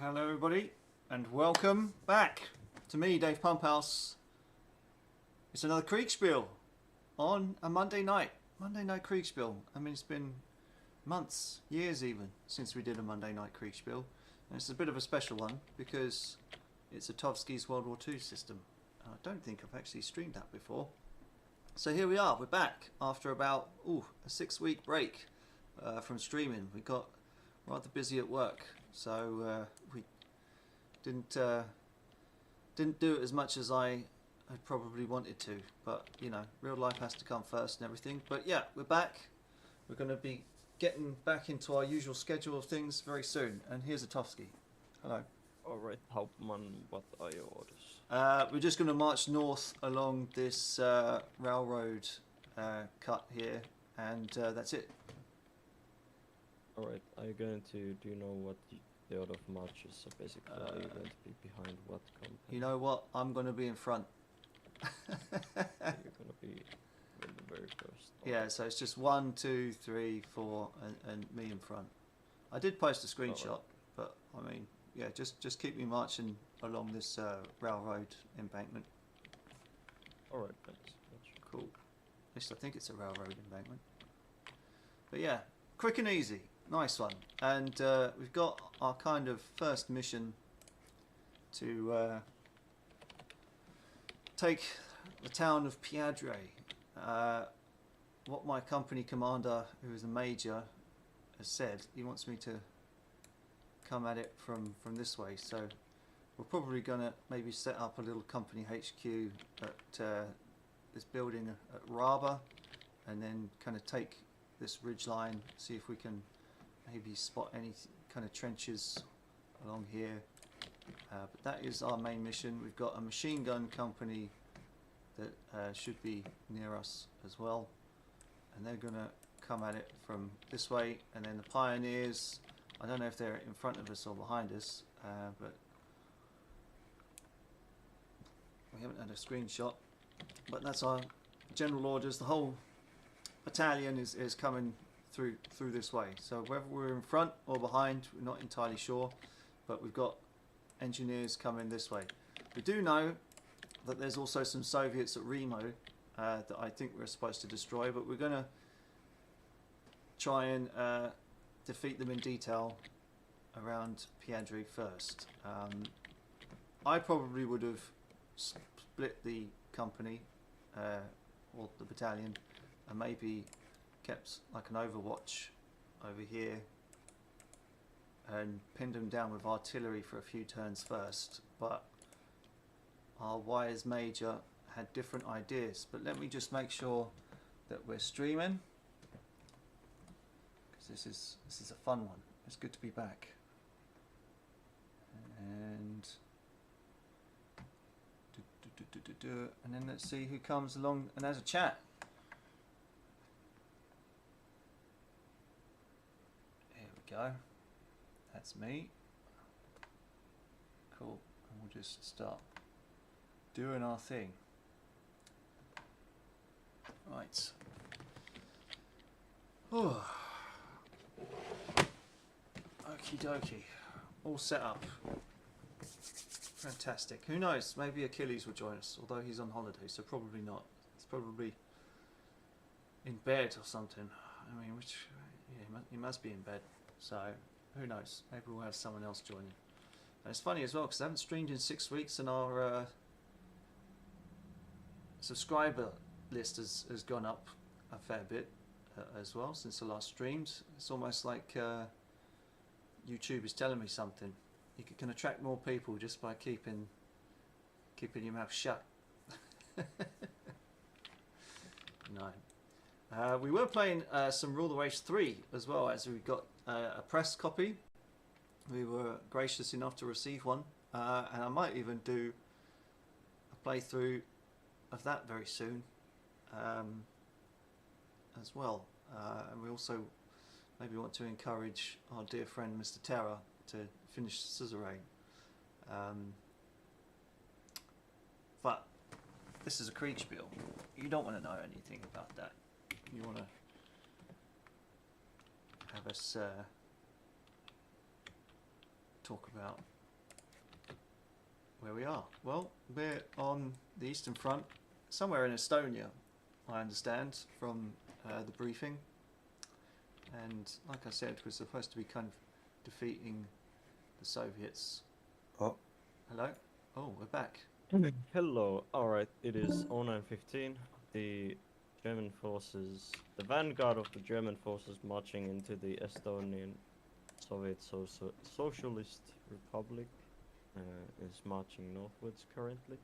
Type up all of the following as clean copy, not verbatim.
Hello everybody and welcome back to me, Dave Pumphouse. It's another Kriegsspiel on a Monday night Kriegsspiel. I mean, it's been months, years even, since we did a Monday night Kriegsspiel, and it's a bit of a special one because it's Ottovski's World War II system. I don't think I've actually streamed that before. So here we are, we're back after about a 6-week break from streaming. We got rather busy at work, so we didn't do it as much as I probably wanted to, but you know, real life has to come first and everything. But yeah, we're back. We're going to be getting back into our usual schedule of things very soon. And here's Ottovski. Hello. Alright, Hauptmann, what are your orders? We're just going to march north along this railroad cut here, and that's it. Alright, are you going to, do you know what the order of marches? So basically, are you going to be behind what company? You know what? I'm going to be in front. You're going to be in the very first. Yeah, so it's just 1, 2, 3, 4, and me in front. I did post a screenshot, but I mean, yeah, just keep me marching along this railroad embankment. Alright, thanks. Cool. At least I think it's a railroad embankment. But yeah, quick and easy. Nice one. And we've got our kind of first mission to take the town of Piadre. What my company commander, who is a major, has said, he wants me to come at it from this way. So we're probably going to maybe set up a little company HQ at this building at Raba, and then kind of take this ridge line, see if we can maybe spot any kind of trenches along here. But that is our main mission. We've got a machine gun company that should be near us as well, and they're gonna come at it from this way. And then the pioneers, I don't know if they're in front of us or behind us, but we haven't had a screenshot, but that's our general orders. The whole battalion is coming through this way, so whether we're in front or behind, we're not entirely sure, but we've got engineers coming this way. We do know that there's also some Soviets at Remo that I think we're supposed to destroy, but we're going to try and defeat them in detail around Piadre first. I probably would have split the company or the battalion and maybe kept like an overwatch over here and pinned them down with artillery for a few turns first, but our wise major had different ideas. But let me just make sure that we're streaming, because this is a fun one. It's good to be back. And and then let's see who comes along and has a chat. Here we go. That's me. Cool. And we'll just start doing our thing. Right. Oh. Okie dokie. All set up. Fantastic. Who knows? Maybe Achilles will join us, although he's on holiday, so probably not. He's probably in bed or something. I mean, which, yeah, he must be in bed. So, who knows? Maybe we'll have someone else joining. And it's funny as well, because I haven't streamed in 6 weeks, and our subscriber list has gone up a fair bit as well since the last streamed. It's almost like YouTube is telling me something. You can attract more people just by keeping your mouth shut. No. We were playing some Rule the Waves 3 as well, as we got a press copy. We were gracious enough to receive one, and I might even do a playthrough of that very soon as well. And we also maybe want to encourage our dear friend Mr. Terra to finish Suzerain. But this is a Kriegsspiel. You don't want to know anything about that. You want to have us talk about where we are. Well, we're on the Eastern Front, somewhere in Estonia, I understand from the briefing. And like I said, we're supposed to be kind of defeating the Soviets. Oh, Hello? Oh, we're back. Hello. Alright, it is 09:15. The German forces, the vanguard of the German forces marching into the Estonian Soviet Socialist Republic is marching northwards currently.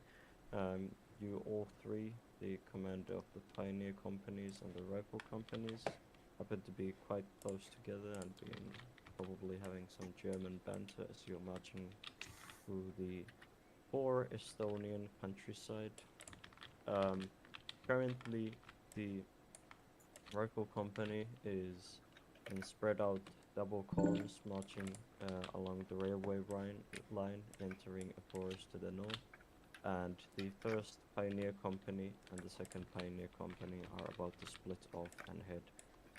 You all three, the commander of the pioneer companies and the rifle companies, happen to be quite close together and being probably having some German banter as you're marching through the poor Estonian countryside. Currently, the rifle company is in spread out double columns marching along the railway line, entering a forest to the north. And the first pioneer company and the second pioneer company are about to split off and head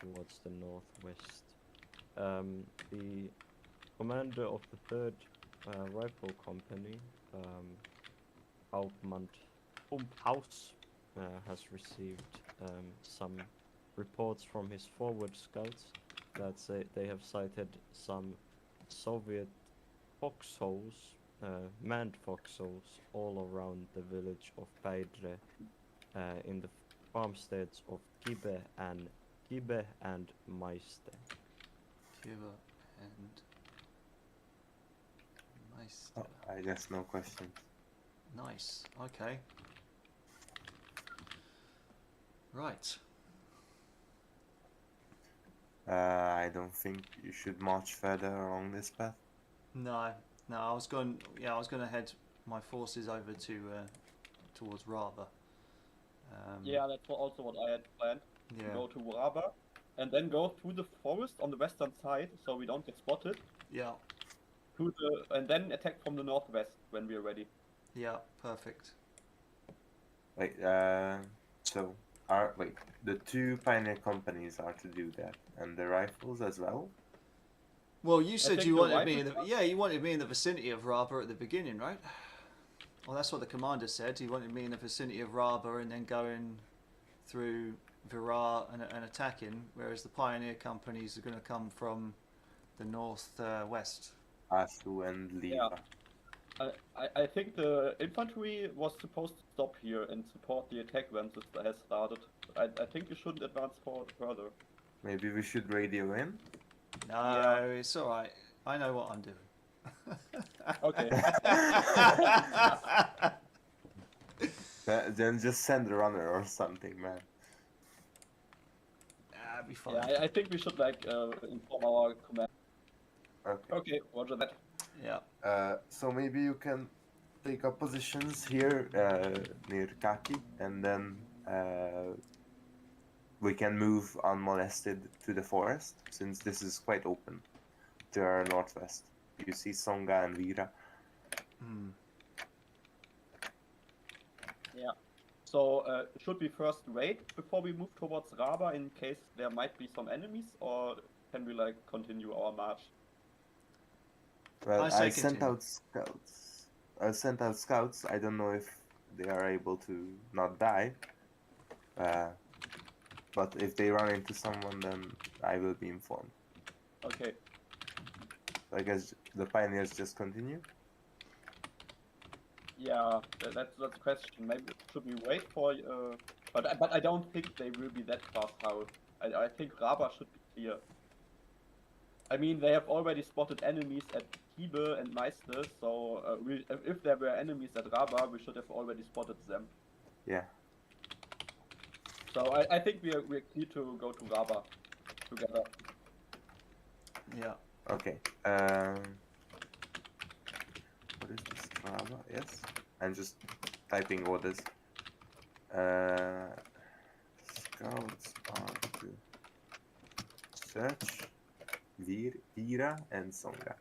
towards the northwest. The commander of the third rifle company, Hauptmann Pumphouse, has received some reports from his forward scouts that say they have sighted some Soviet foxholes, manned foxholes, all around the village of Päidre, in the farmsteads of Kibe and Maiste. Kiva and Meister. oh, I guess no questions. Nice. Okay. Right. I don't think you should march further along this path. No, I was going. Yeah, I was going to head my forces over to towards Rava. Yeah, that's also what I had planned. Yeah. Go to Raba, and then go through the forest on the western side, so we don't get spotted. Yeah. And then attack from the northwest when we are ready. Yeah. Perfect. Wait, so the two pioneer companies are to do that, and the rifles as well? Well, you said think you the wanted me in the rifles you wanted me in the vicinity of Raba at the beginning, right? Well, that's what the commander said. He wanted me in the vicinity of Raba and then going through Virar and attacking, whereas the pioneer companies are going to come from the northwest. Asu and Liva. I think the infantry was supposed to stop here and support the attack when this has started. I think you shouldn't advance forward further. Maybe we should radio in? No, Yeah. it's all right. I know what I'm doing. Okay. Then just send a runner or something, man. That'd be fine. Yeah, I think we should inform our command. Okay. Okay, roger that. Yeah. So maybe you can take up positions here near Kaki, and then we can move unmolested to the forest, since this is quite open to our northwest. You see Songa and Vira. Hmm. Yeah. So should we first wait before we move towards Raba in case there might be some enemies, or can we continue our march? Well, I say I sent continue. out scouts. I don't know if they are able to not die. But if they run into someone, then I will be informed. Okay. So I guess the pioneers just continue. Yeah, that's the question. Maybe should we wait for? But I don't think they will be that fast out. I think Raba should be clear. I mean, they have already spotted enemies at Kibe and Meister, so if there were enemies at Raba, we should have already spotted them. Yeah. So I think we're clear to go to Raba together. Yeah. Okay. What is this? Raba? Yes. I'm just typing orders. Scouts are to search Vira and Songa.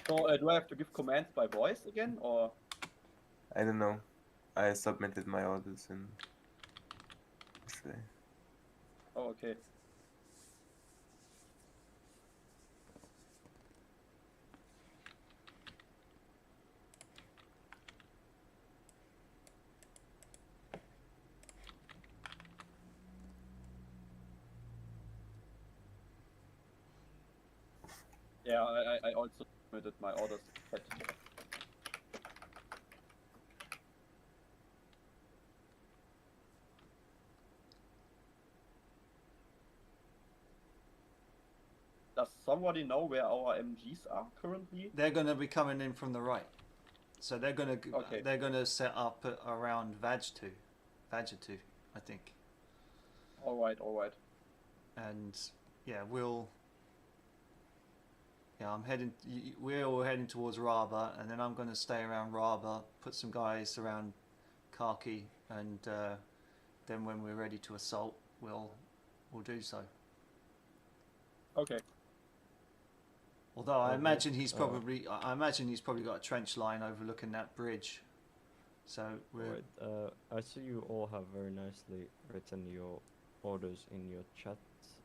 So do I have to give commands by voice again, or? I don't know. I submitted my orders in this way. Oh, okay. Yeah, I also submitted my orders. But does somebody know where our MGs are currently? They're going to be coming in from the right, so Okay. they're going to set up around Vag2, I think, All right. and yeah, we're all heading towards Raba, and then I'm going to stay around Raba, put some guys around Kharki, and then when we're ready to assault, we'll do so. Okay. Although I Alright, imagine he's probably got a trench line overlooking that bridge. So we're Alright, I see you all have very nicely written your orders in your chat.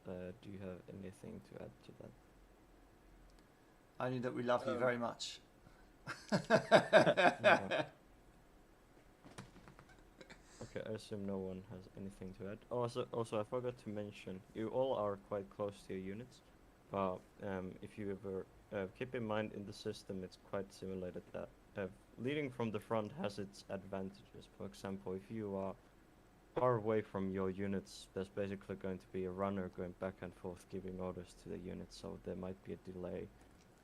Do you have anything to add to that? only that we love you very much. Okay, I assume no one has anything to add. Also, I forgot to mention, you all are quite close to your units, but if you ever keep in mind in the system, it's quite simulated that leading from the front has its advantages. For example, if you are far away from your units, there's basically going to be a runner going back and forth giving orders to the units, so there might be a delay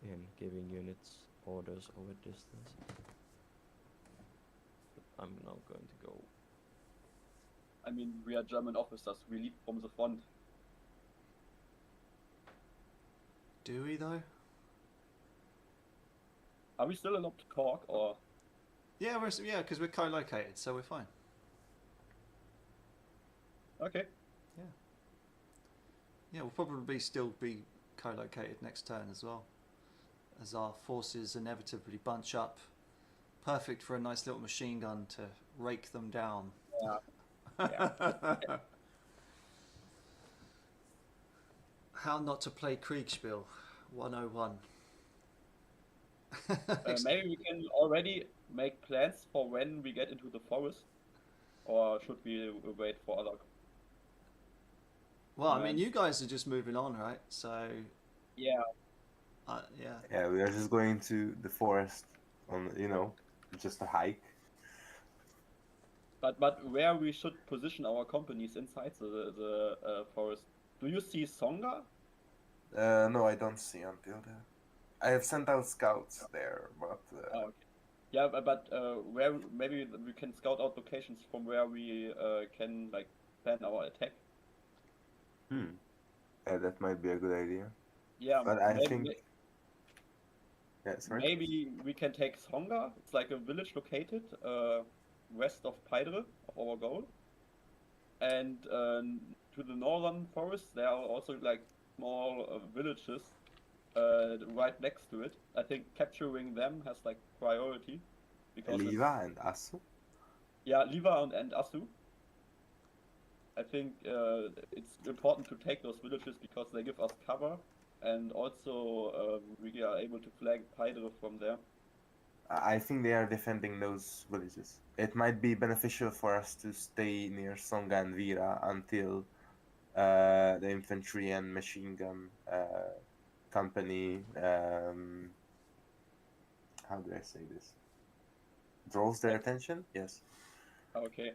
in giving units orders over distance. But I'm now going to go. I mean, we are German officers. We lead from the front. Do we though? Are we still allowed to talk, or? Yeah, because we're co-located, so we're fine. Okay. Yeah, we'll probably still be co-located next turn as well, as our forces inevitably bunch up. Perfect for a nice little machine gun to rake them down. Yeah. How not to play Kriegsspiel 101. Maybe we can already make plans for when we get into the forest, or should we wait for other? Well, I mean, you guys are just moving on, right? So Yeah. yeah. Yeah, we are just going to the forest on, just a hike. But where we should position our companies inside the forest? Do you see Songa? No, I don't see until there. I have sent out scouts there, but Okay. Yeah, but where maybe we can scout out locations from where we can like plan our attack. yeah, that might be a good idea. Yeah, But I think, yeah, sorry. maybe we can take Songa. It's like a village located west of Paidre, of our goal. And to the northern forest, there are also like small villages right next to it. I think capturing them has like priority because Liva and Asu. yeah, Liva and Asu. I think it's important to take those villages because they give us cover, and also we are able to flag Paidre from there. I think they are defending those villages. It might be beneficial for us to stay near Songa and Vira until the infantry and machine gun company, how do I say this? Draws their attention? Yes. Okay.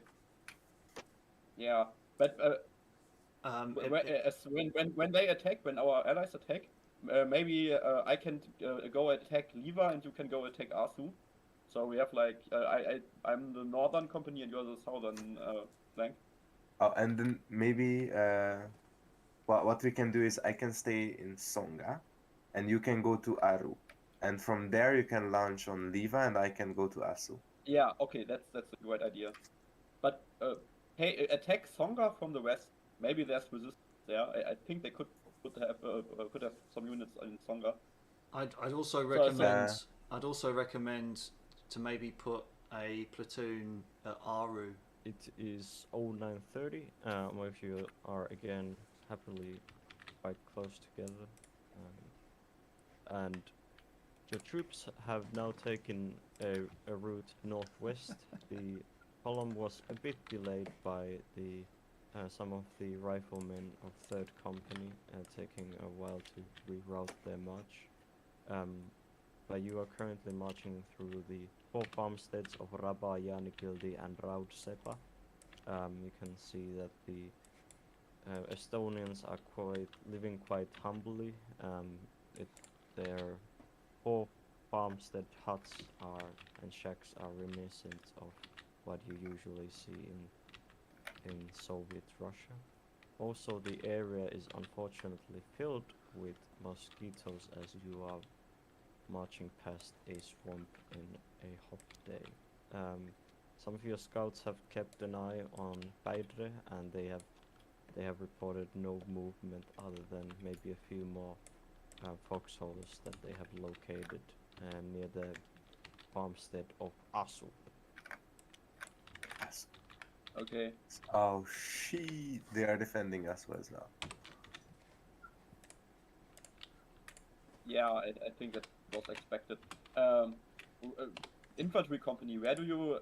Yeah, but when they attack, when our allies attack, maybe I can go attack Liva and you can go attack Asu. So we have like I'm the northern company and you're the southern flank. Oh, and then maybe what we can do is I can stay in Songa, and you can go to Aru, and from there you can launch on Liva, and I can go to Asu. Yeah, okay, that's a great idea. But hey, attack Songa from the west. Maybe there's resistance there. I think they could have some units in Songa. I'd also recommend to maybe put a platoon at Aru. It is 0930. If you are again happily quite close together, and your troops have now taken a route northwest. The column was a bit delayed by the some of the riflemen of 3rd Company taking a while to reroute their march. but you are currently marching through the 4 farmsteads of Raba, Jaanikildi and Raudsepa. You can see that the Estonians are living quite humbly. Their 4 farmstead huts and shacks are reminiscent of what you usually see in Soviet Russia. Also, the area is unfortunately filled with mosquitoes as you are marching past a swamp in a hot day. Some of your scouts have kept an eye on Paidre, and they have reported no movement other than maybe a few more foxholes that they have located near the farmstead of Asu. Yes. Okay. Oh shit! They are defending us well now. Yeah, I think that was expected. Infantry company, where do you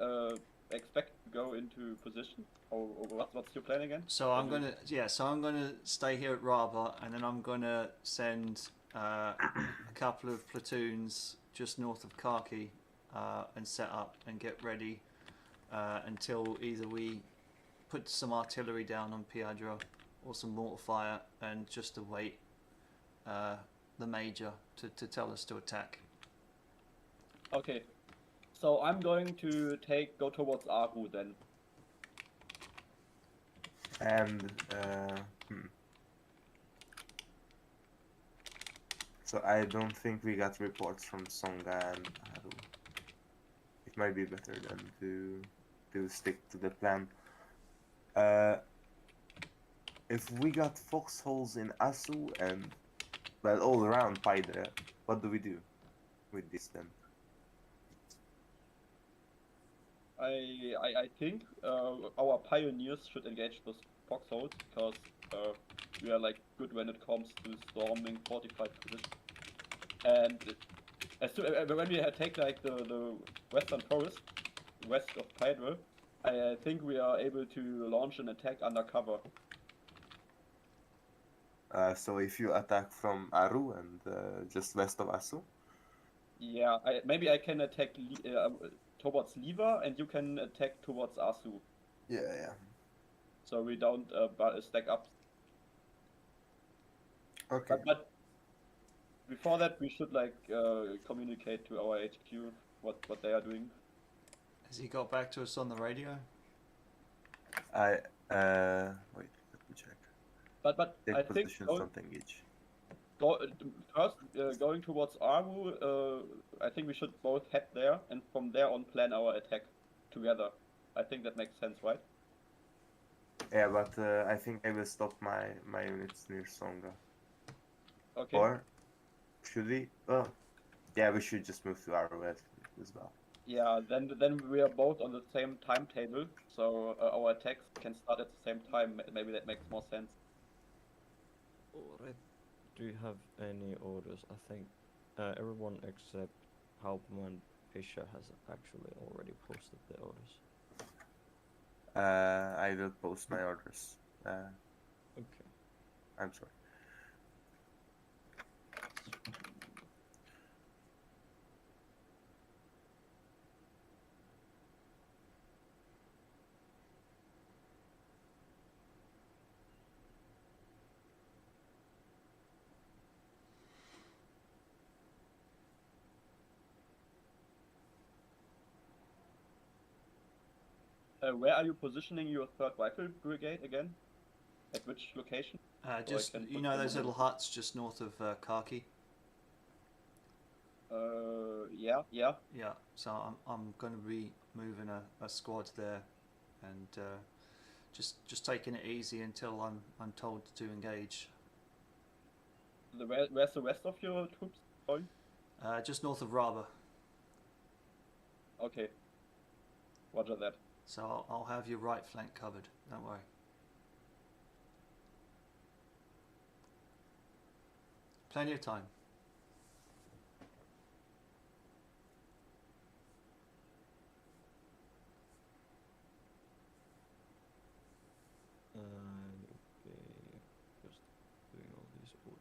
expect to go into position? Or what's your plan again? So I'm gonna stay here at Raba, and then I'm gonna send a couple of platoons just north of Kharkiv and set up and get ready until either we put some artillery down on Piadra or some mortar fire, and just await the major to tell us to attack. Okay. So I'm going to go towards Aru then. And so I don't think we got reports from Songa and Haru. It might be better than to stick to the plan. If we got foxholes in Asu and well all around Paidre, what do we do with this then? I think our pioneers should engage those foxholes because we are like good when it comes to storming fortified positions. And when we take like the western forest, west of Paidre, I think we are able to launch an attack under cover. So if you attack from Aru and just west of Asu? Yeah, maybe I can attack towards Liva and you can attack towards Asu. Yeah. So we don't stack up. Okay. But before that, we should like communicate to our HQ what they are doing. Has he got back to us on the radio? Wait, let me check. But Take I think positions, don't engage. first going towards Aru, I think we should both head there and from there on plan our attack together. I think that makes sense, right? Yeah, but I think I will stop my units near Songa. Okay. Or should we? Oh, yeah, we should just move to Aru as well. Yeah, then we are both on the same timetable, so our attacks can start at the same time. Maybe that makes more sense. Alright. Do you have any orders? I think everyone except Hauptmann Fischer has actually already posted the orders. I will post my orders. Okay. I'm sorry. Where are you positioning your 3rd Rifle Brigade again? At which location? Just can you put know them those on the- little huts just north of Kharkiv. Yeah. Yeah, so I'm going to be moving a squad there, and just taking it easy until I'm told to engage. Where's the rest of your troops going? Just north of Raba. Okay. Roger that. So I'll have your right flank covered. Don't worry. Plenty of time. Okay, just doing all these orders.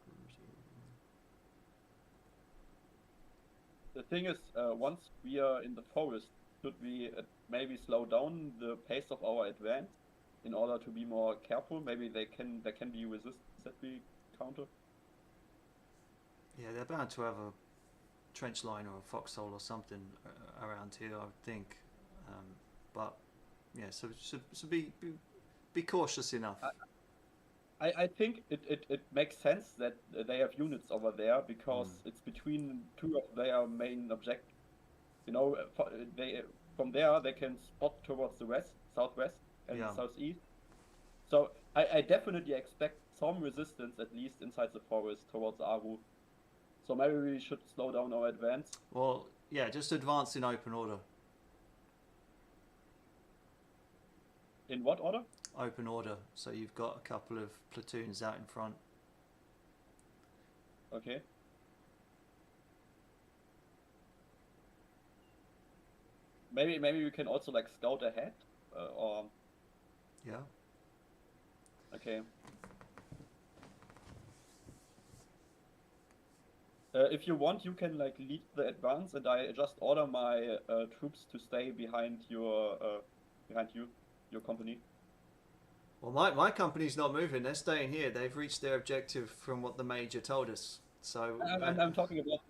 the thing is, once we are in the forest, should we maybe slow down the pace of our advance in order to be more careful? Maybe there can be resistance that we counter. Yeah, they're bound to have a trench line or a foxhole or something around here, I would think. But yeah, so be cautious enough. I think it makes sense that they have units over there because it's between two of their main objectives. You know, from there they can spot towards the west, southwest, and Yeah. southeast. So I definitely expect some resistance at least inside the forest towards Aru. So maybe we should slow down our advance. Well, yeah, just advance in open order. In what order? Open order. So you've got a couple of platoons out in front. Okay. Maybe we can also like scout ahead, or Yeah. okay. If you want, you can like lead the advance, and I just order my troops to stay behind your company. Well, my company's not moving. They're staying here. They've reached their objective from what the major told us. So I'm talking about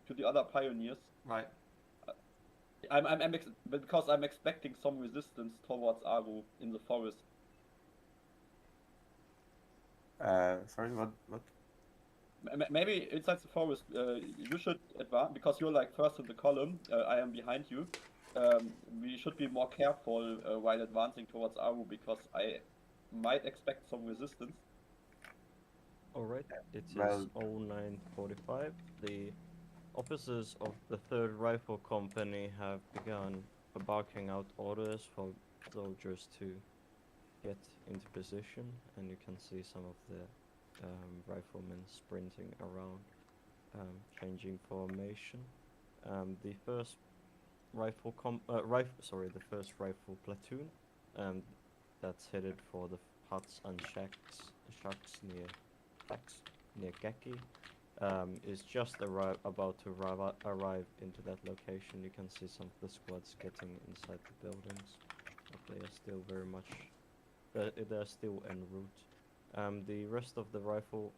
to the other pioneers. right. Because I'm expecting some resistance towards Aru in the forest. Sorry, what? Maybe inside the forest, you should advance because you're like first in the column. I am behind you. We should be more careful while advancing towards Aru because I might expect some resistance. Alright, it is Well- 0945. The officers of the 3rd Rifle Company have begun barking out orders for soldiers to get into position, and you can see some of the riflemen sprinting around, changing formation. The first rifle platoon, that's headed for the huts and shacks near Geki, is just about to arrive into that location. You can see some of the squads getting inside the buildings, but they are still very much, they're still en route. The rest of the rifle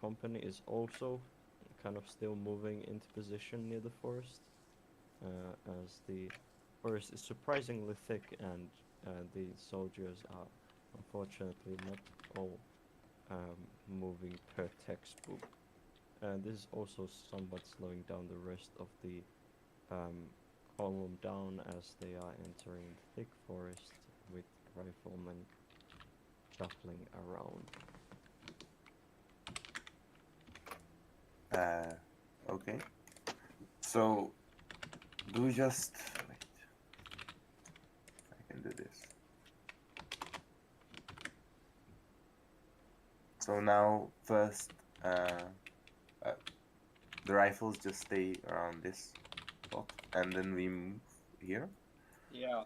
company is also kind of still moving into position near the forest, as the forest is surprisingly thick and the soldiers are unfortunately not all moving per textbook. This is also somewhat slowing down the rest of the column down as they are entering the thick forest with riflemen shuffling around. Okay. So, do we just wait? I can do this. So now, first, the rifles just stay around this spot, and then we move here. Yeah,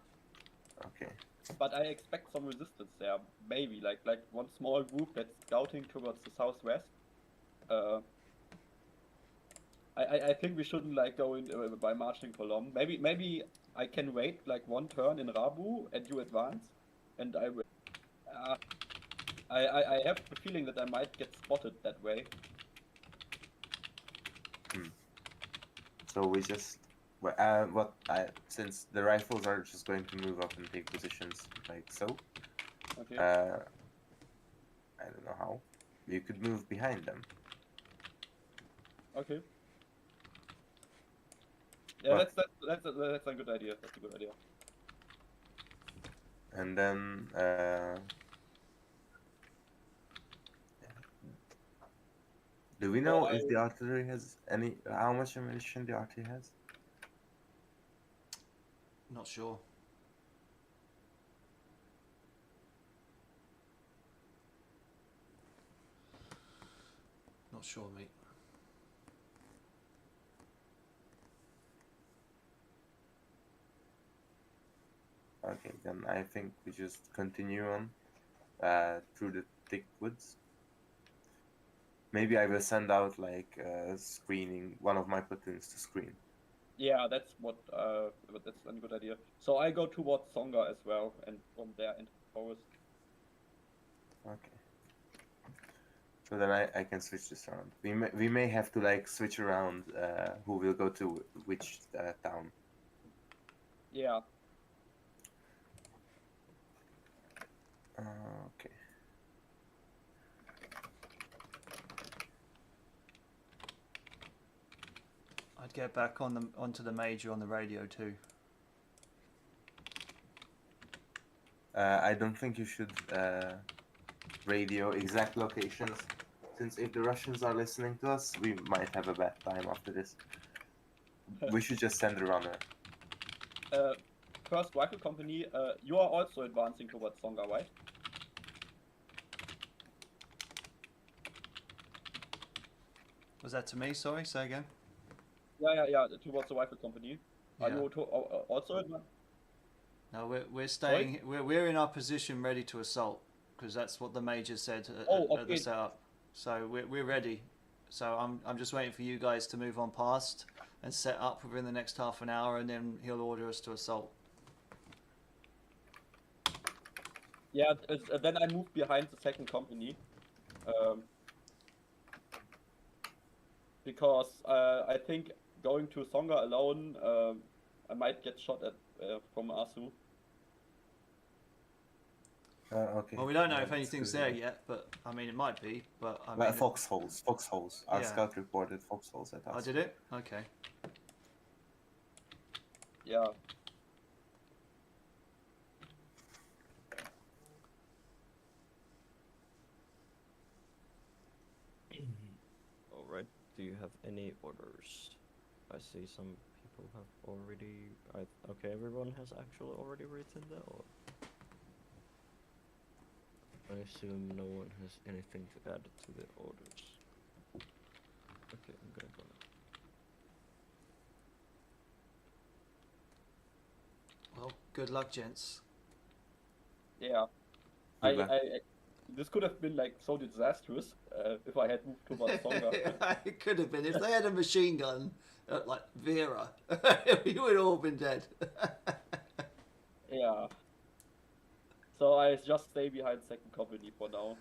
Okay. but I expect some resistance there. Maybe like one small group that's scouting towards the southwest. I think we shouldn't like go in by marching column. Maybe I can wait like one turn in Rabu and you advance, and I will. I have the feeling that I might get spotted that way. So we just since the rifles are just going to move up and take positions like so. Okay. I don't know how. You could move behind them. Okay. Yeah, But- that's a good idea. That's a good idea. And then do we know Well, if the artillery has any? How much ammunition the artillery has? Not sure. Not sure, mate. Okay, then I think we just continue on through the thick woods. Maybe I will send out like screening one of my platoons to screen. Yeah, that's that's a good idea. So I go towards Songa as well, and from there into the forest. Okay. So then I can switch this around. We may have to like switch around who will go to which town. Yeah. Okay. I'd get back onto the major on the radio too. I don't think you should radio exact locations, since if the Russians are listening to us, we might have a bad time after this. We should just send a runner. First rifle company, you are also advancing towards Songa, right? Was that to me? Sorry, say again. Yeah, towards the rifle company. Are Yeah. you also advancing? No, we're staying. We're in our position, ready to assault, because that's what the major said at the Okay. setup. So we're ready. So I'm just waiting for you guys to move on past and set up within the next half an hour, and then he'll order us to assault. Yeah, then I move behind the second company. Because I think going to Songa alone, I might get shot at from Asu. Okay. Well, we don't know Yeah, if that's anything's good. there yet, but I mean it might be. But I Well, mean, foxholes. Our Yeah. scout reported foxholes at us. I did it. Okay. Yeah. Alright, do you have any orders? I see some people have already... okay, everyone has actually already written that, or... I assume no one has anything to add to the orders. Okay, I'm gonna go now. Well, good luck, gents. Yeah. Good luck. This could have been like so disastrous if I had moved towards Songa. It could have been if they had a machine gun like Vera. We would have all been dead. Yeah. So I just stay behind second company for now.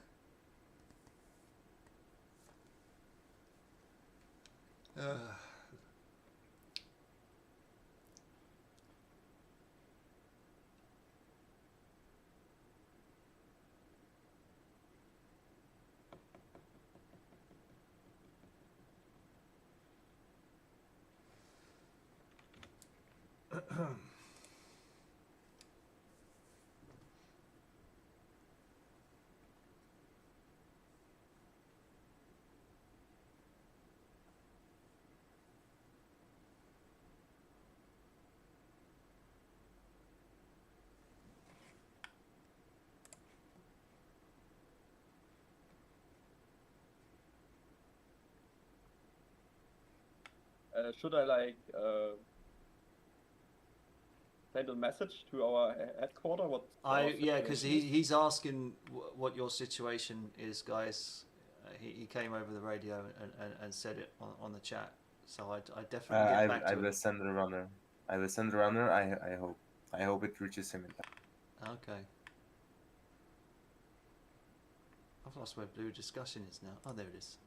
Should I like send a message to our headquarters? Because he's asking what your situation is, guys. He came over the radio and said it on the chat. So I definitely get back to I him. will send a runner. I will send a runner. I hope it reaches him in time. Okay. I've lost where blue discussion is now. Oh, there it is.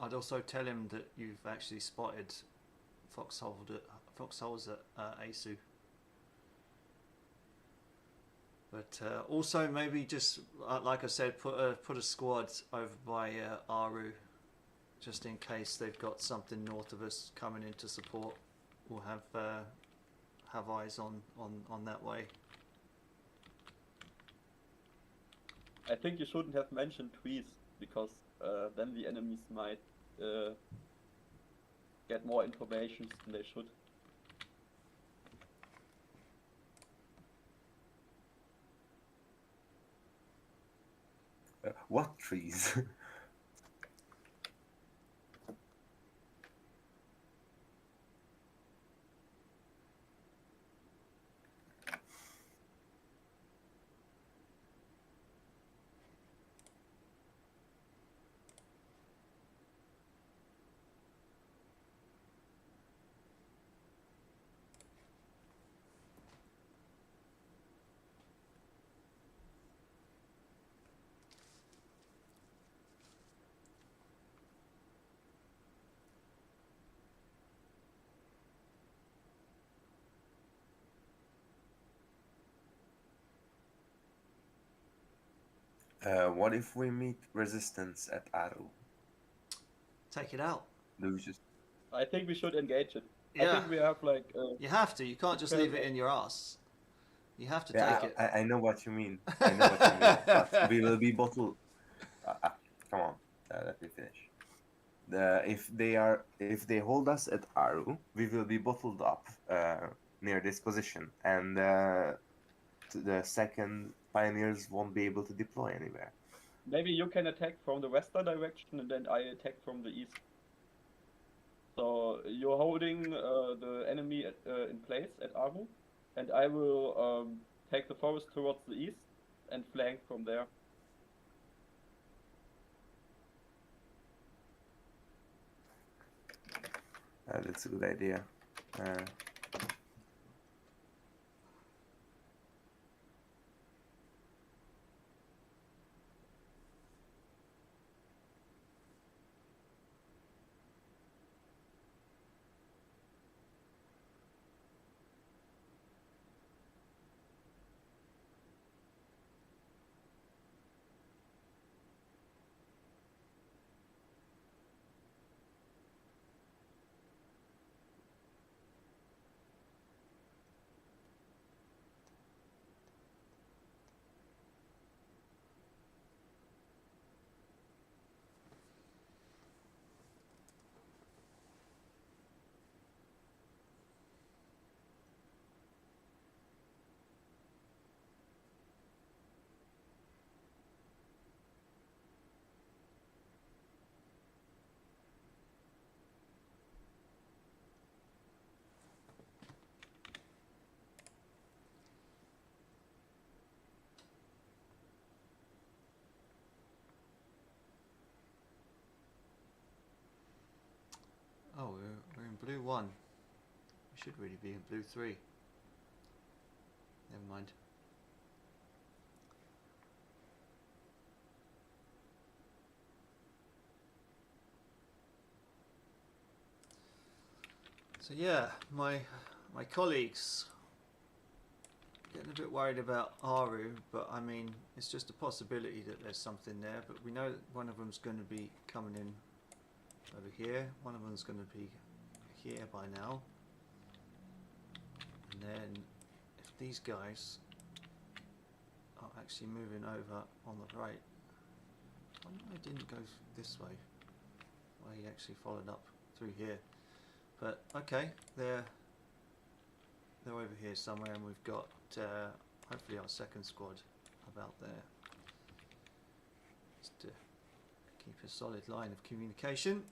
I'd also tell him that you've actually spotted foxholes at ASU. But also maybe just like I said, put a squad over by Aru, just in case they've got something north of us coming in to support. We'll have eyes on that way. I think you shouldn't have mentioned trees because then the enemies might get more information than they should. What trees? What if we meet resistance at Aru? Take it out. Do we just... I think we should engage it. I Yeah. think we have like. You have to. You can't just leave it in your ass. You have to Yeah, take it. I know what you mean. I know what you mean. But we will be bottled. Come on, let me finish. If they hold us at Aru, we will be bottled up near this position, and the second pioneers won't be able to deploy anywhere. Maybe you can attack from the western direction, and then I attack from the east. So you're holding the enemy in place at Aru, and I will take the forest towards the east and flank from there. That's a good idea. Oh, we're in blue 1. We should really be in blue 3. Never mind. So yeah, my colleagues getting a bit worried about Aru, but I mean it's just a possibility that there's something there. But we know that one of them's going to be coming in over here. One of them's going to be here by now. And then if these guys are actually moving over on the right, I wonder why they didn't go this way. Why he actually followed up through here. But okay, they're over here somewhere, and we've got hopefully our second squad about there. Just to keep a solid line of communication.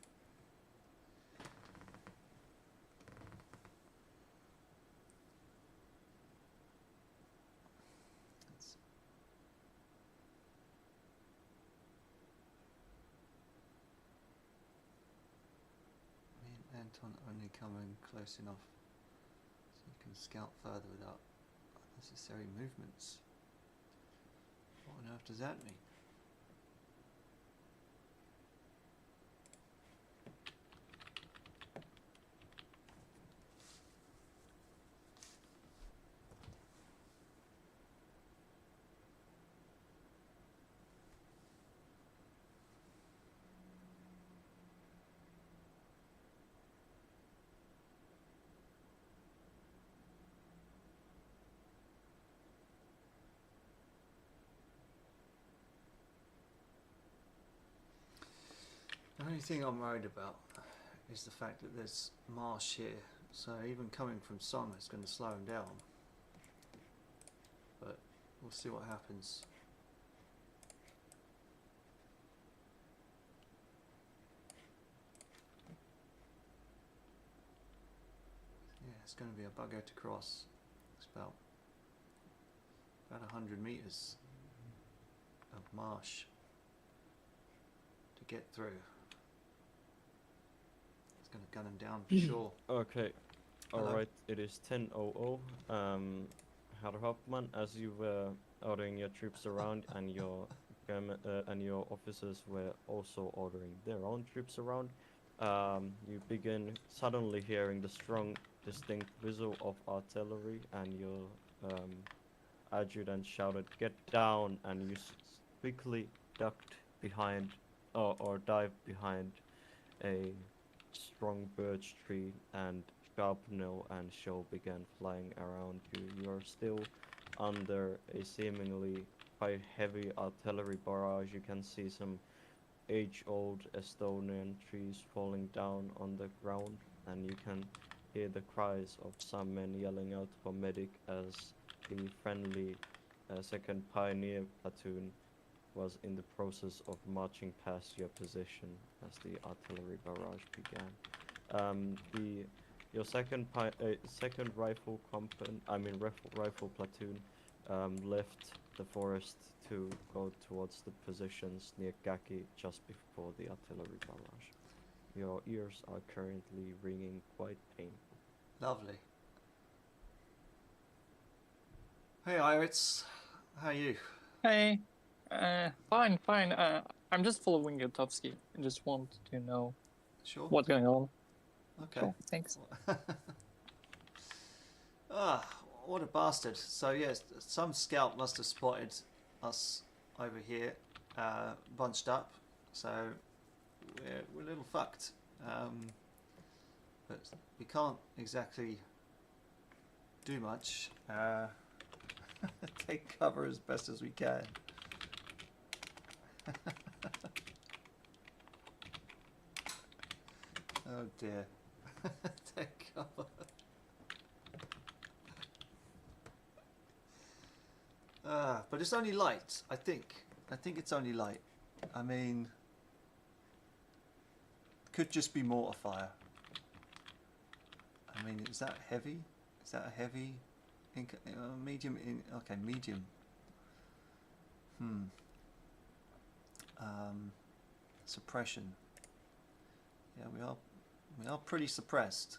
Me and Anton only coming close enough so you can scout further without unnecessary movements. What on earth does that mean? The only thing I'm worried about is the fact that there's marsh here. So even coming from Song is going to slow him down. But we'll see what happens. Yeah, it's going to be a bugger to cross. It's about 100 meters of marsh to get through. It's going to gun him down for sure. Okay. Hello. Alright, it is 10:00. Herr Hauptmann, as you were ordering your troops around and your officers were also ordering their own troops around, you begin suddenly hearing the strong, distinct whistle of artillery, and your adjutant shouted, "Get down!" and you quickly ducked behind or dived behind a strong birch tree, and shrapnel and shell began flying around you. You're still under a seemingly quite heavy artillery barrage. You can see some age-old Estonian trees falling down on the ground, and you can hear the cries of some men yelling out for medic as the friendly 2nd Pioneer Platoon was in the process of marching past your position as the artillery barrage began. Your second rifle rifle platoon left the forest to go towards the positions near Gaki just before the artillery barrage. Your ears are currently ringing quite painful. Lovely. Hey Iris, how are you? Hey, fine. I'm just following Ottovski. I just want to know Sure. what's going on. Okay. Sure, thanks. Ah, what a bastard. So yes, some scout must have spotted us over here, bunched up. So we're a little fucked. But we can't exactly do much. Take cover as best as we can. Oh dear. Take cover. But it's only light, I think. I think it's only light. I mean, could just be mortar fire. I mean, is that heavy? Is that a heavy? Medium? Okay, medium. Suppression. Yeah, we are pretty suppressed.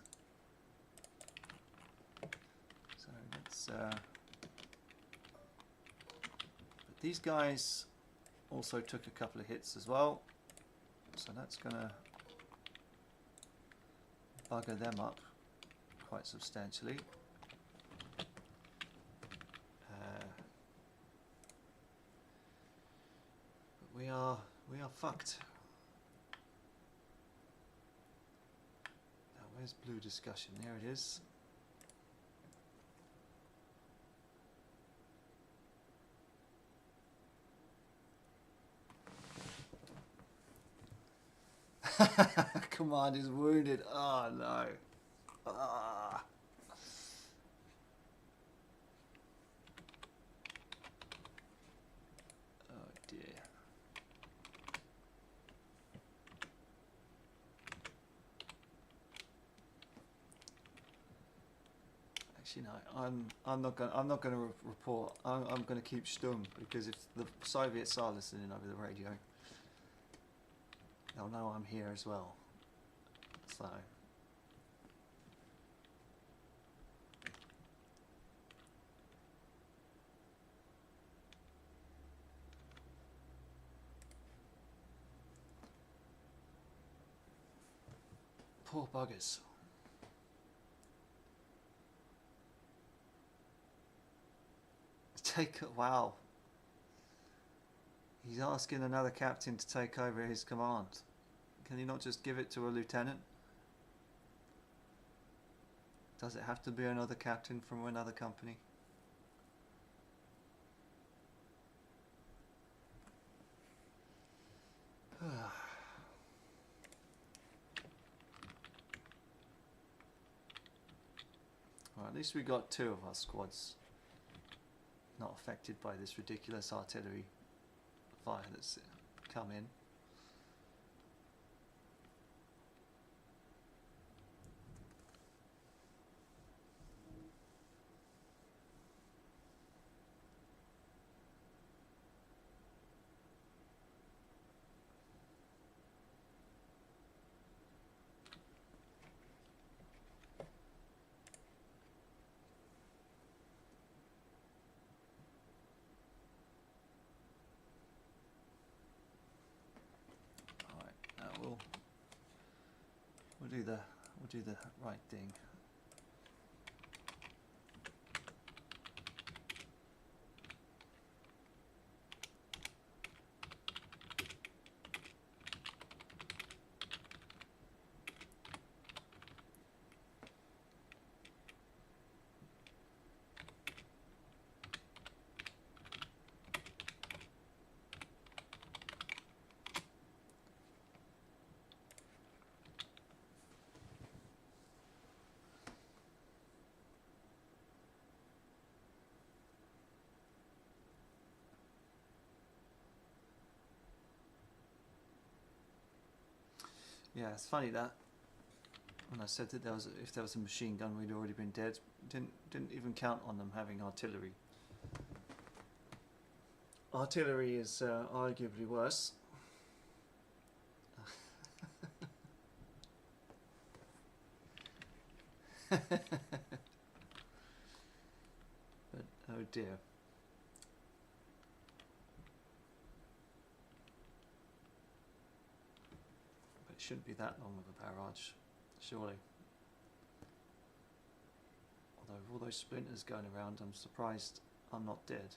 So let's. But these guys also took a couple of hits as well, so that's gonna bugger them up quite substantially. But we are fucked. Now, where's blue discussion? There it is. Command is wounded. Oh no. Ah. Oh dear. Actually, no. I'm not gonna report. I'm gonna keep stum, because if the Soviets are listening over the radio, they'll know I'm here as well. So. Poor buggers. Wow. He's asking another captain to take over his command. Can he not just give it to a lieutenant? Does it have to be another captain from another company? Well, at least we got 2 of our squads not affected by this ridiculous artillery fire that's come in. We'll do the right thing. Yeah, it's funny that when I said that if there was a machine gun, we'd already been dead. Didn't even count on them having artillery. Artillery is arguably worse. But oh dear. It shouldn't be that long of a barrage, surely. Although with all those splinters going around, I'm surprised I'm not dead.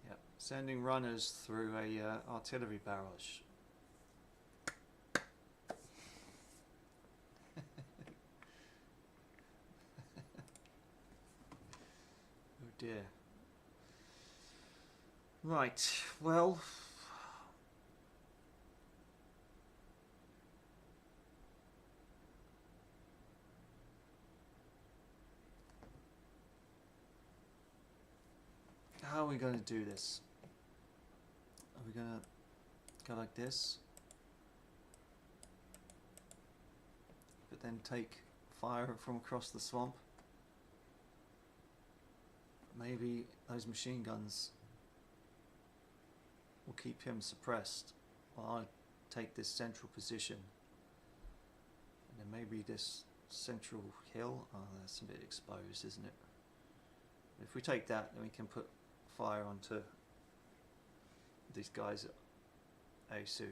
Yep, sending runners through a artillery barrage. Oh dear. Right, well, how are we going to do this? Are we going to go like this, but then take fire from across the swamp? Maybe those machine guns will keep him suppressed while I take this central position. And then maybe this central hill, oh, that's a bit exposed, isn't it? If we take that, then we can put fire onto these guys at Asu.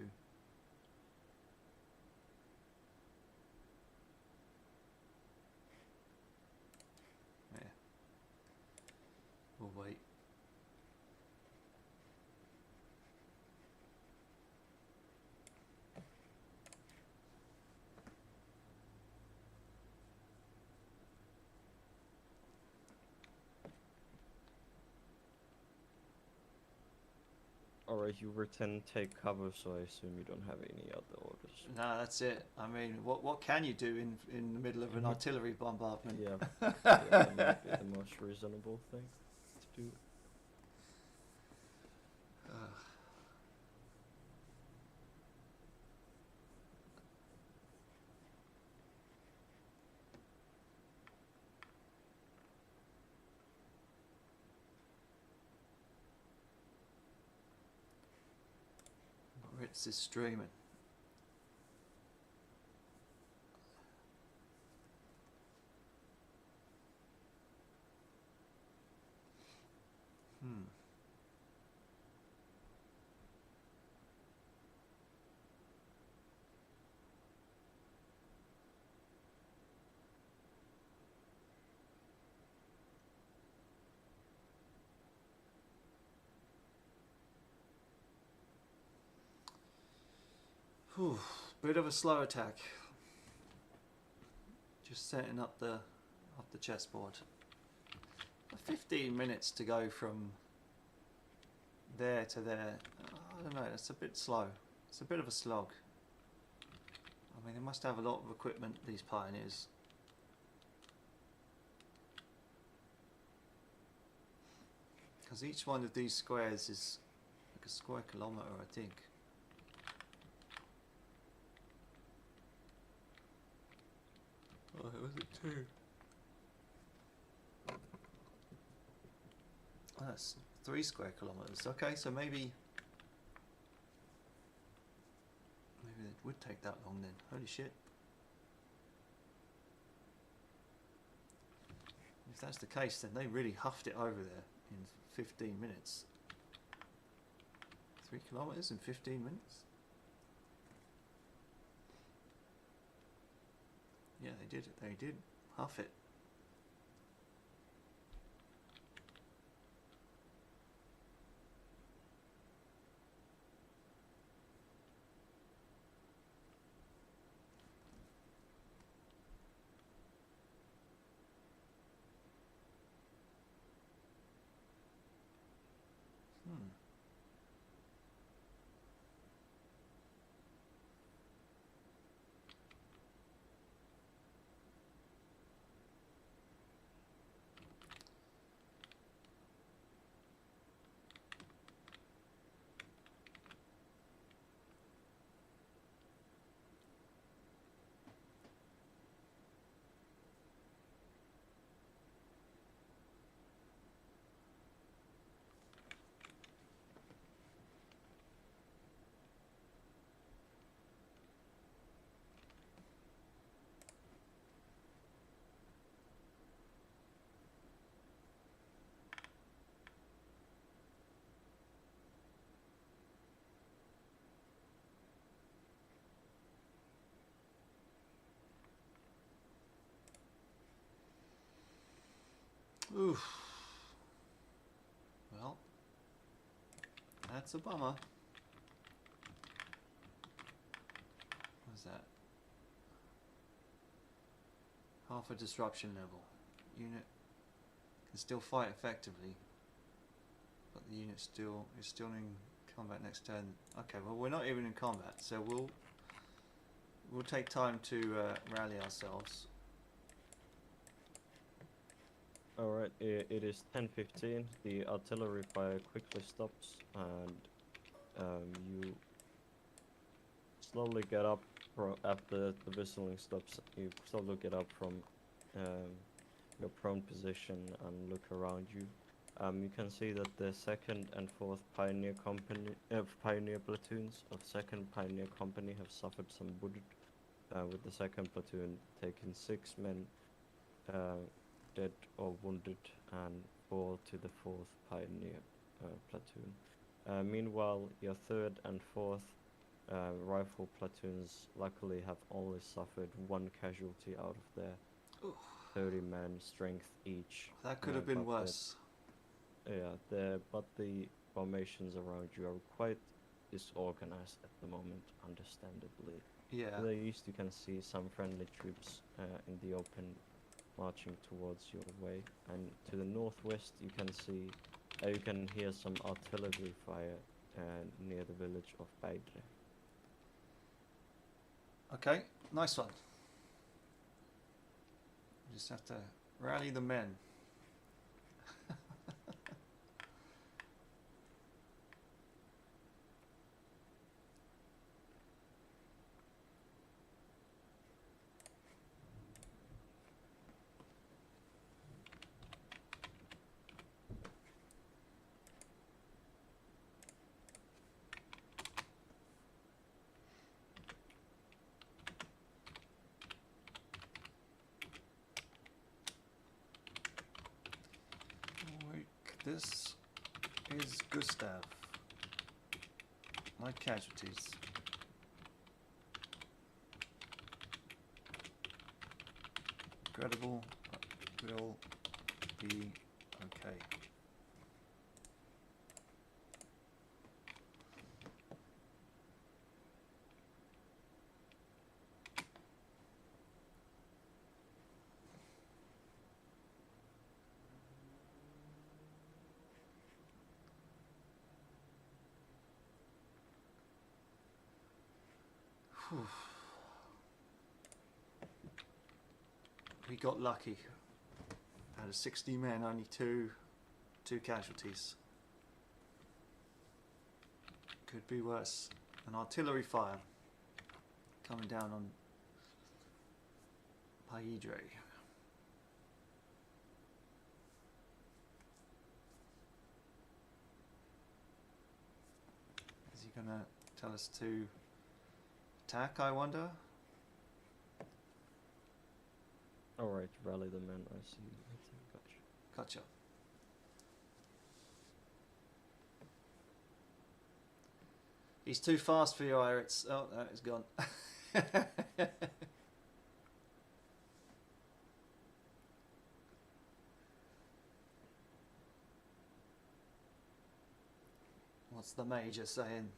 Yeah. We'll wait. Alright, you return, take cover, so I assume you don't have any other orders. No, that's it. I mean, what can you do in the middle of an artillery bombardment? Yeah, yeah, that might be the most reasonable thing to do. Ritz is streaming. Whew, bit of a slow attack. Just setting up the chessboard. 15 minutes to go from there to there. I don't know, it's a bit slow. It's a bit of a slog. I mean, they must have a lot of equipment, these pioneers. Because each one of these squares is like a square kilometre, I think. Oh, was it 2? Oh, that's 3 square kilometres. Okay, so maybe it would take that long then. Holy shit. If that's the case, then they really huffed it over there in 15 minutes. 3 kilometres in 15 minutes? Yeah, they did it. They did huff it. Oof. Well, that's a bummer. What's that? Half a disruption level. Unit can still fight effectively, but the unit is still in combat next turn. Okay, well we're not even in combat, so we'll take time to rally ourselves. Alright, it is 10:15. The artillery fire quickly stops, and you slowly get up after the whistling stops. You slowly get up from your prone position and look around you. You can see that the 2nd and 4th Pioneer Company, Pioneer platoons of 2nd Pioneer Company have suffered some wounded, with the 2nd platoon taking 6 men dead or wounded, and 4 to the 4th Pioneer platoon. Meanwhile, your 3rd and 4th rifle platoons luckily have only suffered 1 casualty out of their 30 men strength each. That could have been worse. But the formations around you are quite disorganized at the moment, understandably. Yeah. To the east you can see some friendly troops in the open marching towards your way, and to the northwest you can hear some artillery fire near the village of Beidre. Okay, nice one. We just have to rally the men. This is Gustav. My casualties. Incredible, but will be okay. Whew. We got lucky. Out of 60 men, only two casualties. Could be worse. An artillery fire coming down on Paidre. Is he gonna tell us to attack, I wonder? Alright, rally the men, I see. Gotcha. Gotcha. He's too fast for you, Iritz. Oh, no, he's gone. What's the major saying?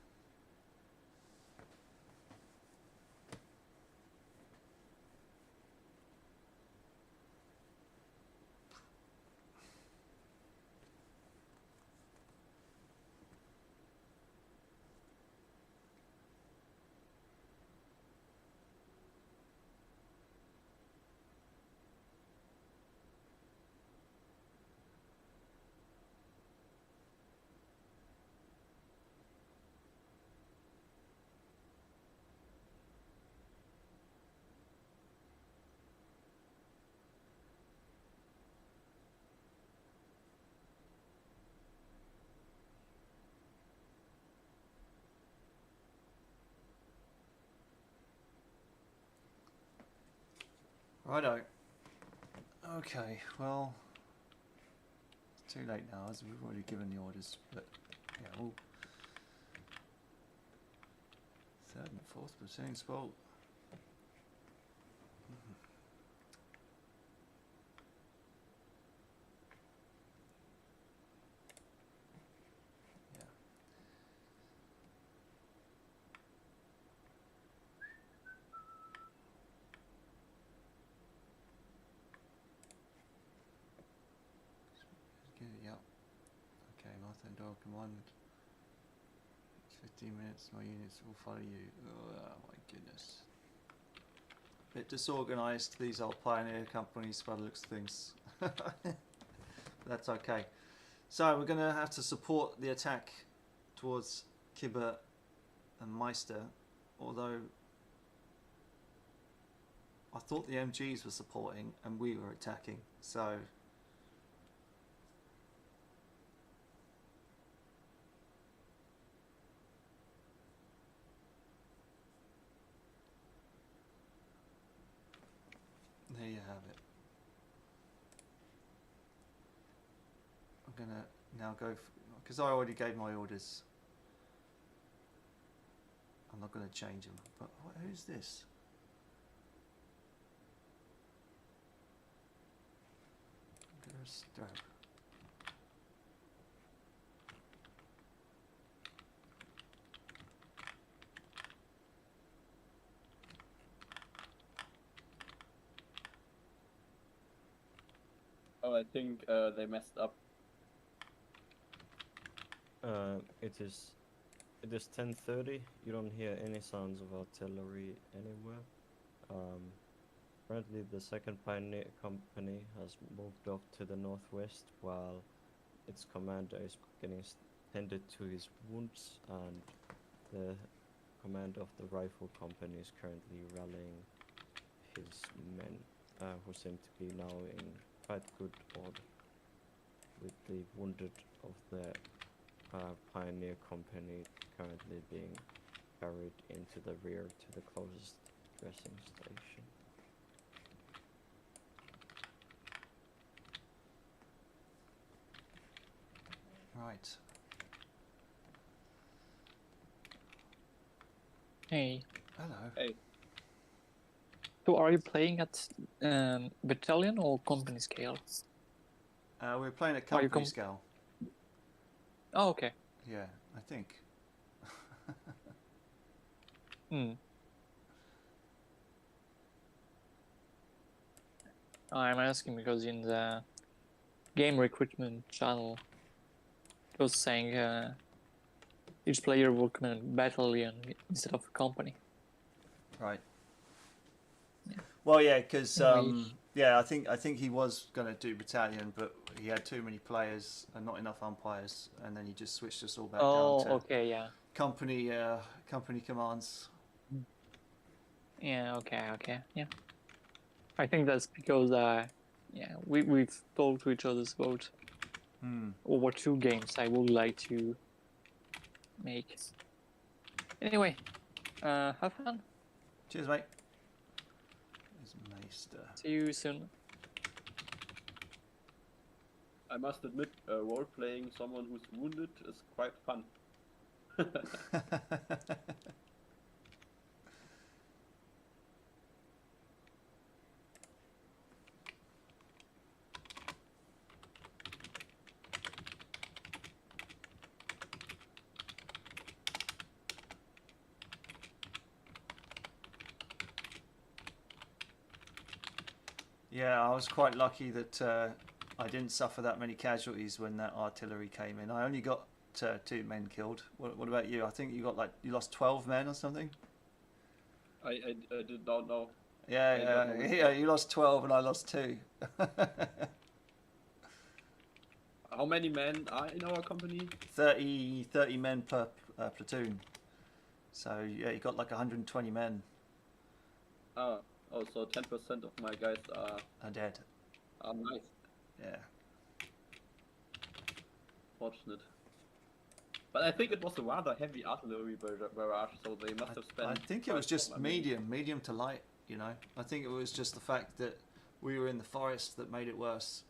Righto. Okay, well, it's too late now as we've already given the orders, but yeah, we'll 3rd and 4th platoon spoil. Yeah. Yep. Okay, Martha and Doyle command. 15 minutes, my units will follow you. Oh my goodness. Bit disorganised, these old pioneer companies by the looks of things. That's okay. So we're going to have to support the attack towards Kibber and Meister, although I thought the MGs were supporting and we were attacking, so there you have it. I'm gonna now go because I already gave my orders. I'm not gonna change them. But who's this? Stroke. Oh, I think they messed up. It is 10:30. You don't hear any sounds of artillery anywhere. Currently, the 2nd Pioneer Company has moved off to the northwest, while its commander is getting tended to his wounds, and the commander of the Rifle Company is currently rallying his men, who seem to be now in quite good order, with the wounded of the Pioneer Company currently being carried into the rear to the closest dressing station. Right. Hey. Hello. Hey, So are you playing at battalion or company scale? We're playing at Are you company scale. Oh, okay. Yeah, I think. Hmm. I'm asking because in the game recruitment channel, it was saying each player will command a battalion instead of a company. Right. Yeah. Well, yeah, because Anyway. yeah, I think he was gonna do battalion, but he had too many players and not enough umpires, and then he just switched us all back Oh, down to okay, yeah. company commands. Yeah, okay, yeah. I think that's because yeah, we've talked to each other's about over 2 games I would like to make. Anyway, have fun. Cheers, mate. There's Meister. See you soon. I must admit, role-playing someone who's wounded is quite fun. Yeah, I was quite lucky that I didn't suffer that many casualties when that artillery came in. I only got 2 men killed. What about you? I think you lost 12 men or something. I did not know. Yeah, you lost 12 and I lost 2. How many men are in our company? 30 men per platoon. So yeah, you got like 120 men Oh, so 10% of my guys are dead. nice. Yeah. Fortunate. But I think it was a rather heavy artillery barrage, so they must have spent. I think it was just medium to light, you know. I think it was just the fact that we were in the forest that made it worse.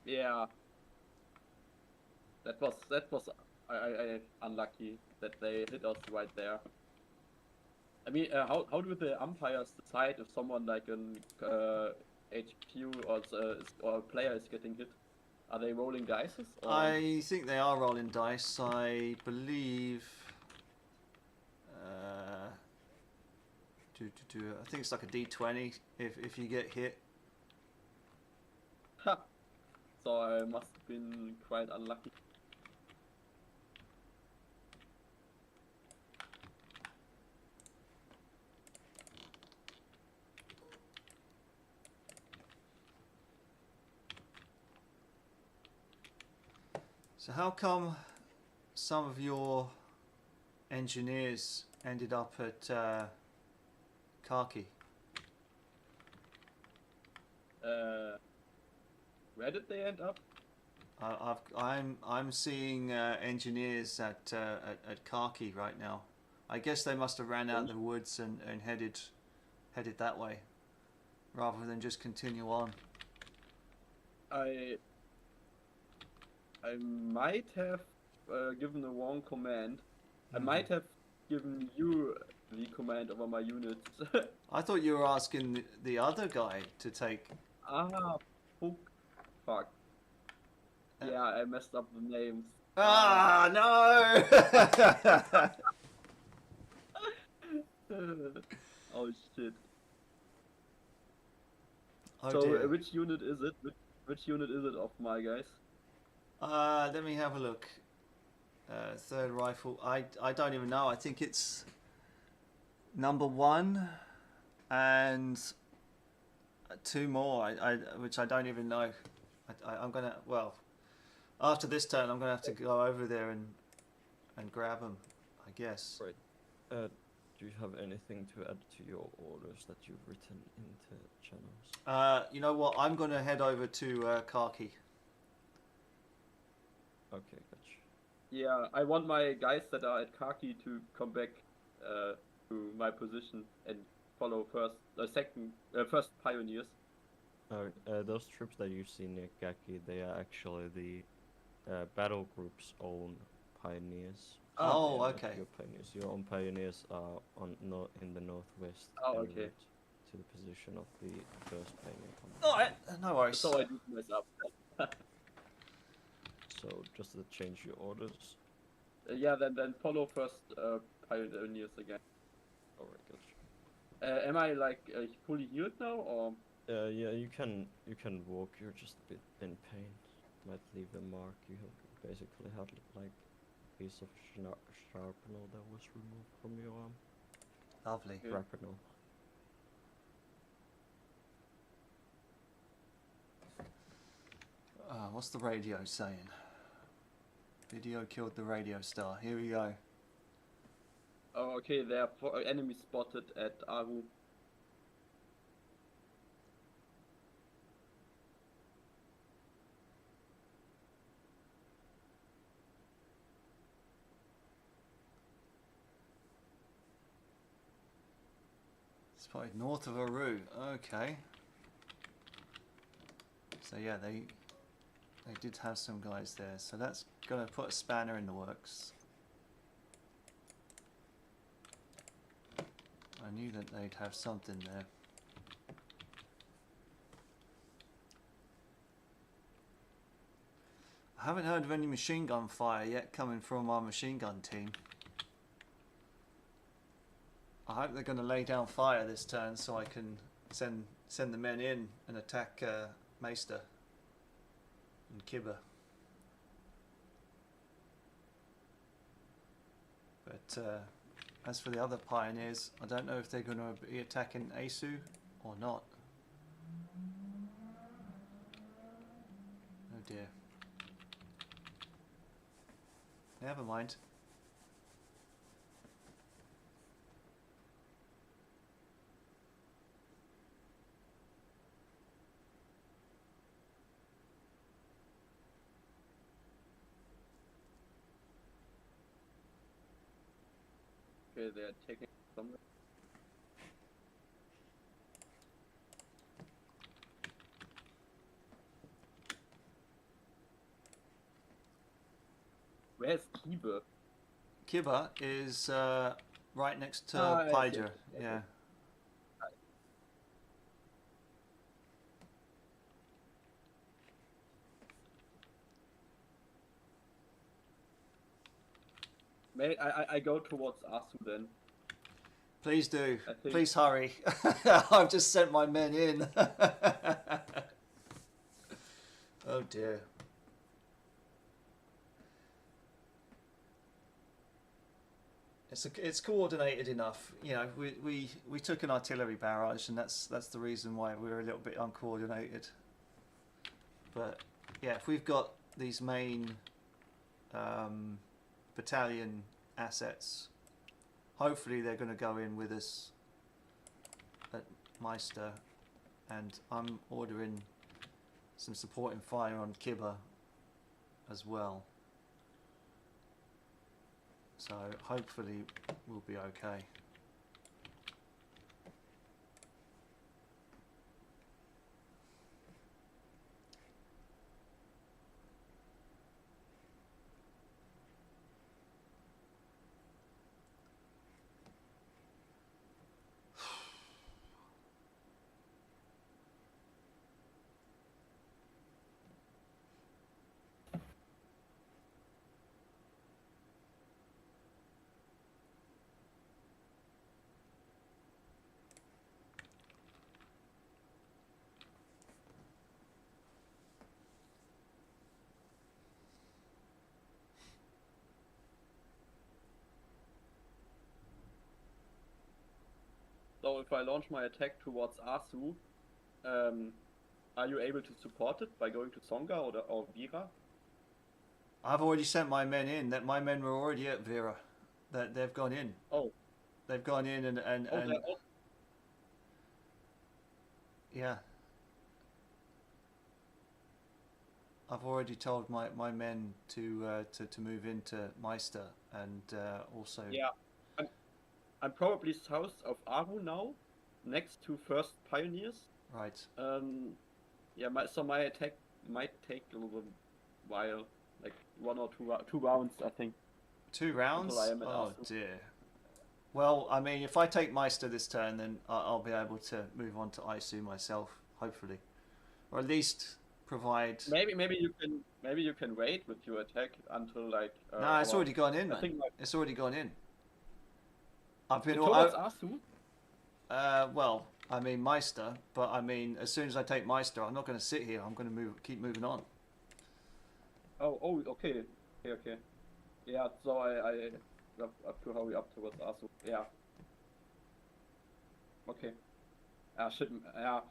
Yeah. That was I unlucky that they hit us right there. I mean, how do the umpires decide if someone like an HQ or a player is getting hit? Are they rolling dice? Or? I think they are rolling dice. I believe. I think it's like a D20 if you get hit. Ha! So I must have been quite unlucky. So how come some of your engineers ended up at Kharkiv? Where did they end up? I'm seeing engineers at Kharkiv right now. I guess they must have ran out the woods and headed that way, rather than just continue on. I might have given the wrong command. I might have given you the command over my units. I thought you were asking the other guy to take. Fuck. Yeah, I messed up the names. Ah, no! Oh shit. Oh, so dear. which unit is it? Which unit is it of my guys? Let me have a look. Third rifle. I don't even know. I think it's number 1 and 2 more. Which I don't even know. I'm gonna after this turn I'm gonna have to go over there and grab them, I guess. Right. Do you have anything to add to your orders that you've written into channels? You know what? I'm gonna head over to Kharkiv. Okay, gotcha. Yeah, I want my guys that are at Kharkiv to come back to my position and follow first pioneers. Those troops that you see near Gaki, they are actually the battle group's own pioneers. Oh, Not okay. Your pioneers. Your own pioneers are in the northwest. Oh, en okay. route to the position of the first pioneer command. Alright, no worries. So I did mess up. So just to change your orders. Yeah, then follow first pioneers again. Alright, gotcha. Am I like fully healed now, or? Yeah, you can walk. You're just a bit in pain. Might leave a mark. You have basically had like piece of sharpener that was removed from your arm. Lovely. Yeah. Shrapnel. What's the radio saying? Video killed the radio star. Here we go. Oh, okay, there are 4 enemies spotted at Aru. Spotted north of Aru. Okay. So yeah, they did have some guys there. So that's gonna put a spanner in the works. I knew that they'd have something there. I haven't heard of any machine gun fire yet coming from our machine gun team. I hope they're going to lay down fire this turn so I can send the men in and attack Meister and Kibber. But as for the other pioneers, I don't know if they're going to be attacking Asu or not. Oh dear. Never mind. Okay, they are taking somewhere. Where's Kiba? Kibber is right next to Ah, yes, Piger. yes, yes, Yeah. May I go towards Asu then? Please do. I think- Please hurry. I've just sent my men in. Oh dear. It's coordinated enough. You know, we took an artillery barrage, and that's the reason why we were a little bit uncoordinated. But yeah, if we've got these main battalion assets, hopefully they're going to go in with us at Meister, and I'm ordering some supporting fire on Kibber as well. So hopefully we'll be okay. So if I launch my attack towards Asu, are you able to support it by going to Songa or Vira? I've already sent my men in. That my men were already at Vera. That they've gone in. Oh, They've gone in and they're all- yeah. I've already told my men to move into Meister and also. yeah. I'm probably south of Aru now, next to First Pioneers. Right. Yeah, my attack might take a little while, like 1 or 2 rounds, I think. 2 rounds? I am at Oh Asu. dear. Well, I mean, if I take Meister this turn, then I'll be able to move on to Isu myself, hopefully, or at least provide. Maybe you can wait with your attack until like. No, it's already gone in, I man. think like It's already gone in. I've been. towards Asu. Well, I mean Meister, but I mean as soon as I take Meister, I'm not going to sit here. I'm going to keep moving on. Oh, okay. Yeah, so I have to hurry up towards Asu. Yeah. Okay. Shit. Yeah.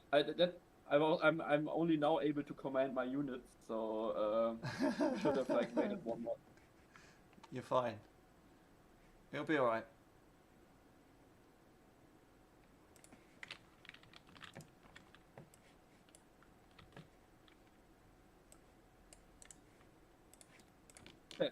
I'm only now able to command my units, so should have like waited one more. You're fine. It'll be alright. Okay.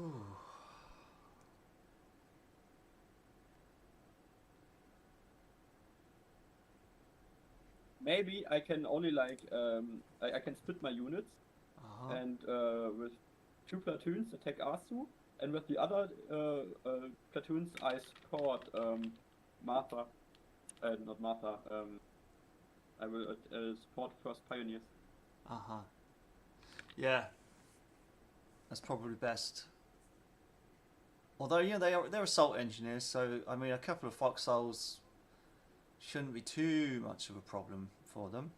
Ooh. Maybe I can only like I can split my units Uh-huh. and with 2 platoons attack Asu, and with the other platoons I support Martha, not Martha. I will support first pioneers. Uh-huh. Yeah. That's probably best. Although, yeah, they're assault engineers, so I mean a couple of foxholes shouldn't be too much of a problem for them.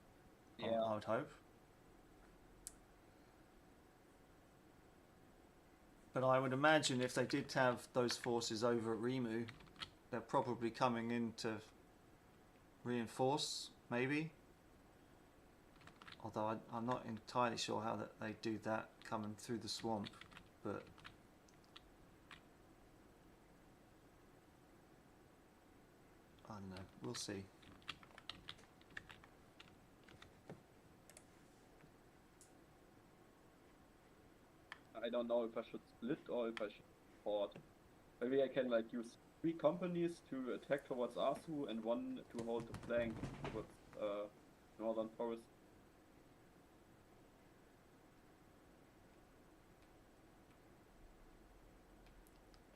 Yeah. I would hope. But I would imagine if they did have those forces over at Rimu, they're probably coming in to reinforce, maybe. Although I'm not entirely sure how that they do that coming through the swamp, but I don't know. We'll see. I don't know if I should split or if I should support. Maybe I can like use 3 companies to attack towards Asu and 1 to hold the flank towards northern forest.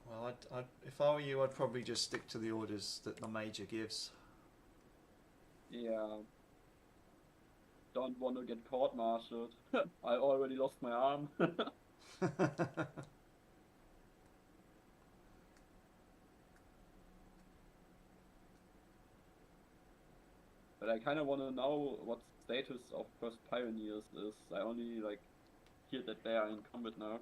Well, if I were you, I'd probably just stick to the orders that the major gives. Yeah. Don't want to get court-martialed. I already lost my arm. But I kind of want to know what the status of first pioneers is. I only like hear that they are in combat now.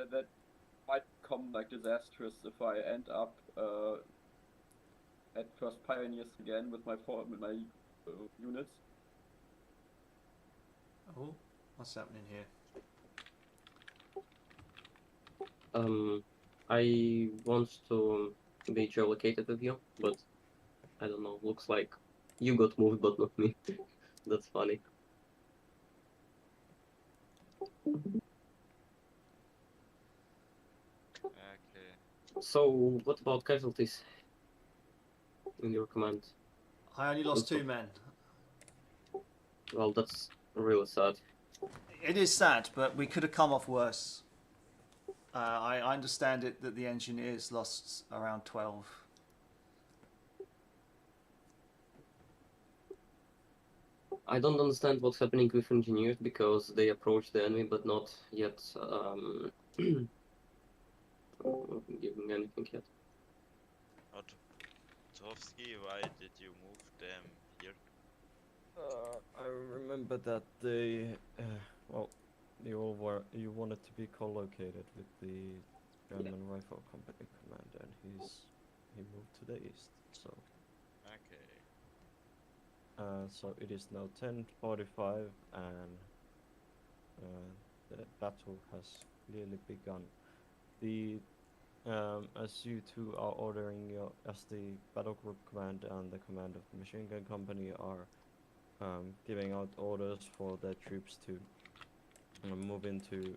That might become like disastrous if I end up at first pioneers again with my units. Oh, what's happening here? I want to be geolocated with you, but I don't know. Looks like you got moved, but not me. That's funny. Okay. So, what about casualties in your command? I only lost 2 men. Well, that's really sad. It is sad, but we could have come off worse. I understand it that the engineers lost around 12. I don't understand what's happening with engineers because they approach the enemy but not yet giving anything yet. Ottovski, why did you move them here? I remember that they, well, you wanted to be co-located with the German Rifle Company commander, and he moved to the east. So, Okay. so it is now 10:45, and the battle has clearly begun. The as you two are ordering as the battle group command and the command of the machine gun company are giving out orders for their troops to move into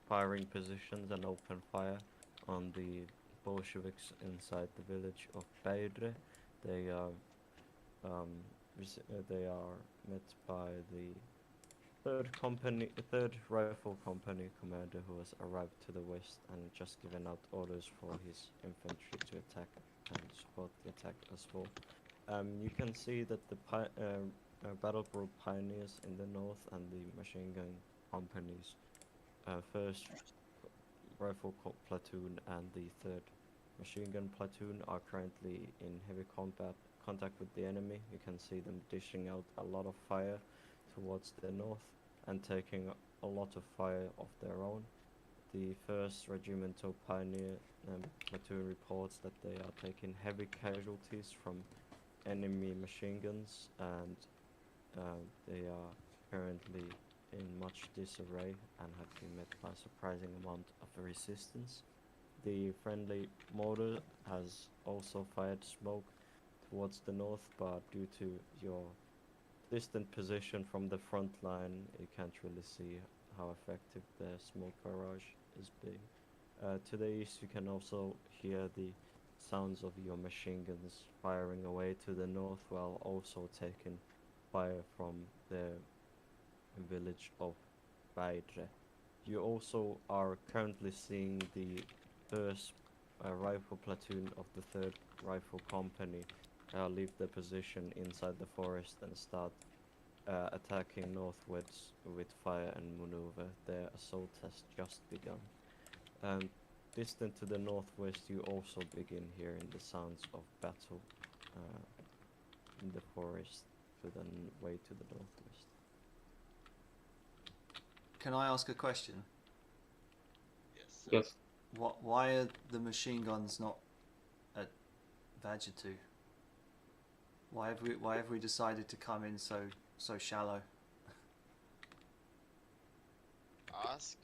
firing positions and open fire on the Bolsheviks inside the village of Beidre. They are met by the third rifle company commander who has arrived to the west and just given out orders for his infantry to attack and support the attack as well. You can see that the battle group pioneers in the north and the machine gun companies first rifle platoon and the third machine gun platoon are currently in heavy contact with the enemy. You can see them dishing out a lot of fire towards the north and taking a lot of fire of their own. The 1st Regimental Pioneer platoon reports that they are taking heavy casualties from enemy machine guns, and they are currently in much disarray and have been met by a surprising amount of resistance. The friendly mortar has also fired smoke towards the north, but due to your distant position from the front line, you can't really see how effective the smoke barrage is being. To the east, you can also hear the sounds of your machine guns firing away to the north, while also taking fire from the village of Beidre. You also are currently seeing the 1st rifle platoon of the 3rd Rifle Company leave their position inside the forest and start attacking northwards with fire and maneuver. Their assault has just begun. Distant to the northwest, you also begin hearing the sounds of battle in the forest to the way to the northwest. Can I ask a question? Yes. Yes. Why are the machine guns not at WW2? Why have we decided to come in so shallow? Ask.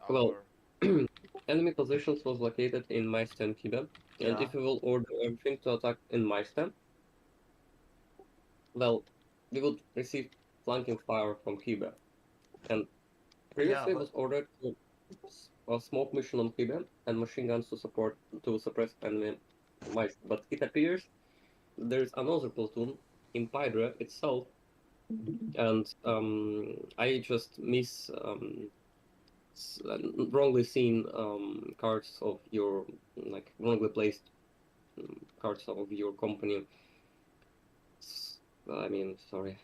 Well, Our enemy positions was located in Maistem Kibe, and Yeah. if we will order everything to attack in Maistem, well, we would receive flanking fire from Kibe. And previously Yeah, was ordered to a smoke mission on Kibe and machine guns to suppress enemy Maistem. But it appears there's another platoon in Pydra itself, and I just wrongly seen cards of your, like, wrongly placed cards of your company. I mean, sorry,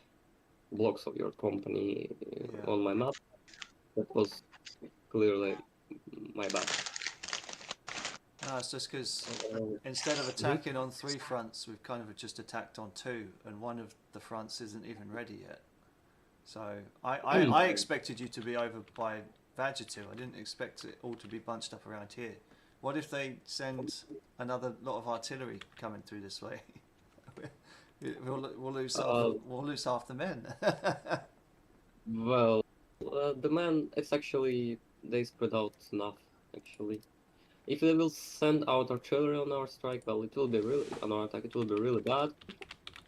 blocks of your company Yeah. on my map. That was clearly my bad. no, it's just because instead of attacking on 3 fronts, we've kind of just attacked on 2, and one of the fronts isn't even ready yet. So I expected you to be over by WW2. I didn't expect it all to be bunched up around here. What if they send another lot of artillery coming through this way? we'll lose half the men. Well, the man, it's actually, they spread out enough, actually. If they will send out artillery on our strike, well, it will be really, on our attack, it will be really bad.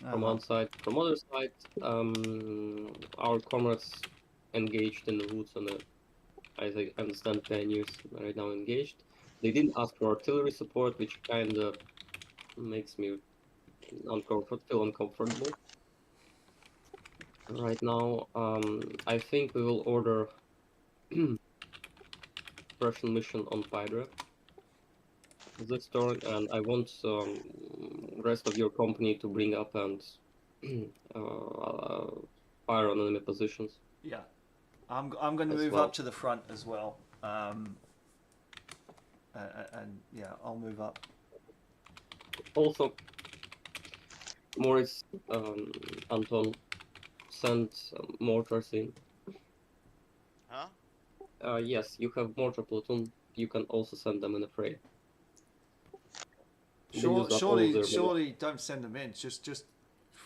From one side. From other side, our comrades engaged in the woods on the, as I understand, pioneers right now engaged. They didn't ask for artillery support, which kind of makes me feel uncomfortable. Right now, I think we will order Russian mission on Pydra this turn, and I want rest of your company to bring up and fire on enemy positions. Yeah, I'm going to As move well. up to the front as well. And yeah, I'll move up. Also, Moritz, Anton, send mortars in. Huh? Yes, you have mortar platoon. You can also send them in a fray. They use up all of their Surely don't send them in. Just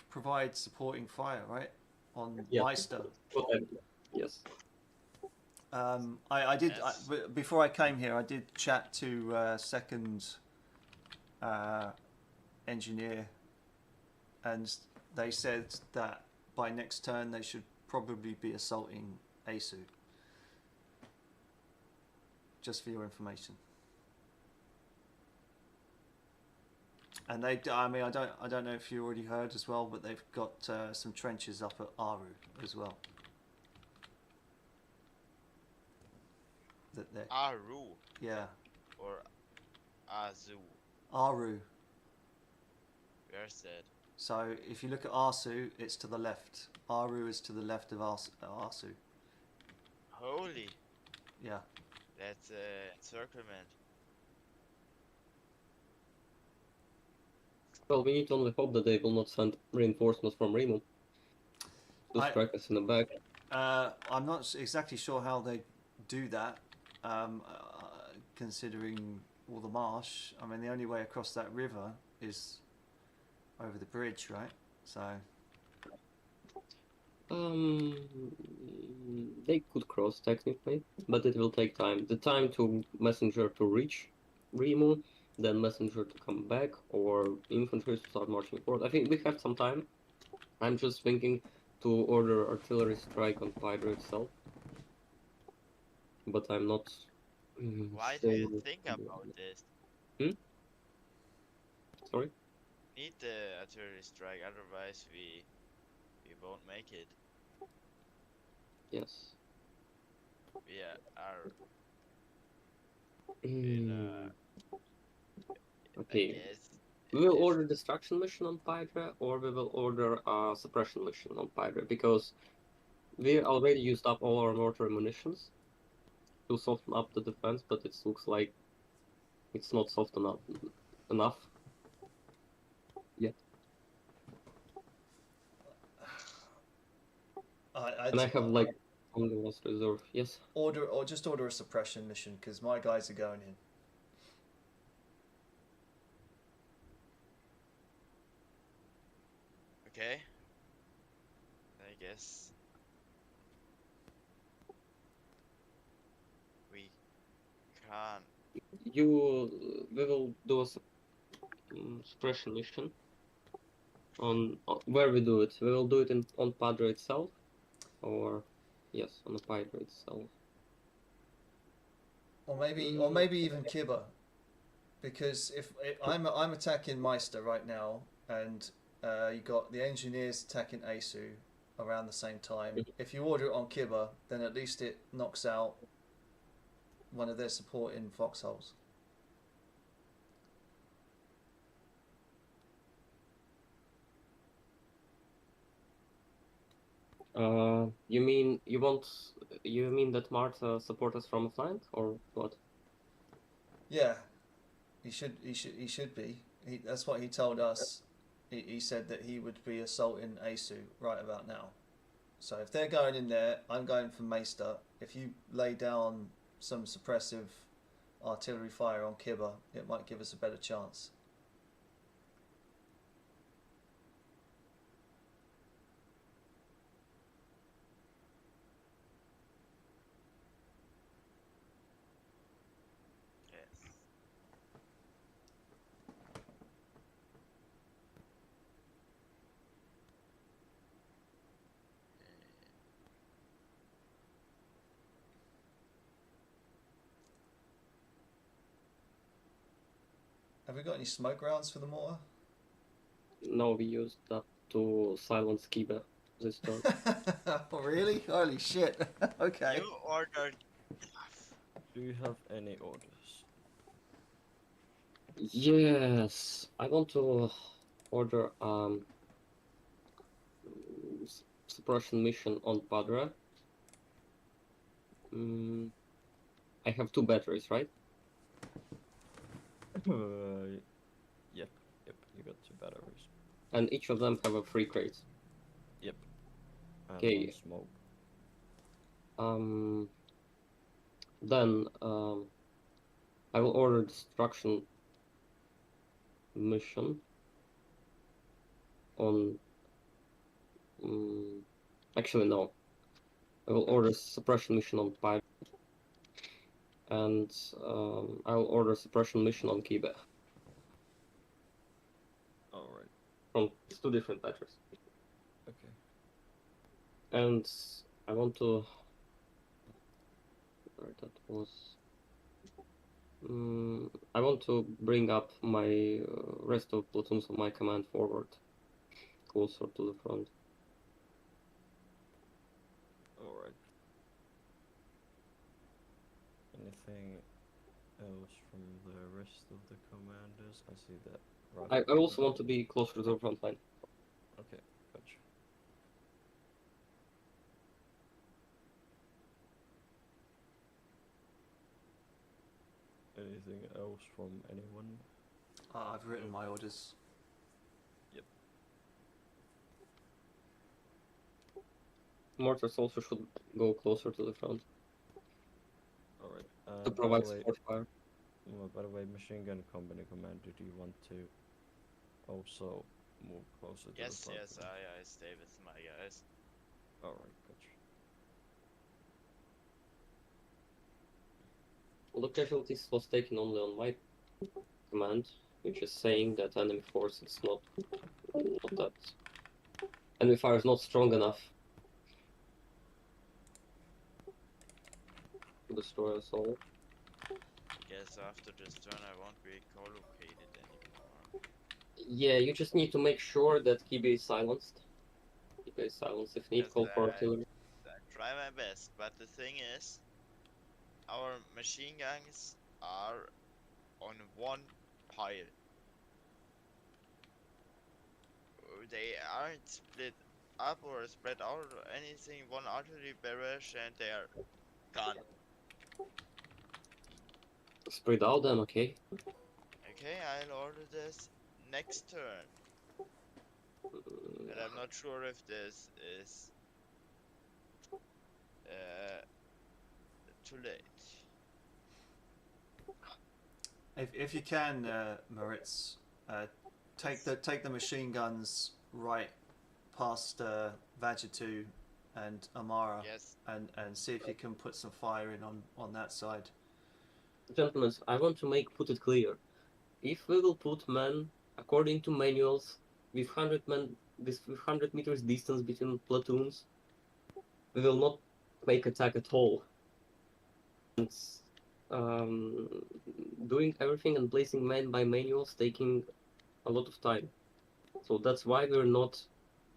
provide supporting fire, right? On Yeah. Meister. Yes. I did Yes. before I came here. I did chat to second engineer, and they said that by next turn they should probably be assaulting Asu. Just for your information. And they, I mean, I don't know if you already heard as well, but they've got some trenches up at Aru as well. That they, Aru yeah, or Azu. Aru. Where's that? So if you look at Arsu, it's to the left. Aru is to the left of Arsu. Holy, Yeah. that's encirclement. Well, we need to only hope that they will not send reinforcements from Remo to strike us in the back. I'm not exactly sure how they do that, considering all the marsh. I mean, the only way across that river is over the bridge, right? So. They could cross technically, but it will take time. The time to messenger to reach Remo, then messenger to come back, or infantry to start marching forward. I think we have some time. I'm just thinking to order artillery strike on Pydra itself, but I'm not. Why sure do you think about this? Sorry. Need the artillery strike, otherwise we won't make it. Yes. We are Okay. yes. We will order destruction mission on Pydra, or we will order a suppression mission on Pydra, because we already used up all our mortar munitions to soften up the defense, but it looks like it's not soft enough yet. And I have like only last reserve. Yes. Just order a suppression mission because my guys are going in. Okay. I guess we can't. We will do a suppression mission on where we do it. We will do it on Padre itself, or yes, on the Padre itself. Or maybe even Kiba, because if I'm attacking Meister right now, and you got the engineers attacking Asu around the same time. If you order it on Kiba, then at least it knocks out one of their supporting foxholes. You mean that Marta support us from a flank, or what? Yeah, he should be. That's what he told us. He said that he would be assaulting Asu right about now. So if they're going in there, I'm going for Meister. If you lay down some suppressive artillery fire on Kiba, it might give us a better chance. Yes. Have we got any smoke rounds for the mortar? No, we used that to silence Kiba this turn. Oh, really? Holy shit. Okay. You ordered. Do you have any orders? Yes, I want to order suppression mission on Padra. I have 2 batteries, right? Yep, you got 2 batteries. And each of them have a 3 crates. Yep. And Okay. 1 smoke. Then I will order destruction mission on. Actually, no. I will order suppression mission on Pipe. And I will order suppression mission on Kibe. Alright, From 2 different batteries. okay. And I want to... Where that was... I want to bring up my rest of platoons of my command forward. Closer to the front. Alright. Anything else from the rest of the commanders? I see that. Right. I also want to be closer to the front line. Okay, gotcha. Anything else from anyone? I've written my orders. Mortars also should go closer to the front Alright. to provide support fire. By the way, machine gun company commander, do you want to also move closer to Yes, the front? yes, I stay with my guys. Alright, gotcha. Well, the casualties was taken only on my command, which is saying that enemy force is not that... Enemy fire is not strong enough to destroy us all. Guess after this turn I won't be co-located anymore. Yeah, you just need to make sure that Kibe is silenced. Kibe is silenced if need, Yes, call for artillery. I try my best, but the thing is, our machine guns are on one pile. They aren't split up or spread out or anything. One artillery barrage and they are gone. Spread out then, okay? Okay, I'll order this next turn. And I'm not sure if this is too late. If you can, Moritz, take the machine guns right past WW2 and Amara, Yes. and see if you can put some fire in on that side. Gentlemen, I want to put it clear. If we will put men according to manuals with 100 men, with 100 meters distance between platoons, we will not make attack at all. And doing everything and placing men by manuals taking a lot of time. So that's why we're not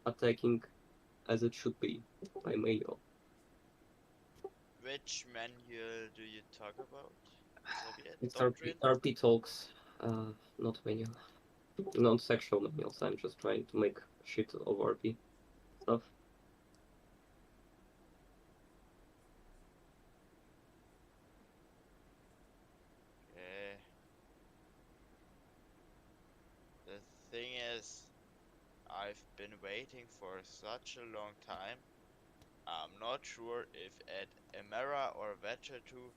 attacking as it should be by manual. Which manual do you talk about? Soviet It's doctrine? RP talks, not manual. Not sexual manuals, I'm just trying to make shit of RP stuff. Okay. The thing is, I've been waiting for such a long time. I'm not sure if at Emera or WW2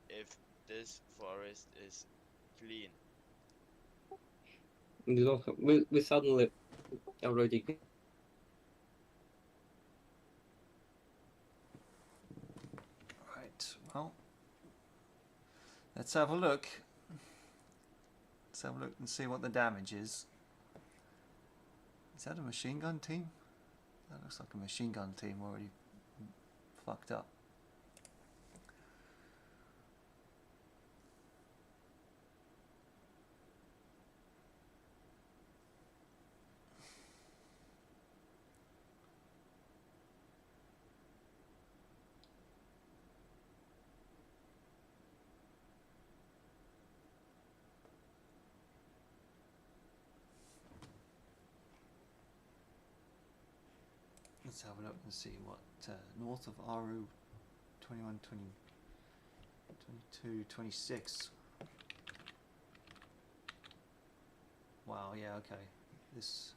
if this forest is clean. You know, we suddenly already... Right. Well, let's have a look. Let's have a look and see what the damage is. Is that a machine gun team? That looks like a machine gun team already fucked up. Let's have a look and see what north of Aru 21, 20, 22, 26. Wow, yeah, okay. This...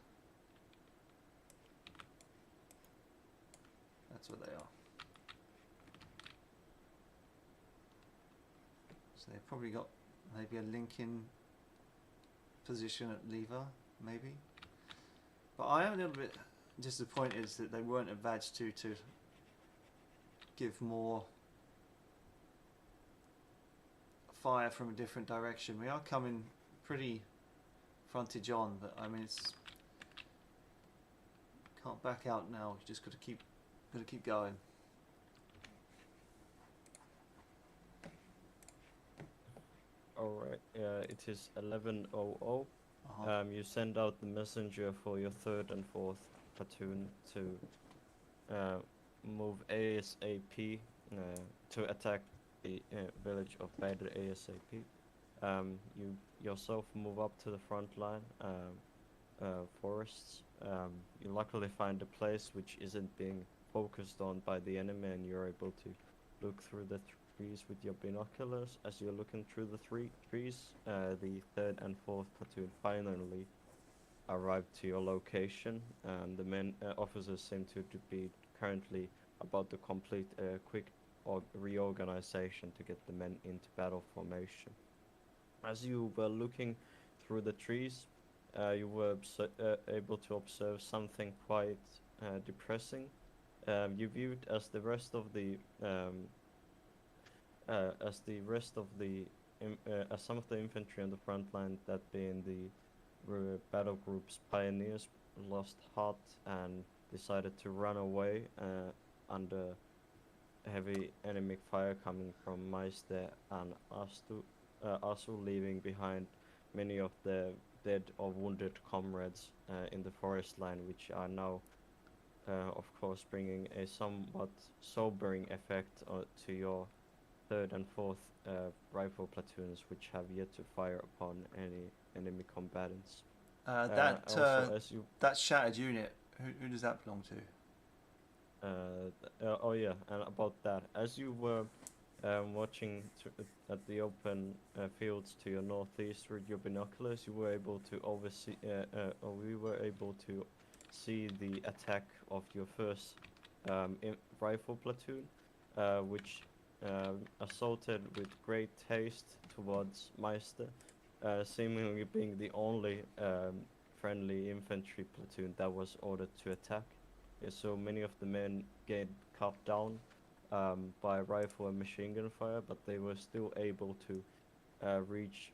That's what they are. So they've probably got maybe a Lincoln position at Lever, maybe. But I am a little bit disappointed that they weren't at WW2 to give more fire from a different direction. We are coming pretty frontage on, but I mean it's can't back out now. You just got to keep going. All right. It is 11:00. Uh-huh. You send out the messenger for your 3rd and 4th platoon to move ASAP to attack the village of Bader ASAP. You yourself move up to the front line forests. You luckily find a place which isn't being focused on by the enemy, and you're able to look through the trees with your binoculars. As you're looking through the trees, the 3rd and 4th platoon finally arrived to your location, and the officers seem to be currently about to complete a quick reorganization to get the men into battle formation. As you were looking through the trees, you were able to observe something quite depressing. You viewed as the rest of the as some of the infantry on the front line, that being the battle group's pioneers, lost heart and decided to run away under heavy enemy fire coming from Meister and Asu, leaving behind many of the dead or wounded comrades in the forest line, which are now of course bringing a somewhat sobering effect to your 3rd and 4th rifle platoons, which have yet to fire upon any enemy combatants. That shattered unit, who does that belong to? Oh yeah, and about that, as you were watching at the open fields to your northeast with your binoculars, you were able to oversee, or we were able to see the attack of your 1st rifle platoon, which assaulted with great haste towards Meister, seemingly being the only friendly infantry platoon that was ordered to attack. So many of the men get cut down by rifle and machine gun fire, but they were still able to reach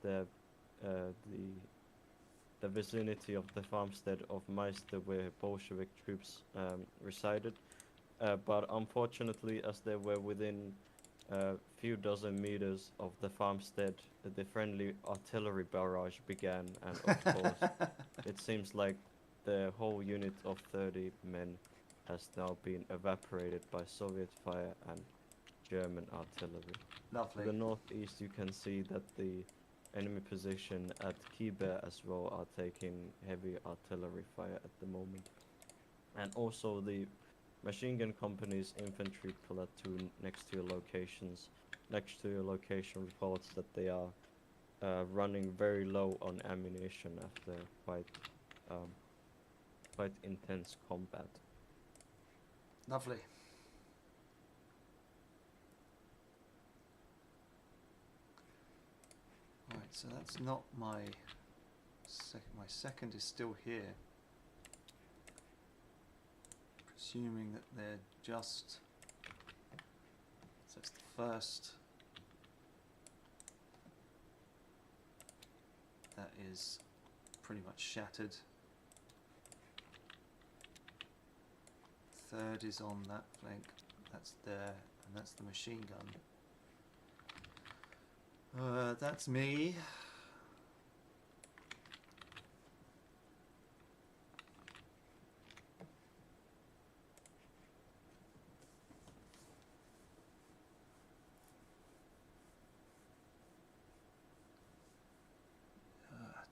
the vicinity of the farmstead of Meister, where Bolshevik troops resided. But unfortunately, as they were within a few dozen meters of the farmstead, the friendly artillery barrage began, and of course, it seems like the whole unit of 30 men has now been evaporated by Soviet fire and German artillery. Lovely. To the northeast, you can see that the enemy position at Kiber as well are taking heavy artillery fire at the moment. And also the machine gun company's infantry platoon next to your location reports that they are running very low on ammunition after quite intense combat. Lovely. Right, so that's not my second. My second is still here. Presuming that they're just. So it's the first. That is pretty much shattered. Third is on that flank. That's there, and that's the machine gun. That's me.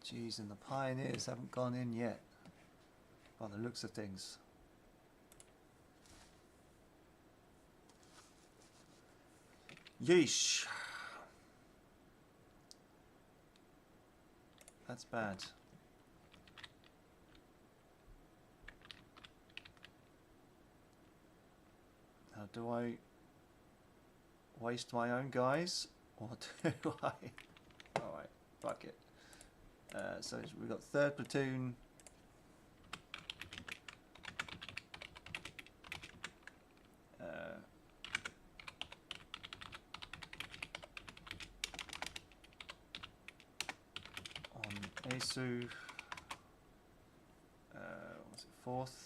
Geez, and the pioneers haven't gone in yet, by the looks of things. Yeesh. That's bad. Now, do I waste my own guys, or do I? Alright, fuck it. So we've got 3rd platoon. Mesu. Was it 4th?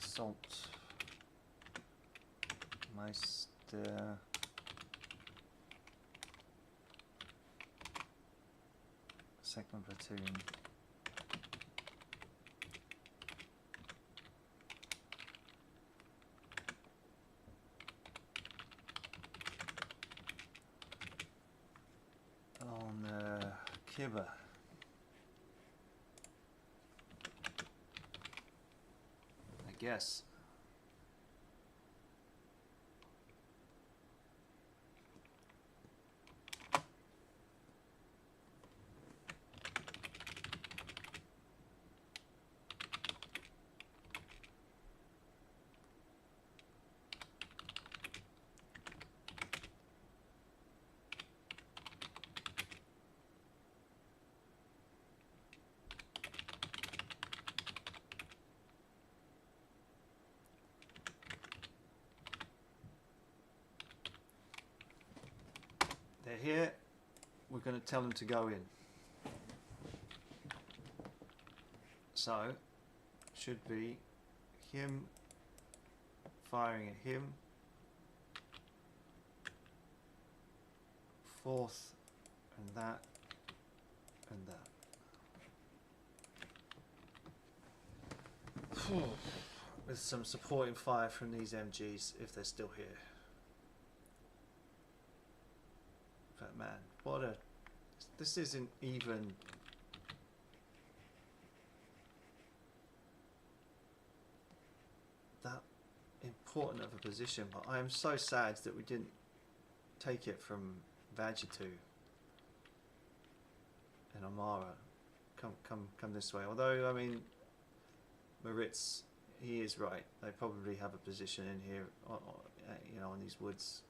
Salt. Meister. Second platoon. On Kibber. I guess. They're here. We're going to tell them to go in. So, should be him firing at him. 4th, and that, and that. With some supporting fire from these MGs if they're still here. But man, what a... This isn't even... that important of a position, but I am so sad that we didn't take it from Vajatu and Amara. Come this way. Although, I mean, Maritz, he is right. They probably have a position in here, you know, on these woods.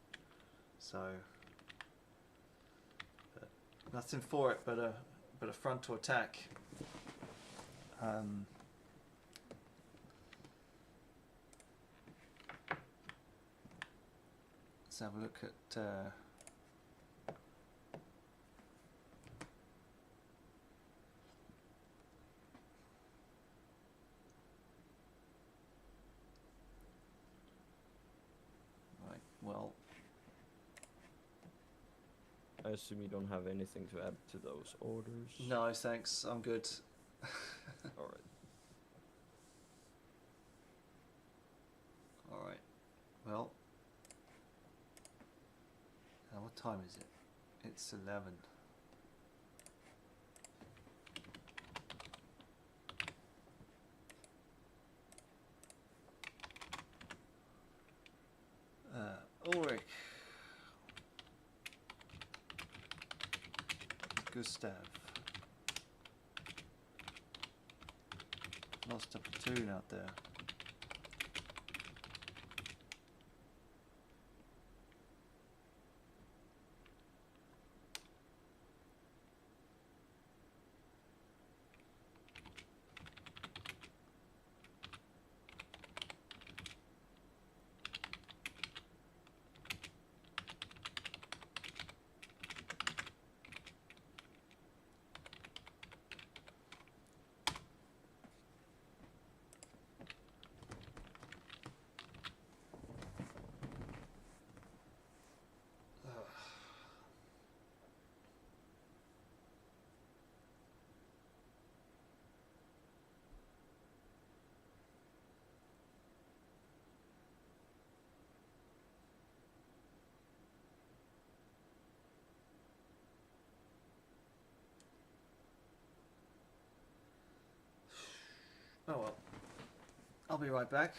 So... nothing for it but a frontal attack. Let's have a look at right, well, I assume you don't have anything to add to those orders? no thanks, I'm good. Alright. Alright, well, now what time is it? It's 11. Ulrich. Gustav. Lost a platoon out there. Oh well, I'll be right back.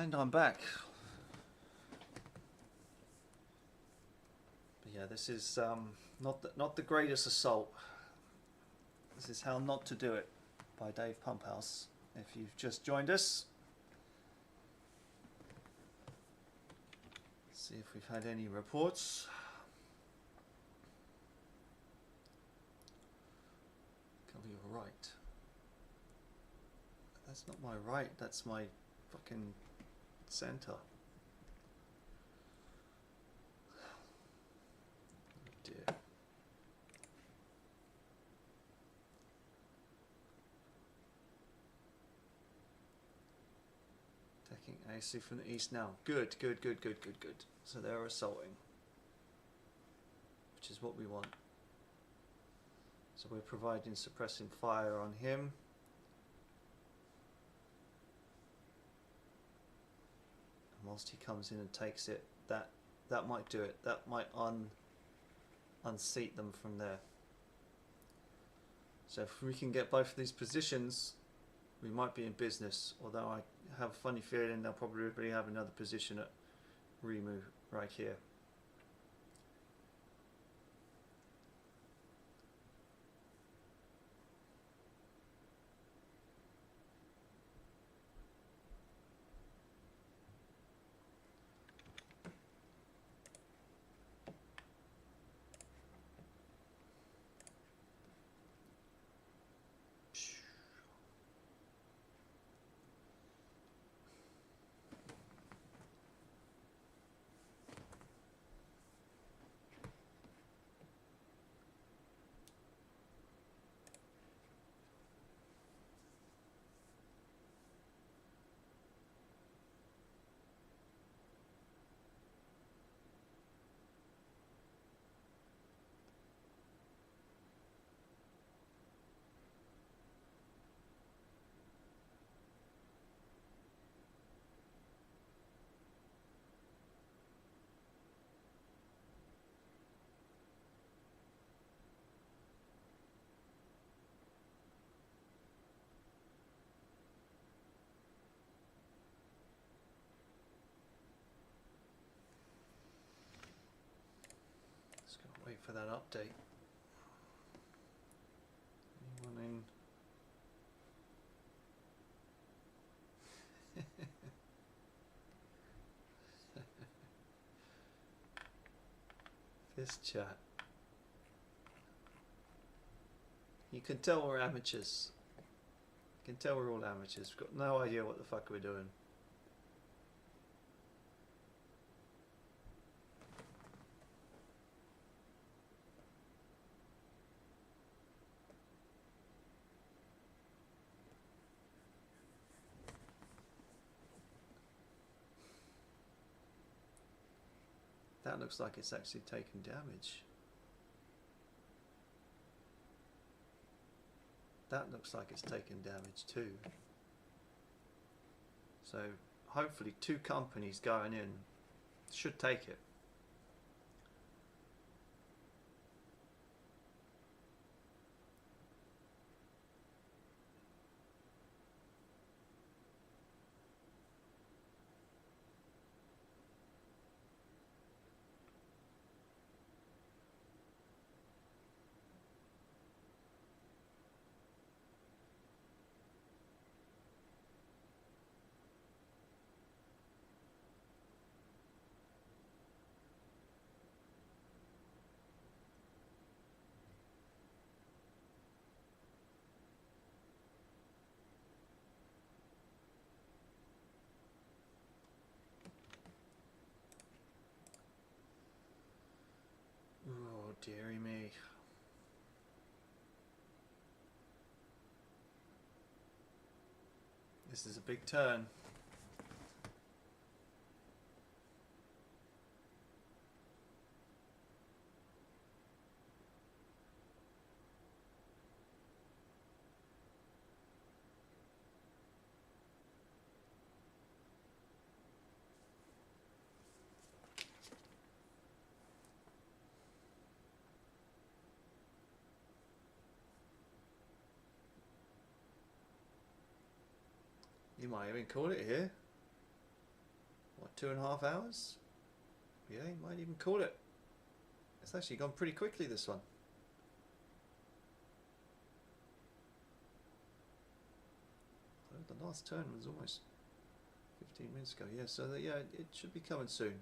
And I'm back. But yeah, this is not the greatest assault. This is How Not to Do It by Dave Pumphouse. If you've just joined us, let's see if we've had any reports. Cover your right. That's not my right, that's my fucking center. Oh dear. Attacking AC from the east now. Good. So they're assaulting, which is what we want. So we're providing suppressing fire on him. And whilst he comes in and takes it, that might do it. That might unseat them from there. So if we can get both of these positions, we might be in business. Although I have a funny feeling they'll probably have another position at Rimu right here. Just gotta wait for that update. Anyone in? This chat. You can tell we're amateurs. You can tell we're all amateurs. We've got no idea what the fuck we're doing. That looks like it's actually taken damage. That looks like it's taken damage too. So hopefully 2 companies going in should take it. Oh, dearie me. This is a big turn. You might even call it here. What, 2.5 hours? Yeah, you might even call it. It's actually gone pretty quickly, this one. The last turn was almost 15 minutes ago. Yeah, so yeah, it should be coming soon.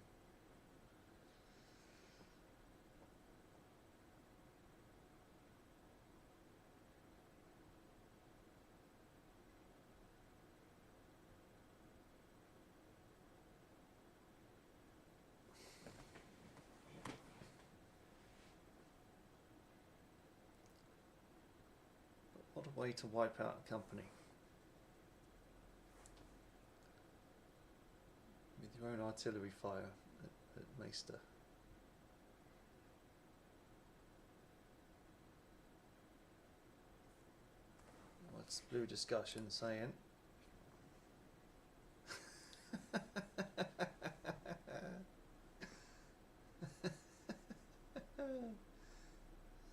But what a way to wipe out a company. With your own artillery fire at Meister. What's Blue Discussion saying?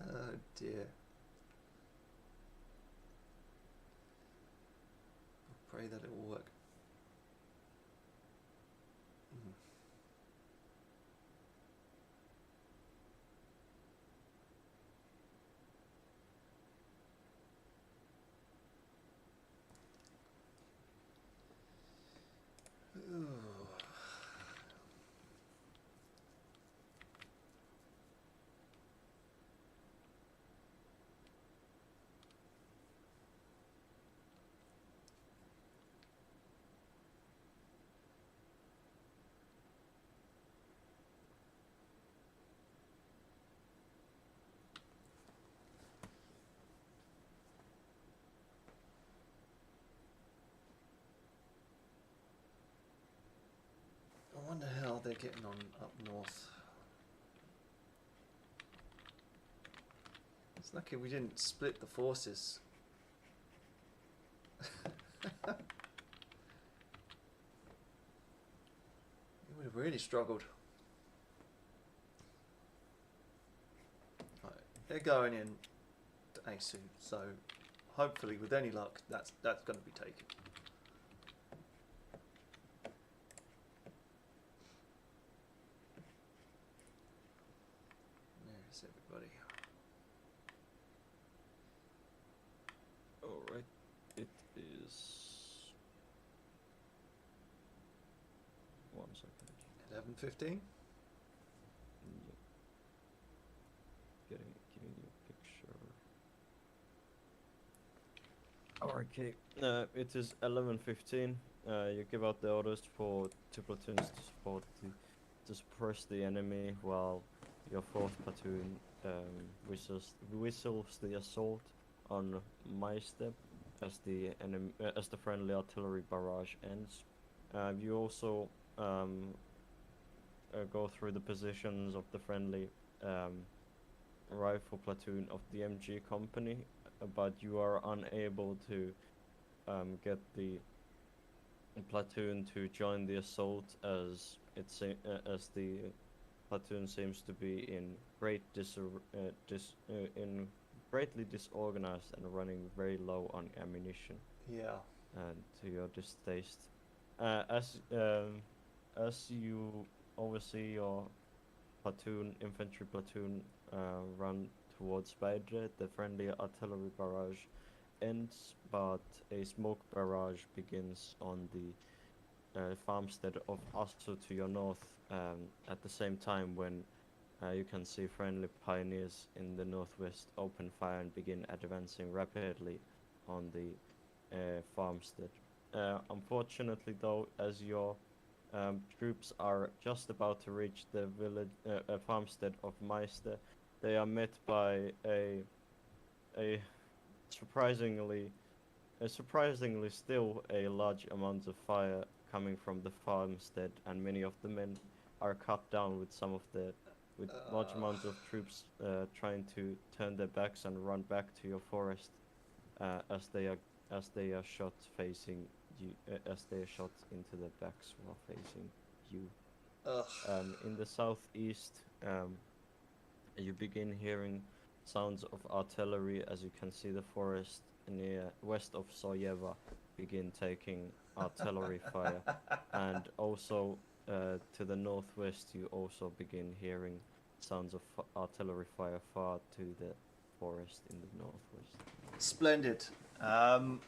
Oh dear. I pray that it will work. Ooh. I wonder how they're getting on up north. It's lucky we didn't split the forces. We would have really struggled. Right, they're going in to Asu, so hopefully with any luck that's going to be taken. There's everybody. Alright, it is 1 second. 11:15. Yep. Giving you a picture. Okay, it is 11:15. You give out the orders for 2 platoons to support to suppress the enemy, while your 4th platoon whistles the assault on my step as the enemy as the friendly artillery barrage ends. You also go through the positions of the friendly rifle platoon of the MG company, but you are unable to get the platoon to join the assault as as the platoon seems to be in greatly disorganized and running very low on ammunition. Yeah. And to your distaste, as you oversee your infantry platoon run towards Beidre, the friendly artillery barrage ends, but a smoke barrage begins on the farmstead of Asu to your north, at the same time when you can see friendly pioneers in the northwest open fire and begin advancing rapidly on the farmstead. Unfortunately though, as your troops are just about to reach the village farmstead of Meister, they are met by a surprisingly still a large amount of fire coming from the farmstead, and many of the men are cut down with large amounts of troops trying to turn their backs and run back to your forest as they are shot facing you, as they are shot into their backs while facing you. In the southeast, you begin hearing sounds of artillery as you can see the forest near west of Soyeva begin taking artillery fire, and also to the northwest, you also begin hearing sounds of artillery fire far to the forest in the northwest. Splendid.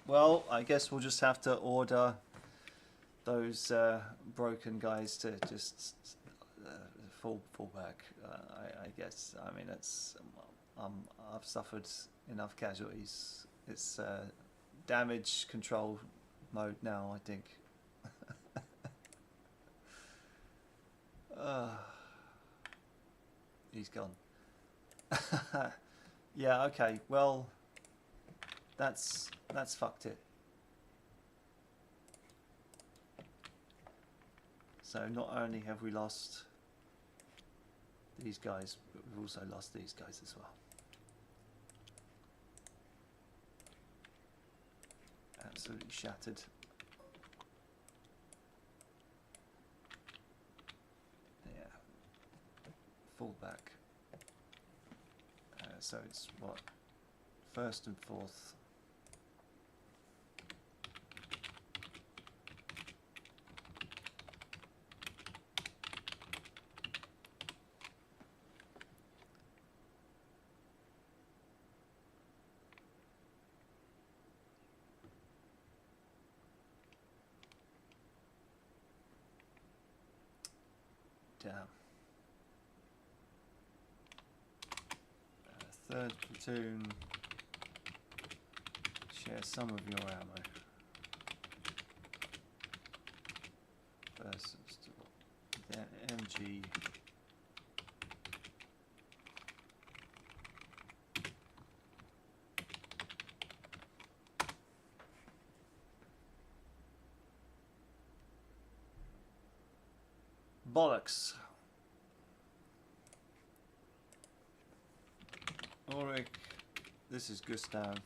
Well, I guess we'll just have to order those broken guys to just fall back. I guess. I mean, it's I've suffered enough casualties. It's damage control mode now, I think. He's gone. Yeah. Okay. Well, that's fucked it. So not only have we lost these guys, but we've also lost these guys as well. Absolutely shattered. Yeah. Fall back. So it's what? First and fourth. Damn. Third platoon, share some of your ammo. First, then MG. Bollocks. Ulrich, this is Gustav.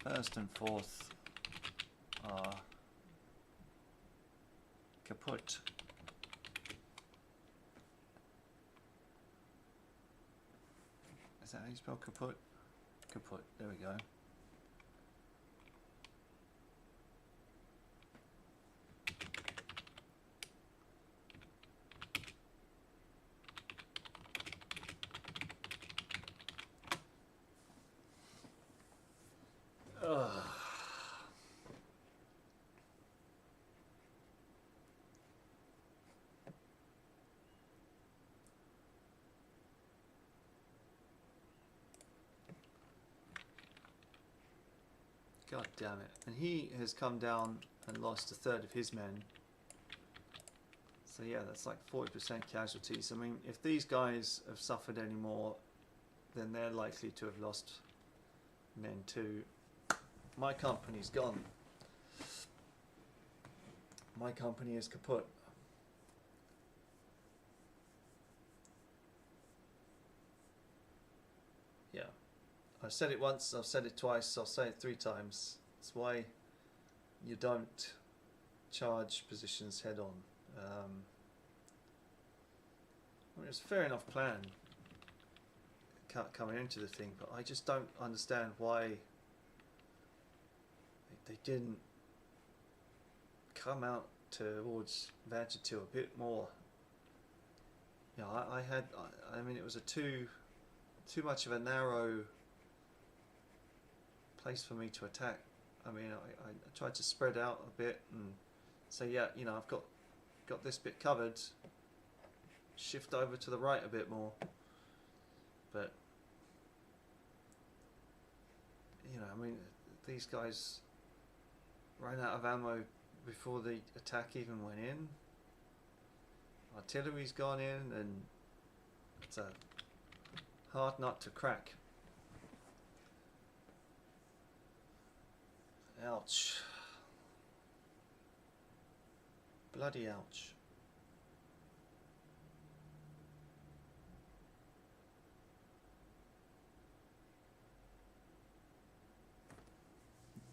First and fourth are kaput. Is that how you spell kaput? Kaput, there we go. Ugh. God damn it. And he has come down and lost a third of his men. So yeah, that's like 40% casualties. I mean, if these guys have suffered any more, then they're likely to have lost men too. My company's gone. My company is kaput. Yeah. I've said it once, I've said it twice, I'll say it 3 times. It's why you don't charge positions head on. I mean, it's a fair enough plan coming into the thing, but I just don't understand why they didn't come out towards Vantage 2 a bit more. You know, I mean, it was a too much of a narrow place for me to attack. I mean, I tried to spread out a bit and say, yeah, you know, I've got this bit covered. Shift over to the right a bit more, but you know, I mean, these guys ran out of ammo before the attack even went in. Artillery's gone in, and it's a hard nut to crack. Ouch. Bloody ouch.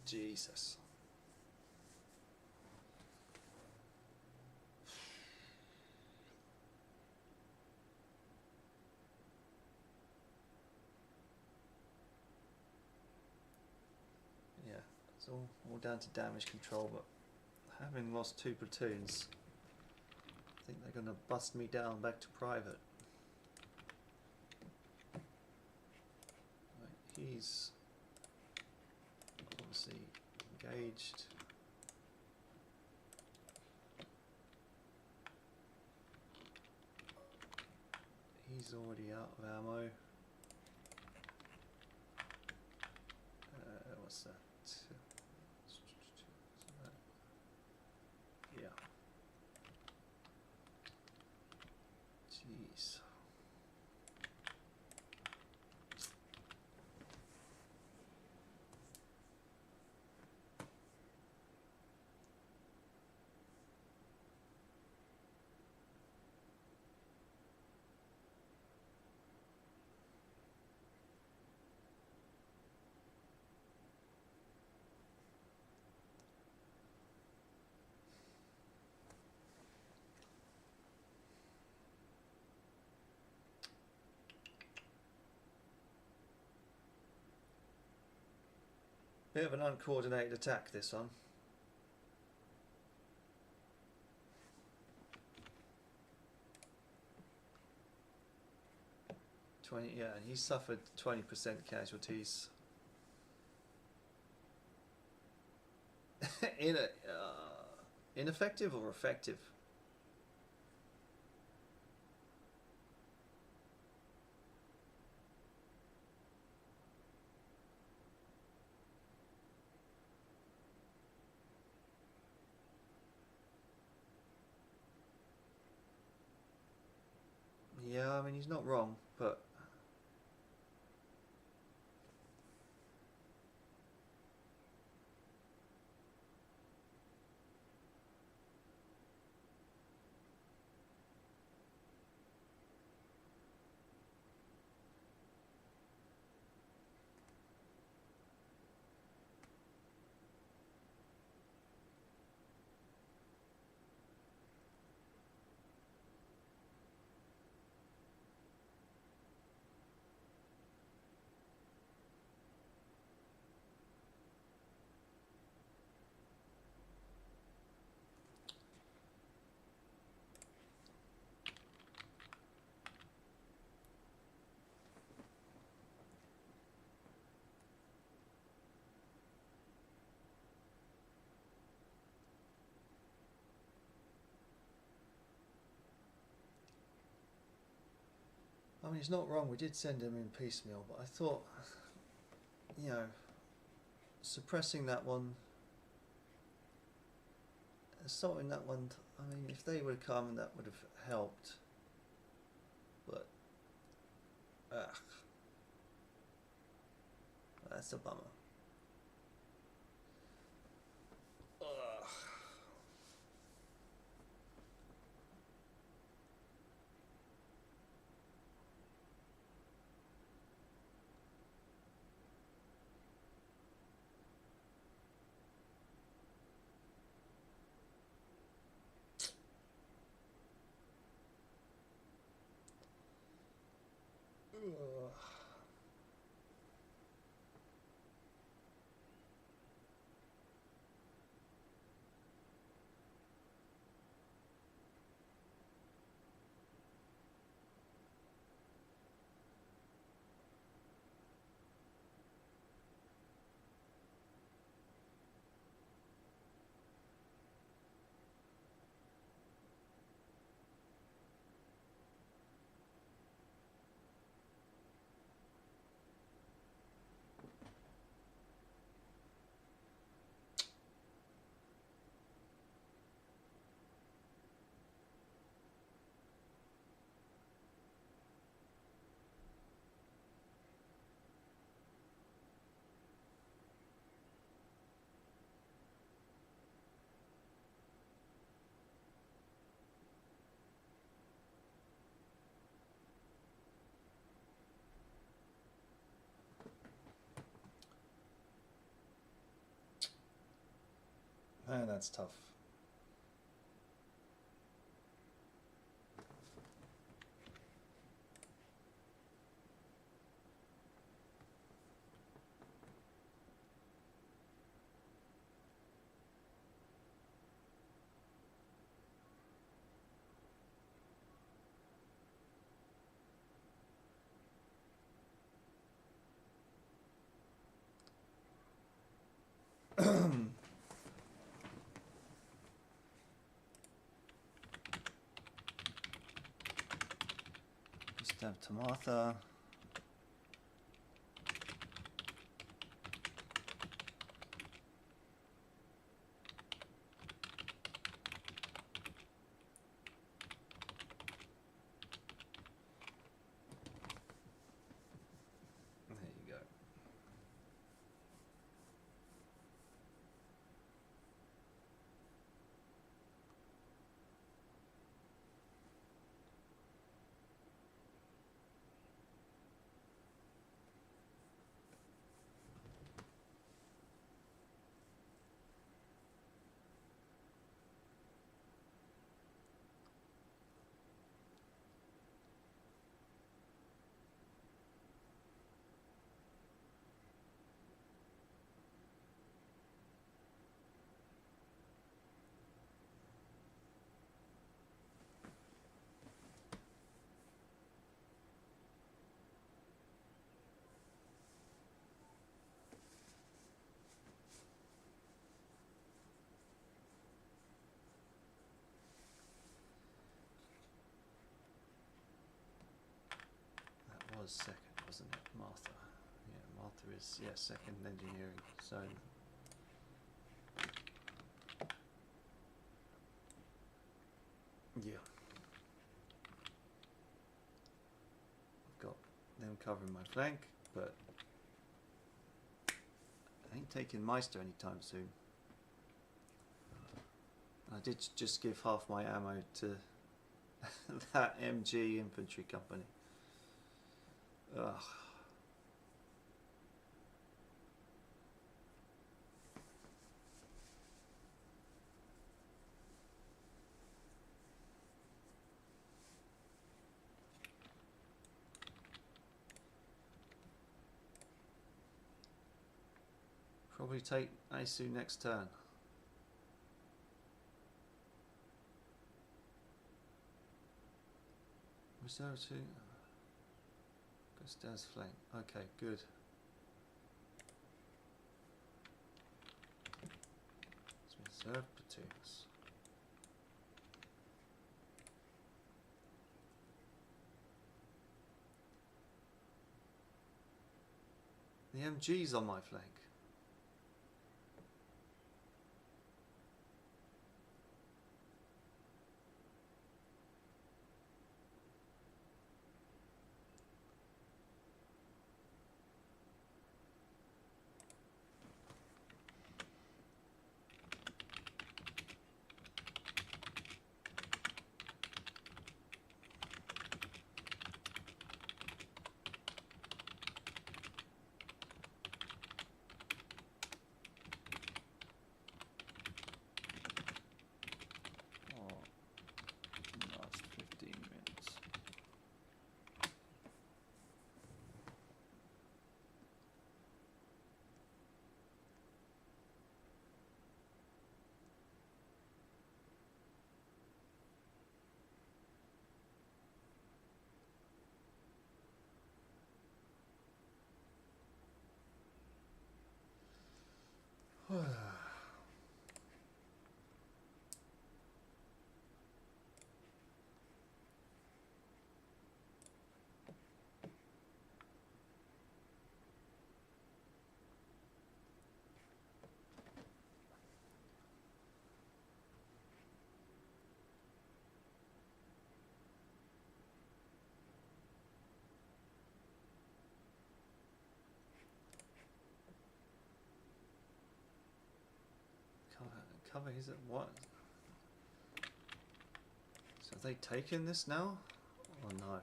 Jesus. . It's all down to damage control, but having lost 2 platoons, I think they're going to bust me down back to private. Right, he's obviously engaged. He's already out of ammo. What's that? Yeah. Jeez. Bit of an uncoordinated attack, this one. Yeah, and he suffered 20% casualties. Ineffective or effective? Yeah, I mean, he's not wrong, but I mean, he's not wrong. We did send him in piecemeal, but I thought, you know, suppressing that one, assaulting that one, I mean, if they would have come, that would have helped. But, that's a bummer. Man, that's tough. Jab to Martha. There you go. That was second, wasn't it, Martha? Yeah, Martha is, yeah, second engineering. So yeah, I've got them covering my flank, but I ain't taking Meister anytime soon. I did just give half my ammo to that MG infantry company. Ugh. Probably take Aisu next turn. Reserve 2. Gustav's flank. Okay, good. Let's reserve platoons. The MG's on my flank. Last 15 minutes. Cover is it what? So have they taken this now? Or no?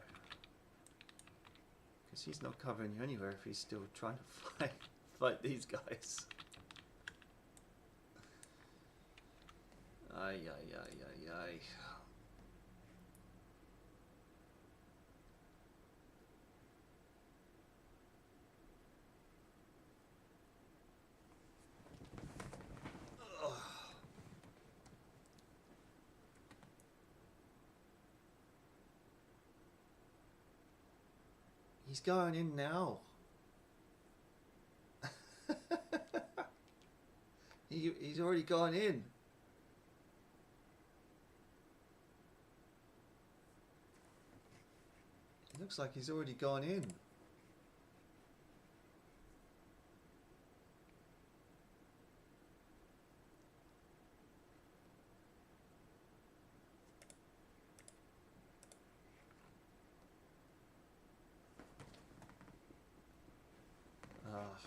Because he's not covering you anywhere if he's still trying to fight these guys. Ay ay ay ay ay. He's going in now. He's already gone in. It looks like he's already gone in. Ah.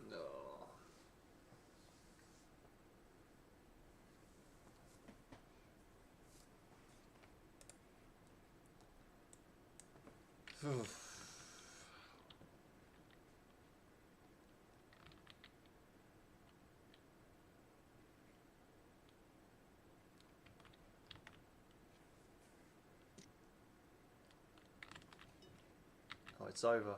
No. Phew. Oh, it's over.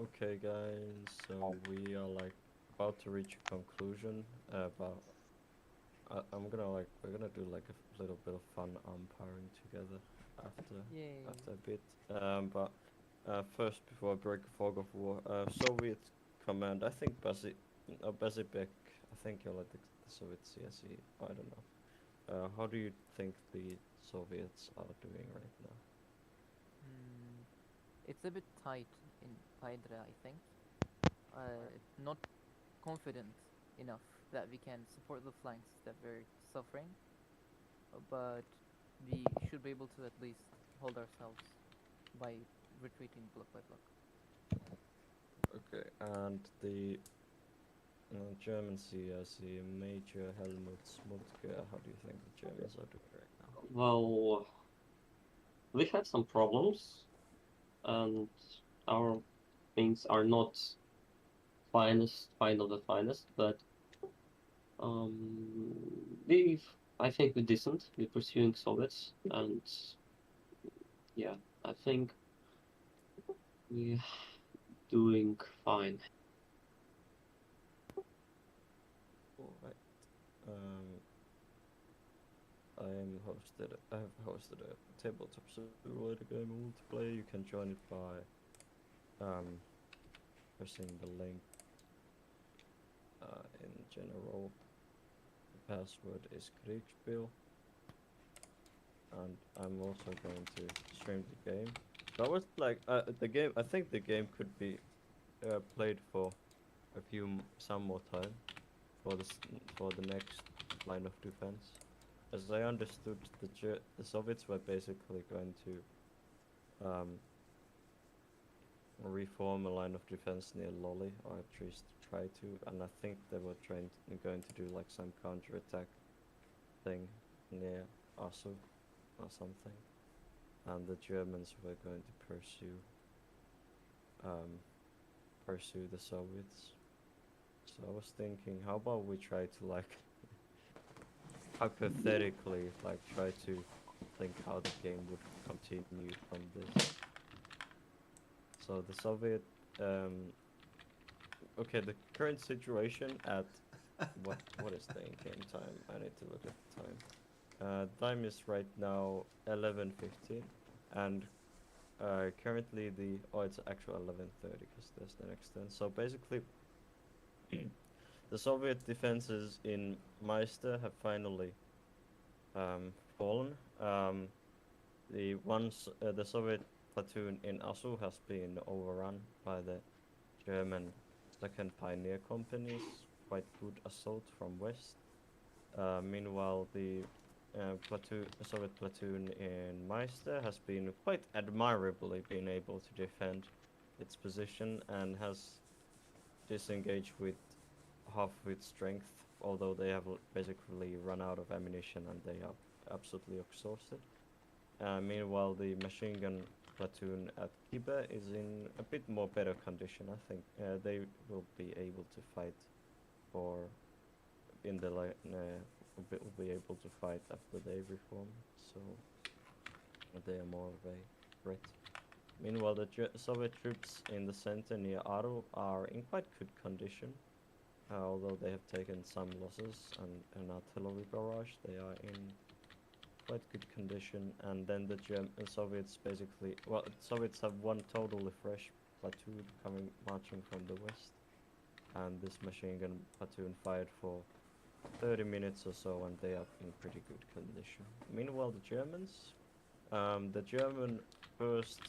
Okay, guys, so we are like about to reach a conclusion. But I'm gonna like we're gonna do like a little bit of fun umpiring together after Yay. after a bit. But first, before I break the fog of war, Soviet command. I think Bazibek. I think you're like the Soviet CSE. I don't know. How do you think the Soviets are doing right now? It's a bit tight in Hydra, I think. Not confident enough that we can support the flanks that we're suffering, but we should be able to at least hold ourselves by retreating block by block. Okay, and the German CSE Major Helmut Smutke. How do you think the Germans are doing right now? Well, we have some problems, and our things are not fine of the finest, but I think we're decent. We're pursuing Soviets, and yeah, I think we're doing fine. Alright. I have hosted a tabletop simulator game multiplayer. You can join it by pressing the link in general. The password is Kriegsspiel. And I'm also going to stream the game. So I was like, the game. I think the game could be played for some more time for the next line of defense. As I understood, the Soviets were basically going to reform a line of defense near Loli, or at least try to, and I think they were going to do like some counterattack thing near Asu or something, and the Germans were going to pursue the Soviets. So I was thinking, how about we try to like hypothetically like try to think how the game would continue from this. So the Soviet, okay, the current situation at what is the in-game time? I need to look at the time. Time is right now 11:15, and currently it's actually 11:30 because there's the next turn. So basically, the Soviet defenses in Meister have finally fallen. The Soviet platoon in Asu has been overrun by the German Second Pioneer Company's quite good assault from west. Meanwhile, the Soviet platoon in Meister has been quite admirably been able to defend its position and has disengaged with half of its strength, although they have basically run out of ammunition and they are absolutely exhausted. Meanwhile, the machine gun platoon at Kibe is in a bit more better condition. I think they will be able to fight will be able to fight after they reform, so they are more of a threat. Meanwhile, the Soviet troops in the center near Aro are in quite good condition, although they have taken some losses and an artillery barrage. They are in quite good condition, and then the Soviets basically, well, Soviets have one totally fresh platoon marching from the west, and this machine gun platoon fired for 30 minutes or so, and they are in pretty good condition. Meanwhile, the Germans, the German first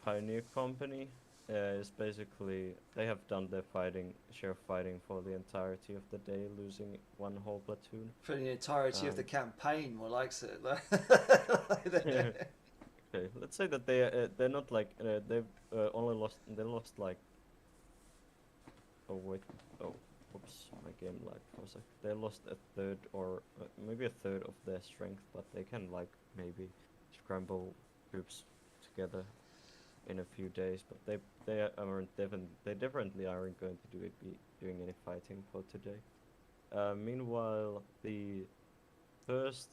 Pioneer Company is basically, they have done their share of fighting for the entirety of the day, losing one whole platoon. For the entirety of the campaign, more likes it. Okay, let's say that they're not like they've only lost. They lost like. Oh wait. Oh, whoops. My game lagged for a sec. They lost a third or maybe a third of their strength, but they can like maybe scramble troops together in a few days. But they definitely aren't going to be doing any fighting for today. Meanwhile, the first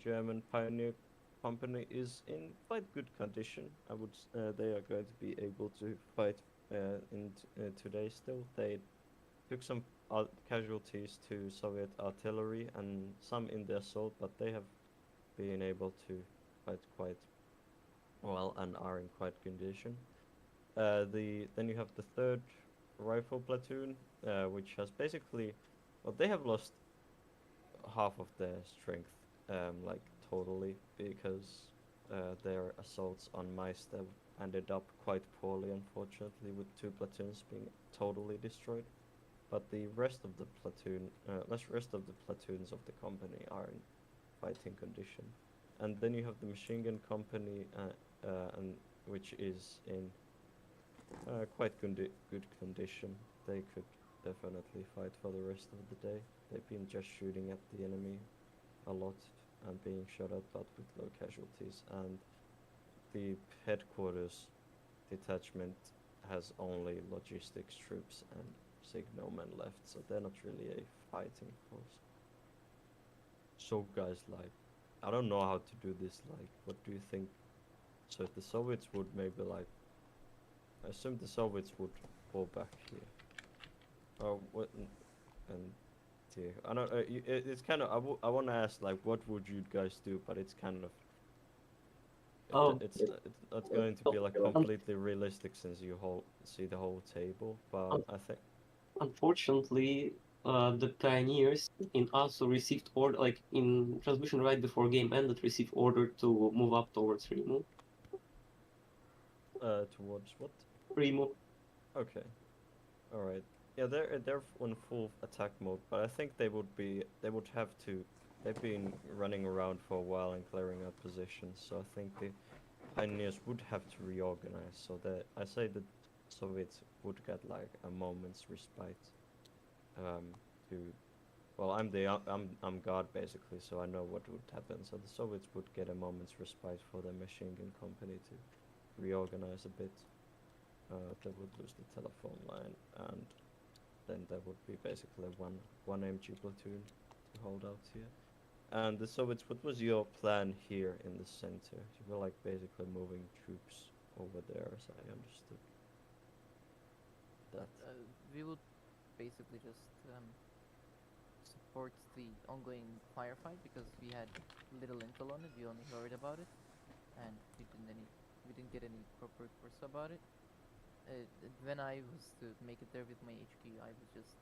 German Pioneer Company is in quite good condition. They are going to be able to fight today still. They took some casualties to Soviet artillery and some in the assault, but they have been able to fight quite well and are in quite condition. Then you have the third rifle platoon, which has basically, well, they have lost half of their strength, like totally, because their assaults on Meister ended up quite poorly, unfortunately, with two platoons being totally destroyed. But the rest of the rest of the platoons of the company are in fighting condition. And then you have the machine gun company, which is in quite good condition. They could definitely fight for the rest of the day. They've been just shooting at the enemy a lot and being shot at, but with low casualties. And the headquarters detachment has only logistics troops and signalmen left, so they're not really a fighting force. So guys, like, I don't know how to do this, like, what do you think? So if the Soviets would maybe, like, I assume the Soviets would fall back here. Or what, and here, I don't, it's kind of, I want to ask, like, what would you guys do, but it's kind of, it's not going to be, like, completely realistic since you see the whole table, but I think... Unfortunately, the pioneers in ASU received order, like in transmission right before game ended, received order to move up towards Rimu. Towards what? Rimu. Okay. All right. Yeah, they're on full attack mode, but I think they would have to. They've been running around for a while and clearing out positions, so I think the pioneers would have to reorganize. So that I say that Soviets would get like a moment's respite. I'm God basically, so I know what would happen. So the Soviets would get a moment's respite for their machine gun company to reorganize a bit. They would lose the telephone line, and then there would be basically one MG platoon to hold out here. And the Soviets, what was your plan here in the center? You were like basically moving troops over there, as I understood. That. We would basically just support the ongoing firefight because we had little intel on it. We only heard about it, and we didn't get any proper reports about it. When I was to make it there with my HQ, I would just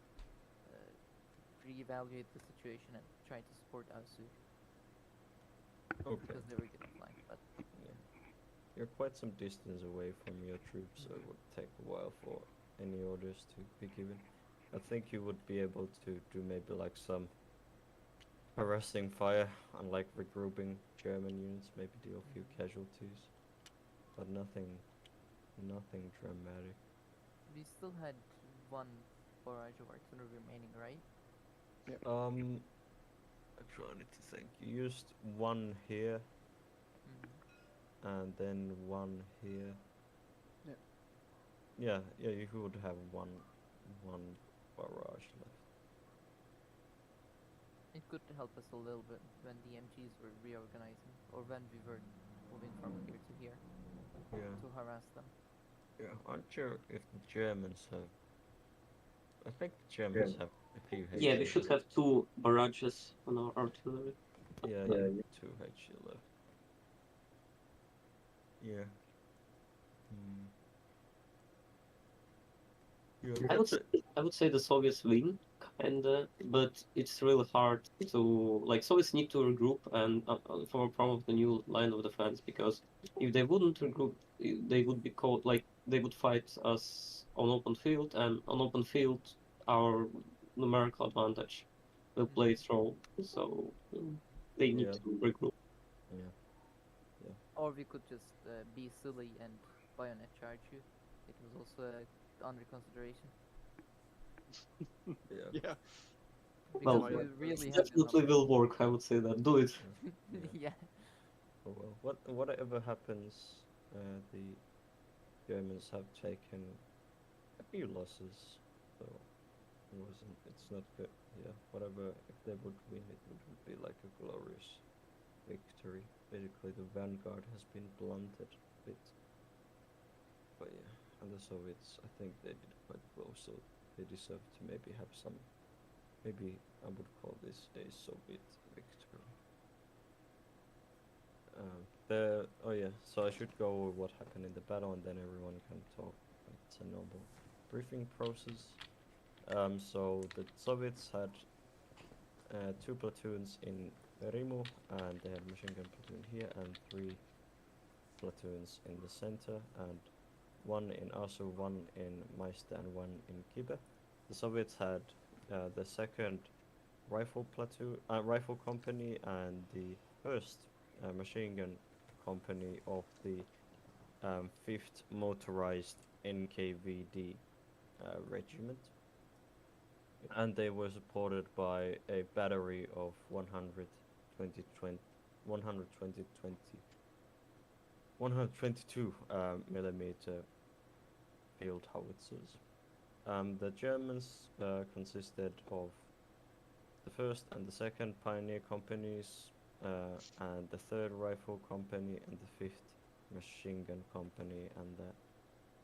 reevaluate the situation and try to support Asu Okay. because they were getting flanked. But Yeah. You're quite some distance away from your troops, so it would take a while for any orders to be given. I think you would be able to do maybe like some harassing fire and like regrouping German units, maybe deal a few casualties, but nothing dramatic. we still had one barrage of artillery remaining, right? Actually, I need to think. You used one here Mm-hmm. and then one here. Yep. Yeah, you would have one barrage left. It could help us a little bit when the MGs were reorganizing, or when we were moving from here to here Yeah. to harass them. Yeah, aren't sure if the Germans have. I think the Germans have a few HE. Yeah, we should have 2 barrages on our artillery. Yeah, Yeah, you have 2 HE left. Yeah. Yeah. I would say the Soviets win, kinda, but it's really hard to like. Soviets need to regroup and form of the new line of defense, because if they wouldn't regroup, they would be caught. Like they would fight us on open field, and on open field, our numerical advantage will play its role. So they need Yeah. to regroup. Yeah. Or we could just be silly and bayonet charge you. It was also under consideration. Yeah. Yeah. Well, Because we really it have definitely will work. I would say that. Do it. yeah. Oh well. Whatever happens, the Germans have taken a few losses, so it's not good. Yeah. Whatever. If they would win, it would be like a glorious victory. Basically, the vanguard has been blunted a bit. But yeah, and the Soviets, I think they did quite well, so they deserve to maybe have some. Maybe I would call this a Soviet victory. Oh yeah, so I should go over what happened in the battle, and then everyone can talk. It's a normal briefing process. So the Soviets had 2 platoons in Rimu, and they had machine gun platoon here, and 3 platoons in the center, and 1 in Asu, 1 in Maiste, and 1 in Kibe. The Soviets had the 2nd rifle company and the 1st machine gun company of the 5th motorized NKVD regiment, and they were supported by a battery of 122 millimeter field howitzers. The Germans consisted of the 1st and the 2nd Pioneer companies, and the 3rd Rifle Company, and the 5th Machine Gun Company, and the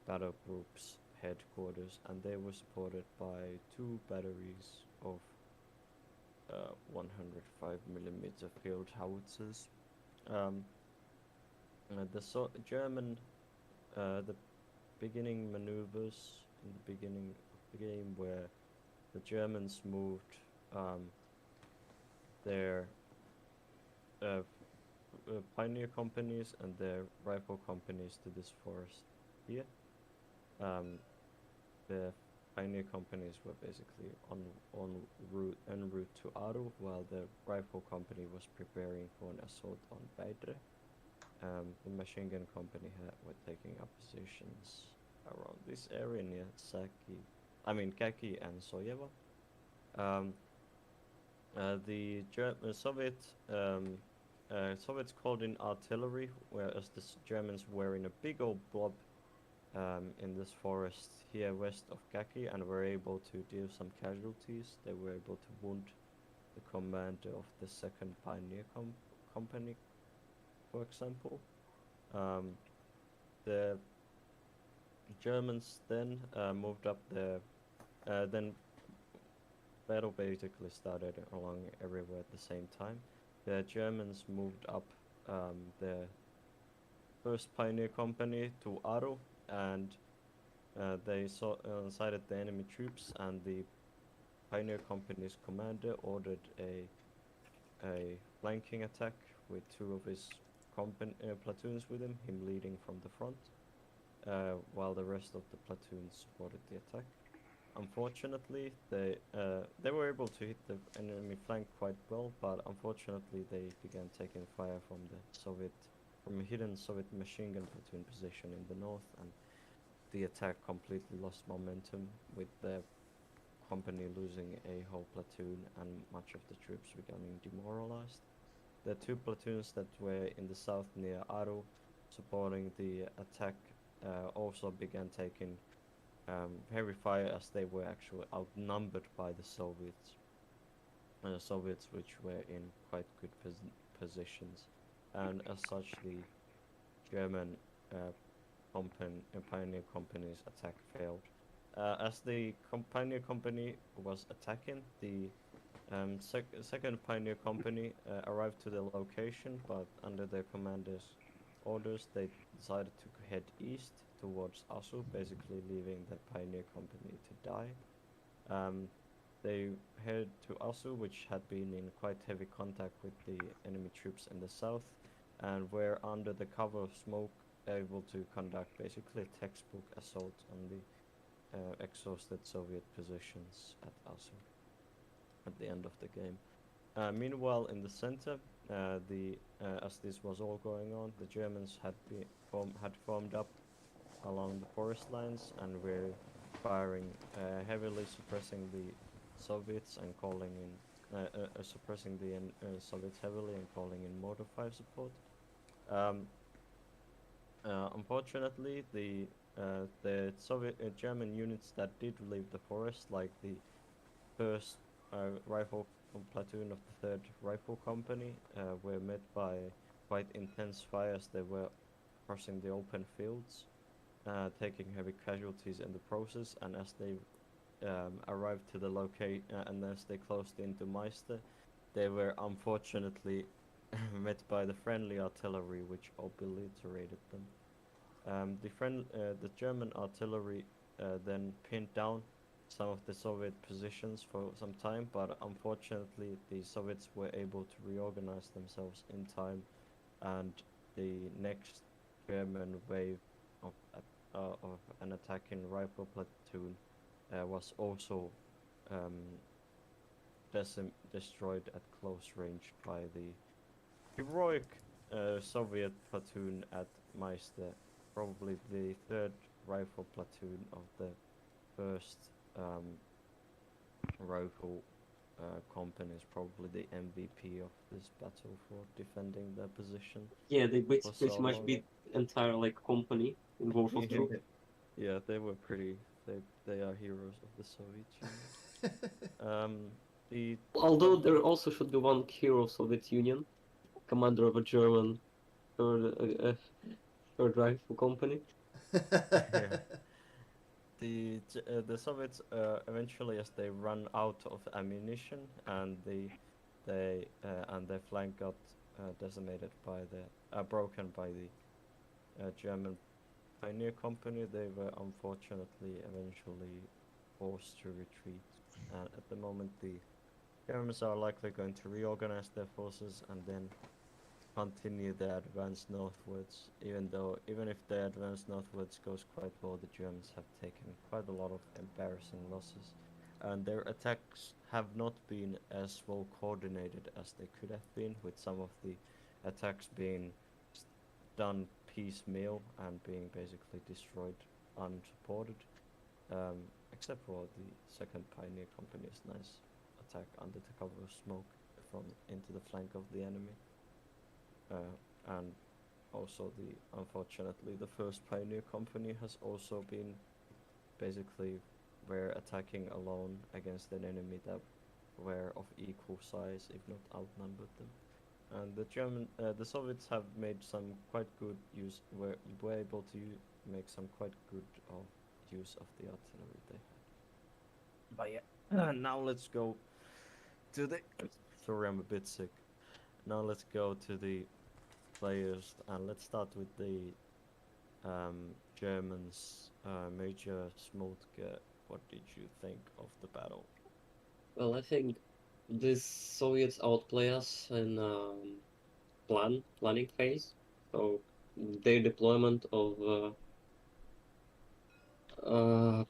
battle group's headquarters, and they were supported by 2 batteries of 105 millimeter field howitzers. German, the beginning maneuvers in the beginning of the game, where the Germans moved their pioneer companies and their rifle companies to this forest here. The pioneer companies were basically en route to Aru, while the rifle company was preparing for an assault on Baidre. The machine gun company were taking up positions around this area near Kaki and Soyeva. The Soviets called in artillery, whereas the Germans were in a big old blob in this forest here west of Kaki, and were able to deal some casualties. They were able to wound the commander of the second Pioneer Company, for example. The Germans then moved up the then battle basically started along everywhere at the same time. The Germans moved up the first Pioneer Company to Aro, and they sighted the enemy troops, and the Pioneer Company's commander ordered a flanking attack with two of his platoons with him leading from the front, while the rest of the platoons supported the attack. Unfortunately, they were able to hit the enemy flank quite well, but unfortunately they began taking fire from a hidden Soviet machine gun platoon position in the north, and the attack completely lost momentum, with the company losing a whole platoon and much of the troops becoming demoralized. The two platoons that were in the south near Aro, supporting the attack, also began taking heavy fire, as they were actually outnumbered by the Soviets. Soviets which were in quite good positions, and as such the German Pioneer Company's attack failed. As the Pioneer Company was attacking, the second Pioneer Company arrived to the location, but under their commander's orders they decided to head east towards Asu, basically leaving the Pioneer Company to die. They headed to Asu, which had been in quite heavy contact with the enemy troops in the south, and were under the cover of smoke able to conduct basically a textbook assault on the exhausted Soviet positions at Asu at the end of the game. Meanwhile, in the center, as this was all going on, the Germans had formed up along the forest lines and were firing heavily, suppressing the Soviets and calling in suppressing the Soviets heavily and calling in Mortar 5 support. Unfortunately, the German units that did leave the forest, like the first rifle platoon of the 3rd Rifle Company, were met by quite intense fire as they were crossing the open fields, taking heavy casualties in the process, and as they arrived to the location and as they closed into Meister, they were unfortunately met by the friendly artillery, which obliterated them. The German artillery then pinned down some of the Soviet positions for some time, but unfortunately the Soviets were able to reorganize themselves in time, and the next German wave of an attacking rifle platoon was also destroyed at close range by the heroic Soviet platoon at Meister, probably the 3rd Rifle Platoon of the 1st Rifle Company is probably the MVP of this battle for defending their position. Yeah, they for pretty so much long. beat entire like company in World War II. Yeah, they were pretty. They are heroes of the Soviet Union. Although there also should be one hero of Soviet Union, commander of a German third rifle company. Yeah. The Soviets eventually, as they run out of ammunition and their flank got decimated by broken by the German Pioneer Company, they were unfortunately eventually forced to retreat. And at the moment, the Germans are likely going to reorganize their forces and then continue their advance northwards. Even if their advance northwards goes quite well, the Germans have taken quite a lot of embarrassing losses, and their attacks have not been as well coordinated as they could have been, with some of the attacks being done piecemeal and being basically destroyed unsupported, except for the 2nd Pioneer Company's nice attack under the cover of smoke from into the flank of the enemy. And also unfortunately the 1st Pioneer Company has also been basically were attacking alone against an enemy that were of equal size, if not outnumbered them. And the Soviets have made some quite good use. Were able to make some quite good use of the artillery they had. But yeah, now let's go to the. Sorry, I'm a bit sick. Now let's go to the players, and let's start with the Germans. Major Smoltke, what did you think of the battle? Well, I think these Soviets outplay us in planning phase. So their deployment of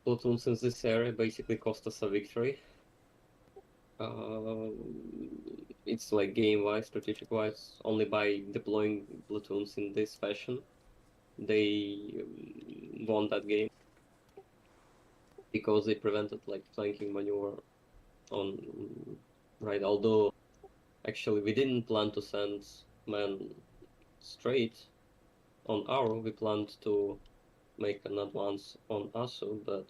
platoons in this area basically cost us a victory. It's like game-wise, strategic-wise, only by deploying platoons in this fashion, they won that game. Because they prevented like flanking maneuver on right. Although actually we didn't plan to send men straight on Aro, we planned to make an advance on Asu, but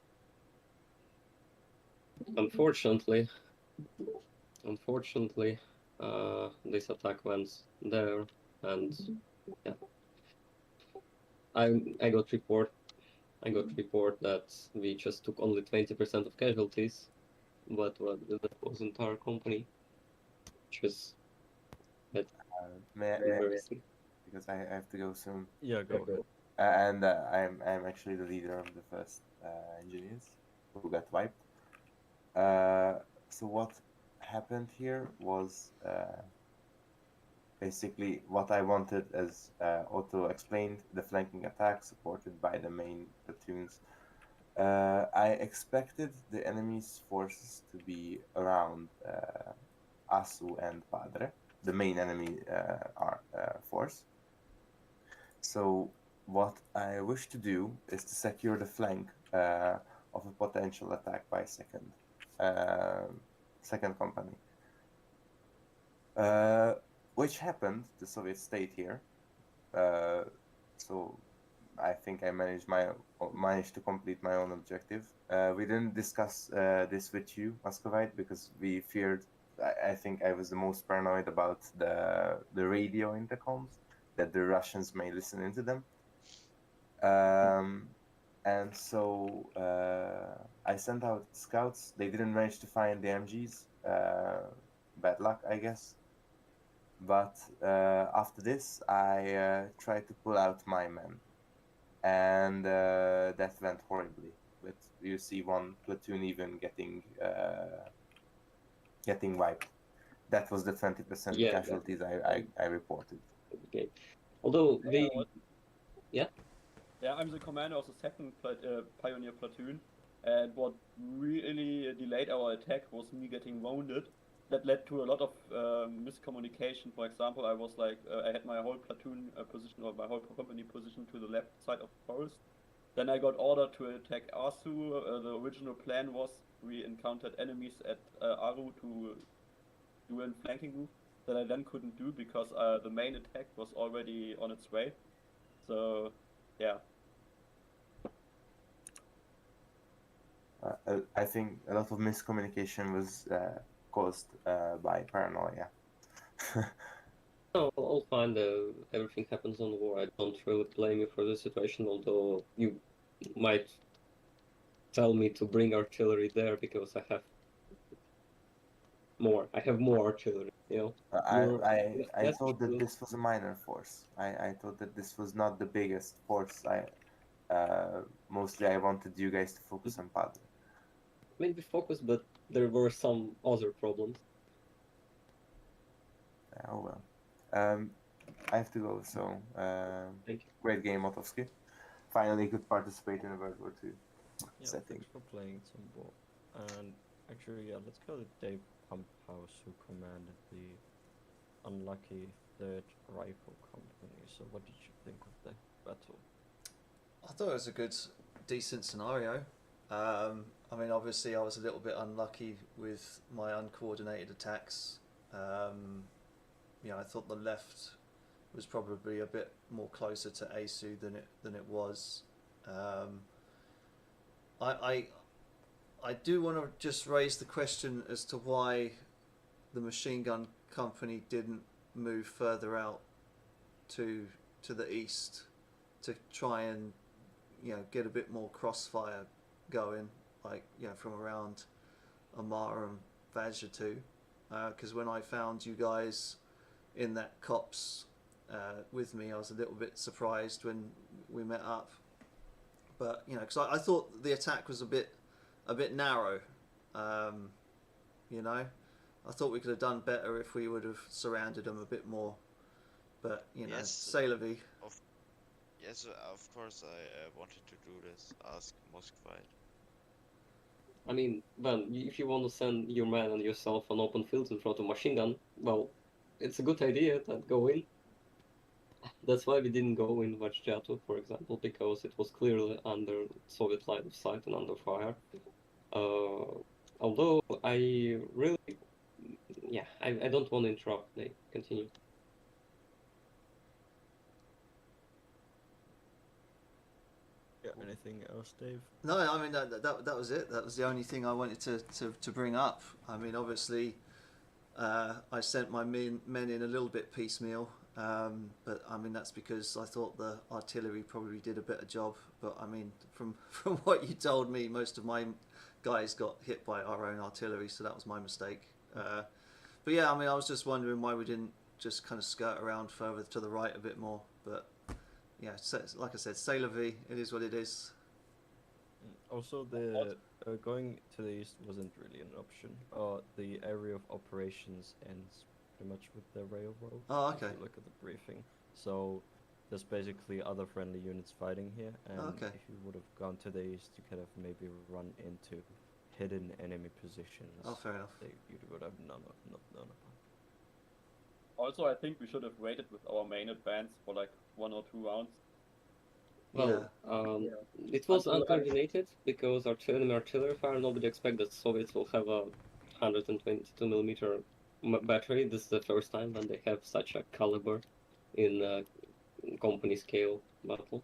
unfortunately, this attack went there, and yeah, I got report that we just took only 20% of casualties, but that wasn't our company, which was May I, embarrassing. because I have to go soon. Yeah, go ahead. And I'm actually the leader of the first engineers who got wiped. So what happened here was basically what I wanted, as Otto explained, the flanking attack supported by the main platoons. I expected the enemy's forces to be around Asu and Padre, the main enemy force. So what I wish to do is to secure the flank of a potential attack by second company, which happened. The Soviets stayed here, so I think I managed to complete my own objective. We didn't discuss this with you, Muscovite, because we feared. I think I was the most paranoid about the radio intercoms, that the Russians may listen into them. And so I sent out scouts. They didn't manage to find the MGs. Bad luck, I guess. But after this, I tried to pull out my men. And that went horribly. But you see one platoon even getting wiped. That was the 20% Yeah, casualties I reported. Okay. Although they, Yeah, I'm the commander of the second pioneer platoon, and what really delayed our attack was me getting wounded. That led to a lot of miscommunication. For example, I was like, I had my whole platoon position, or my whole company position to the left side of the forest. Then I got ordered to attack Asu. The original plan was we encountered enemies at Aru to do a flanking move that I then couldn't do because the main attack was already on its way. So, yeah. I think a lot of miscommunication was caused by paranoia. no, all fine. Everything happens on the war. I don't really blame you for the situation, although you might tell me to bring artillery there because I have more artillery, you know. I thought that this was a minor force. I thought that this was not the biggest force. Mostly I wanted you guys to focus on Padre. Maybe focus, but there were some other problems. Oh well. I have to go, so Thank you. great game, Ottovski. Finally could participate in a World War II setting. Thanks for playing some ball. And actually, yeah, let's go to Dave Pumphouse, who commanded the unlucky 3rd Rifle Company. So what did you think of the battle? I thought it was a good, decent scenario. I mean, obviously, I was a little bit unlucky with my uncoordinated attacks. I thought the left was probably a bit more closer to Asu than it was. I do want to just raise the question as to why the machine gun company didn't move further out to the east to try and get a bit more crossfire going, like from around Amara and WW2, because when I found you guys in that copse with me, I was a little bit surprised when we met up. But because I thought the attack was a bit narrow. I thought we could have done better if we would have surrounded them a bit more. But Yes. Sailovy. Yes, of course I wanted to do this. Ask Muscovite. I mean, Ben, if you want to send your man and yourself on open field in front of machine gun, well, it's a good idea that go in. That's why we didn't go in Vajjatu, for example, because it was clearly under Soviet line of sight and under fire. Although I really, I don't want to interrupt. They continue. Yeah, anything else, Dave? No, I mean that was it. That was the only thing I wanted to bring up. I mean, obviously, I sent my men in a little bit piecemeal, but I mean that's because I thought the artillery probably did a better job. But I mean, from what you told me, most of my guys got hit by our own artillery, so that was my mistake. But yeah, I mean, I was just wondering why we didn't just kind of skirt around further to the right a bit more, but. Yeah, like I said, Sailovy, it is what it is. Also, the going to the east wasn't really an option. The area of operations ends pretty much with the railroad. Oh, okay. If you look at the briefing. So there's basically other friendly units fighting here, and okay. if you would have gone to the east, you could have maybe run into hidden enemy positions. Oh, fair enough. That you would have not known about. Also, I think we should have waited with our main advance for like 1 or 2 rounds. Well, it was uncoordinated because our enemy artillery fire. Nobody expected Soviets will have a 122mm battery. This is the first time when they have such a caliber in company scale battle.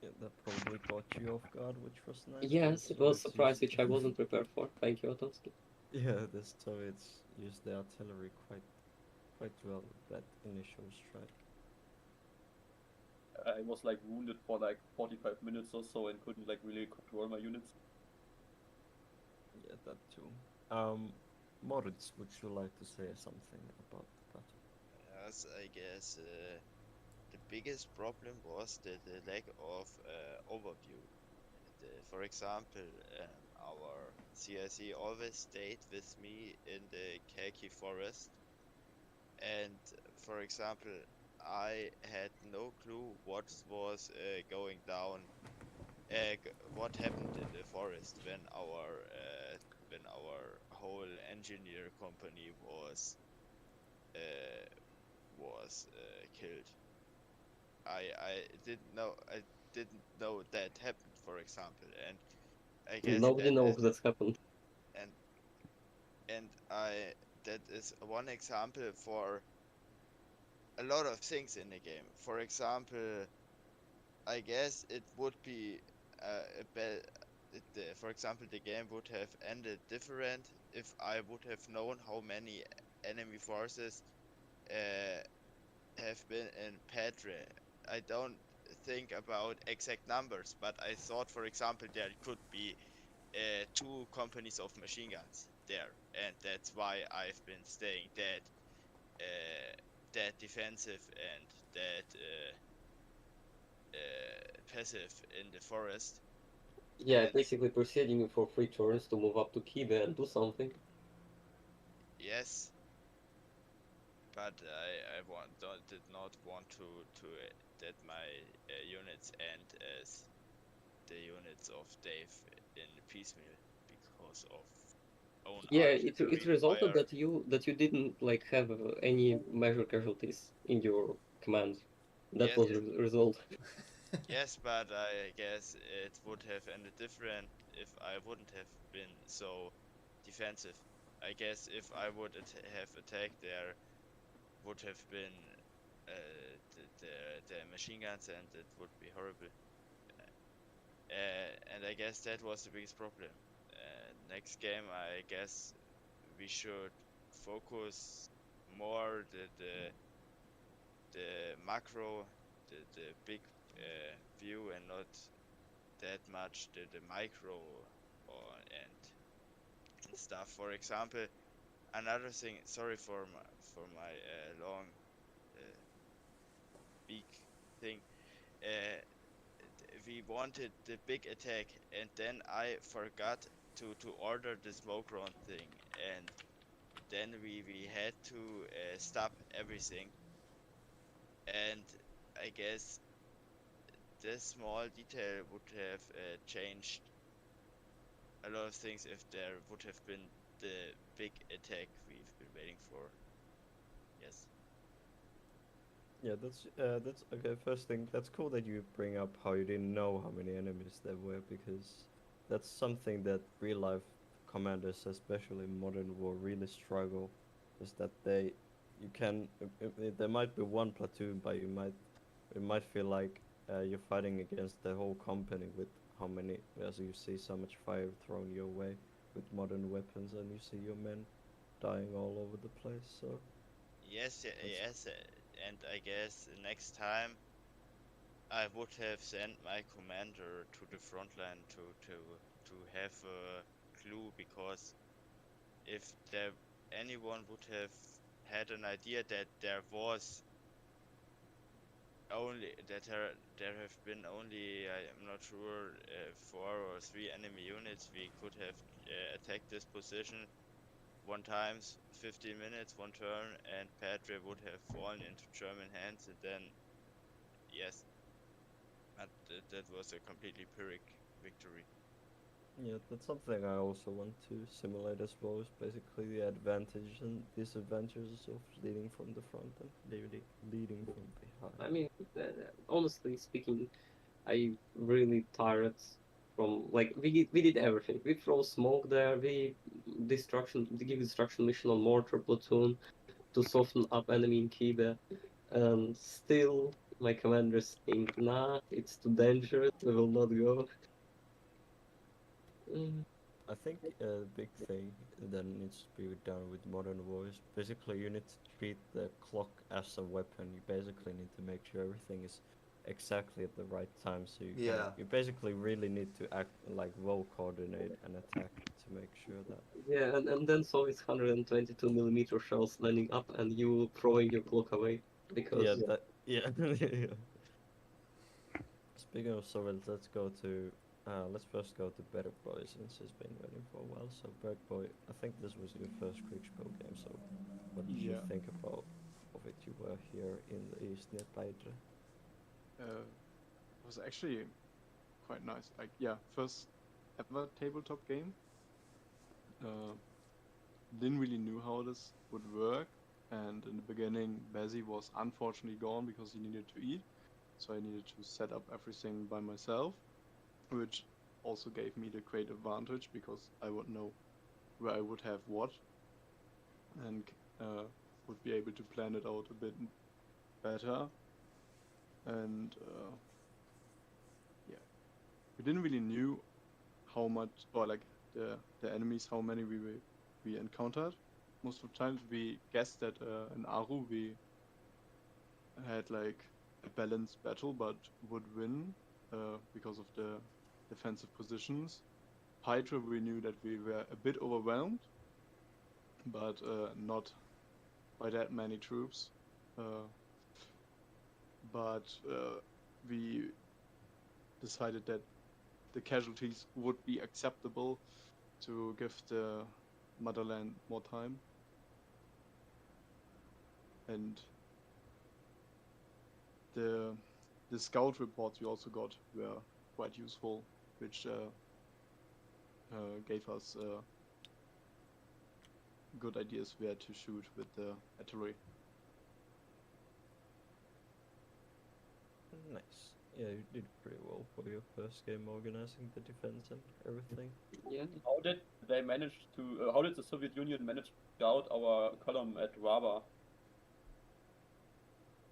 Yeah, that probably caught you off guard, which was nice. Yes, it was a surprise which I wasn't prepared for. Thank you, Ottovski. Yeah, the Soviets used the artillery quite well with that initial strike. I was like wounded for like 45 minutes or so and couldn't like really control my units. Yeah, that too. Moritz, would you like to say something about the battle? Yes, I guess the biggest problem was the lack of overview. For example, our CIC always stayed with me in the khaki forest, and for example, I had no clue what was going down, what happened in the forest when our whole engineer company was killed. I didn't know that happened, for example, and I guess Nobody knows that's happened. And that is one example for a lot of things in the game. For example, I guess it would be for example, the game would have ended different if I would have known how many enemy forces have been in Padre. I don't think about exact numbers, but I thought, for example, there could be 2 companies of machine guns there, and that's why I've been staying that defensive and that passive in the forest. Yeah, And basically proceeding you for 3 turns to move up to Kibe and do something. yes, but I did not want to that my units end as the units of Dave in piecemeal because of own Yeah, artillery it resulted fire. that you didn't like have any major casualties in your command. That Yes. was the result. Yes, but I guess it would have ended different if I wouldn't have been so defensive. I guess if I would have attacked, there would have been the machine guns, and it would be horrible. And I guess that was the biggest problem. Next game, I guess we should focus more the macro, the big view, and not that much the micro or and stuff. For example, another thing. Sorry for my long big thing. Uh, we wanted the big attack, and then I forgot to order the smoke round thing, and then we had to stop everything. And I guess this small detail would have changed a lot of things if there would have been the big attack we've been waiting for. Yes. Yeah, that's okay. First thing, that's cool that you bring up how you didn't know how many enemies there were, because that's something that real life commanders, especially in modern war, really struggle. Is that you can, there might be one platoon, but it might feel like you're fighting against the whole company with how many, as you see so much fire thrown your way with modern weapons, and you see your men dying all over the place. So Yes, yes, and I guess next time I would have sent my commander to the front line to have a clue, because if anyone would have had an idea that there was only there have been only, I'm not sure, 4 or 3 enemy units, we could have attacked this position one times, 15 minutes, one turn, and Padre would have fallen into German hands, and then yes, but that was a completely Pyrrhic victory. yeah, that's something I also want to simulate as well. Is basically the advantages and disadvantages of leading from the front and leading from behind. I mean, honestly speaking, I really tired from, like, we did everything. We throw smoke there. We give destruction mission on mortar platoon to soften up enemy in Kibe, and still my commanders think, nah, it's too dangerous. We will not go. I think a big thing that needs to be done with modern war is basically you need to treat the clock as a weapon. You basically need to make sure everything is exactly at the right time. So you basically really need to act like well coordinate and attack to make sure that. Yeah, and then so it's 122 millimeter shells landing up, and you throwing your clock away because Yeah. Speaking of Soviets, let's first go to Berg Boy, since he's been waiting for a while. So Berg Boy, I think this was your first Kriegsspiel game. So what did you think about of it? You were here in the east near Paidre. It was actually quite nice. Like, yeah, first ever tabletop game. Didn't really knew how this would work, and in the beginning Bazzi was unfortunately gone because he needed to eat, so I needed to set up everything by myself, which also gave me the great advantage because I would know where I would have what, and would be able to plan it out a bit better. And yeah, we didn't really knew how much, or like the enemies, how many we encountered. Most of the times we guessed that in Aru we had like a balanced battle but would win because of the defensive positions. Hydra, we knew that we were a bit overwhelmed, but not by that many troops. But we decided that the casualties would be acceptable to give the motherland more time. And the scout reports we also got were quite useful, which gave us good ideas where to shoot with the artillery. Nice. Yeah, you did pretty well for your first game, organizing the defense and everything. Yeah. How did they manage to? How did the Soviet Union manage to scout our column at Raba?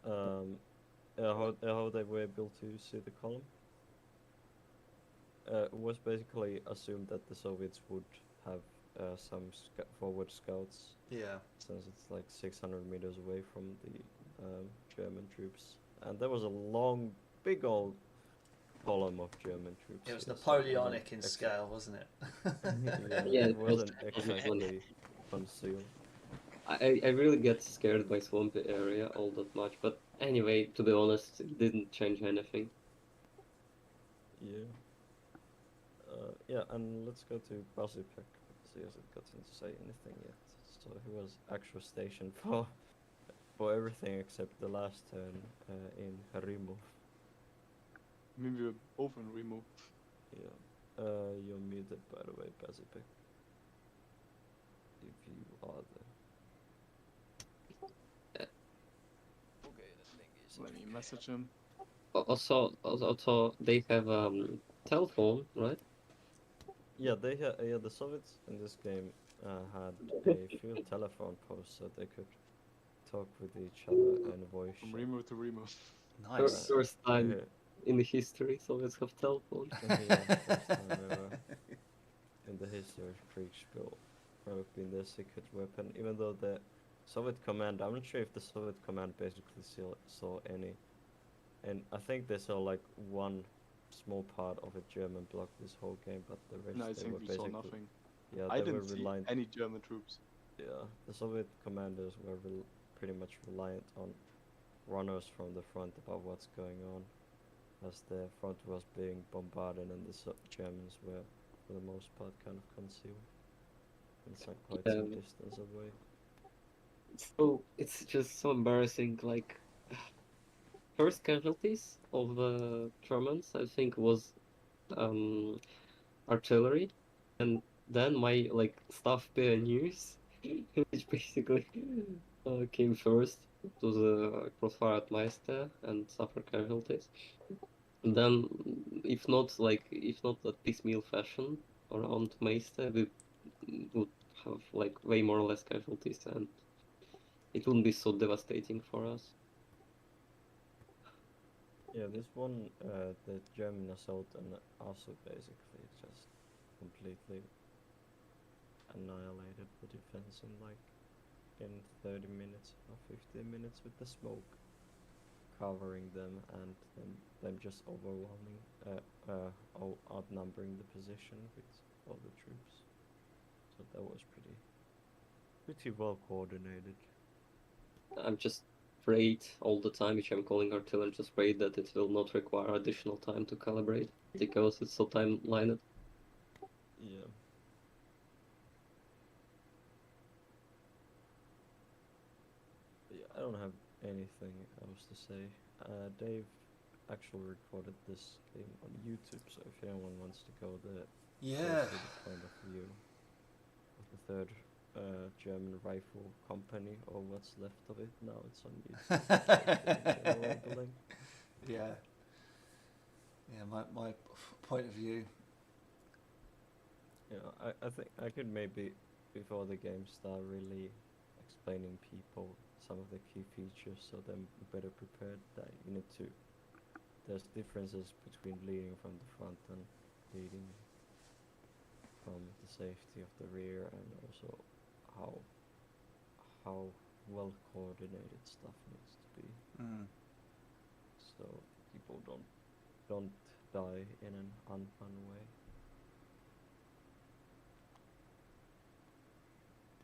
How they were able to see the column? It was basically assumed that the Soviets would have some forward scouts, Yeah. since it's like 600 meters away from the German troops. And there was a long, big old column of German troops. It was here, so it wasn't Napoleonic in exa- scale, wasn't it? yeah, Yeah, it wasn't it was funny. exactly concealed. I really get scared by swampy area all that much, but anyway, to be honest, it didn't change anything. Yeah. Yeah, and let's go to Basipek. See, he hasn't gotten to say anything yet. So he was actual station for everything except the last turn in Harimo. I mean, we were both in Remo. Yeah. You're muted, by the way, Basipek. If you are there. Okay, the thing is. Let me message him. Also, they have telephone, right? Yeah, the Soviets in this game had a few telephone posts so they could talk with each other and voice. From Remo to Remo. Nice. First time Yeah. in the history, Soviets have telephone. Yeah, first time ever in the history of Kriegsspiel. Probably their secret weapon, even though the Soviet command, I'm not sure if the Soviet command basically saw any. And I think they saw like one small part of a German block this whole game, but the rest No, I they were think we saw basically. nothing. Yeah, I they were didn't see reliant. any German troops. Yeah, the Soviet commanders were pretty much reliant on runners from the front about what's going on, as the front was being bombarded and the Germans were, for the most part, kind of concealed and quite some distance away. So it's just so embarrassing. Like, first casualties of the Germans, I think, was artillery, and then my like staff pioneers, which basically came first to the crossfire at Meister and suffered casualties. And then, if not that piecemeal fashion around Meister, we would have like way more or less casualties, and it wouldn't be so devastating for us. Yeah, this one, the German assault and also basically just completely annihilated the defense in 30 minutes or 15 minutes with the smoke covering them and them just overwhelming, outnumbering the position with all the troops. So that was pretty well coordinated. I'm just afraid all the time, which I'm calling artillery, just afraid that it will not require additional time to calibrate because it's so time-lined. Yeah. Yeah, I don't have anything else to say. Dave actually recorded this game on YouTube, so if anyone wants to go there, Yeah. see the point of view of the third German rifle company, or what's left of it. Now it's on YouTube. Yeah. Yeah, my point of view. Yeah, I think I could maybe, before the game start, really explaining people some of the key features so they're better prepared. That you need to. There's differences between leading from the front and leading from the safety of the rear, and also how well coordinated stuff needs to be, so people don't die in an unfun way.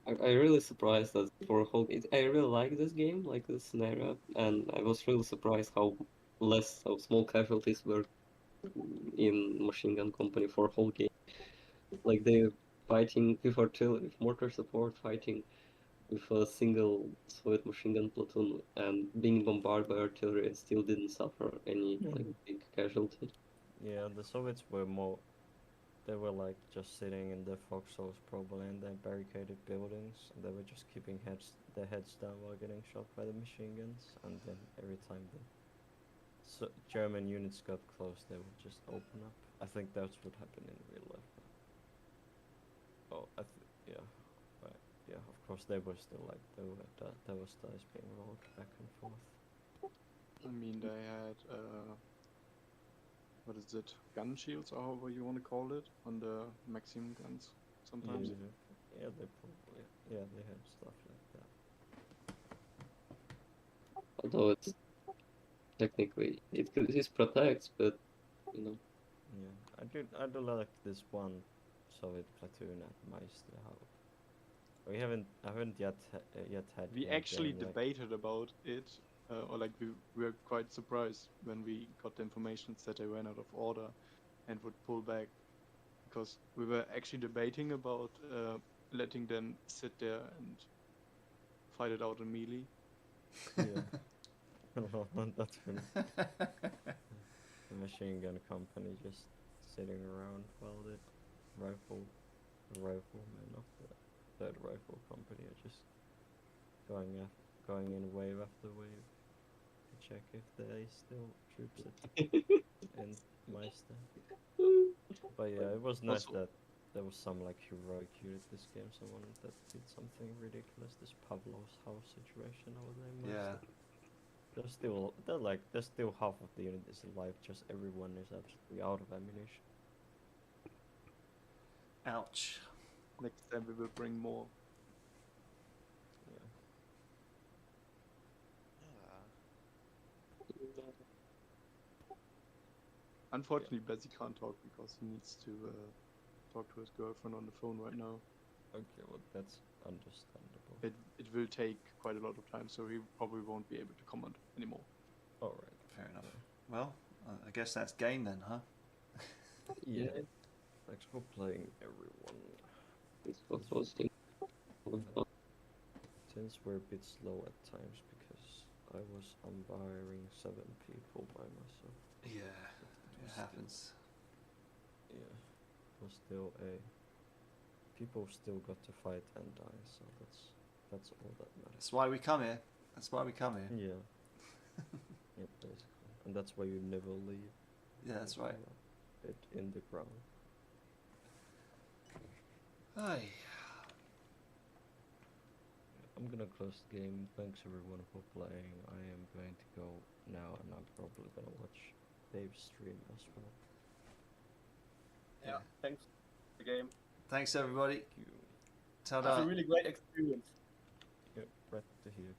I'm really surprised that for a whole game, I really like this game, like this scenario, and I was really surprised how small casualties were in Machine Gun Company for a whole game. Like they're fighting with artillery, with mortar support, fighting with a single Soviet machine gun platoon, and being bombarded by artillery and still didn't suffer any like big casualty. Yeah, the Soviets were more. They were like just sitting in their foxholes probably in their barricaded buildings, and they were just keeping their heads down while getting shot by the machine guns. And then every time the German units got close, they would just open up. I think that's what happened in real life. Oh, yeah, right. Yeah, of course they were still like there was dice being rolled back and forth. I mean, they had what is it, gun shields or however you want to call it, on the Maxim guns sometimes. Yeah, they probably. Yeah, they have stuff like that. Although it's technically it protects, but you know. Yeah, I do like this one Soviet platoon at Meister. How I haven't yet had. We any actually game, like, debated about it, or like we were quite surprised when we got the information that they ran out of order and would pull back, because we were actually debating about letting them sit there and fight it out in melee. Yeah. That's funny. The machine gun company just sitting around while the riflemen of the third rifle company are just going in wave after wave to check if there is still troops in Meister. But yeah, it was nice Also- that there was some like heroic unit this game. Someone that did something ridiculous. This Pavlov's house situation over there in Yeah. Meister. There's still half of the unit is alive. Just everyone is absolutely out of ammunition. Ouch. Next time we will bring more. Yeah. Unfortunately, Bessie can't talk because he needs to talk to his girlfriend on the phone right now. Okay, well that's understandable. It will take quite a lot of time, so he probably won't be able to comment anymore. All right. Fair enough. Well, I guess that's game then, huh? Yeah. Thanks for playing, everyone. It's for hosting. Since we're a bit slow at times because I was umpiring 7 people by myself. Yeah, It it was happens. Yeah, it was still people still got to fight and die, so that's all that matters. That's why we come here. That's why we come here. Yeah. Yeah, basically, and that's why you never leave. Yeah, that's right. It in the ground. Aye. I'm gonna close the game. Thanks everyone for playing. I am going to go now, and I'm probably gonna watch Dave's stream as well. Yeah, thanks for the game. Thanks everybody. Thank you. Ta-da. It's a really great experience. Yeah, right to hear.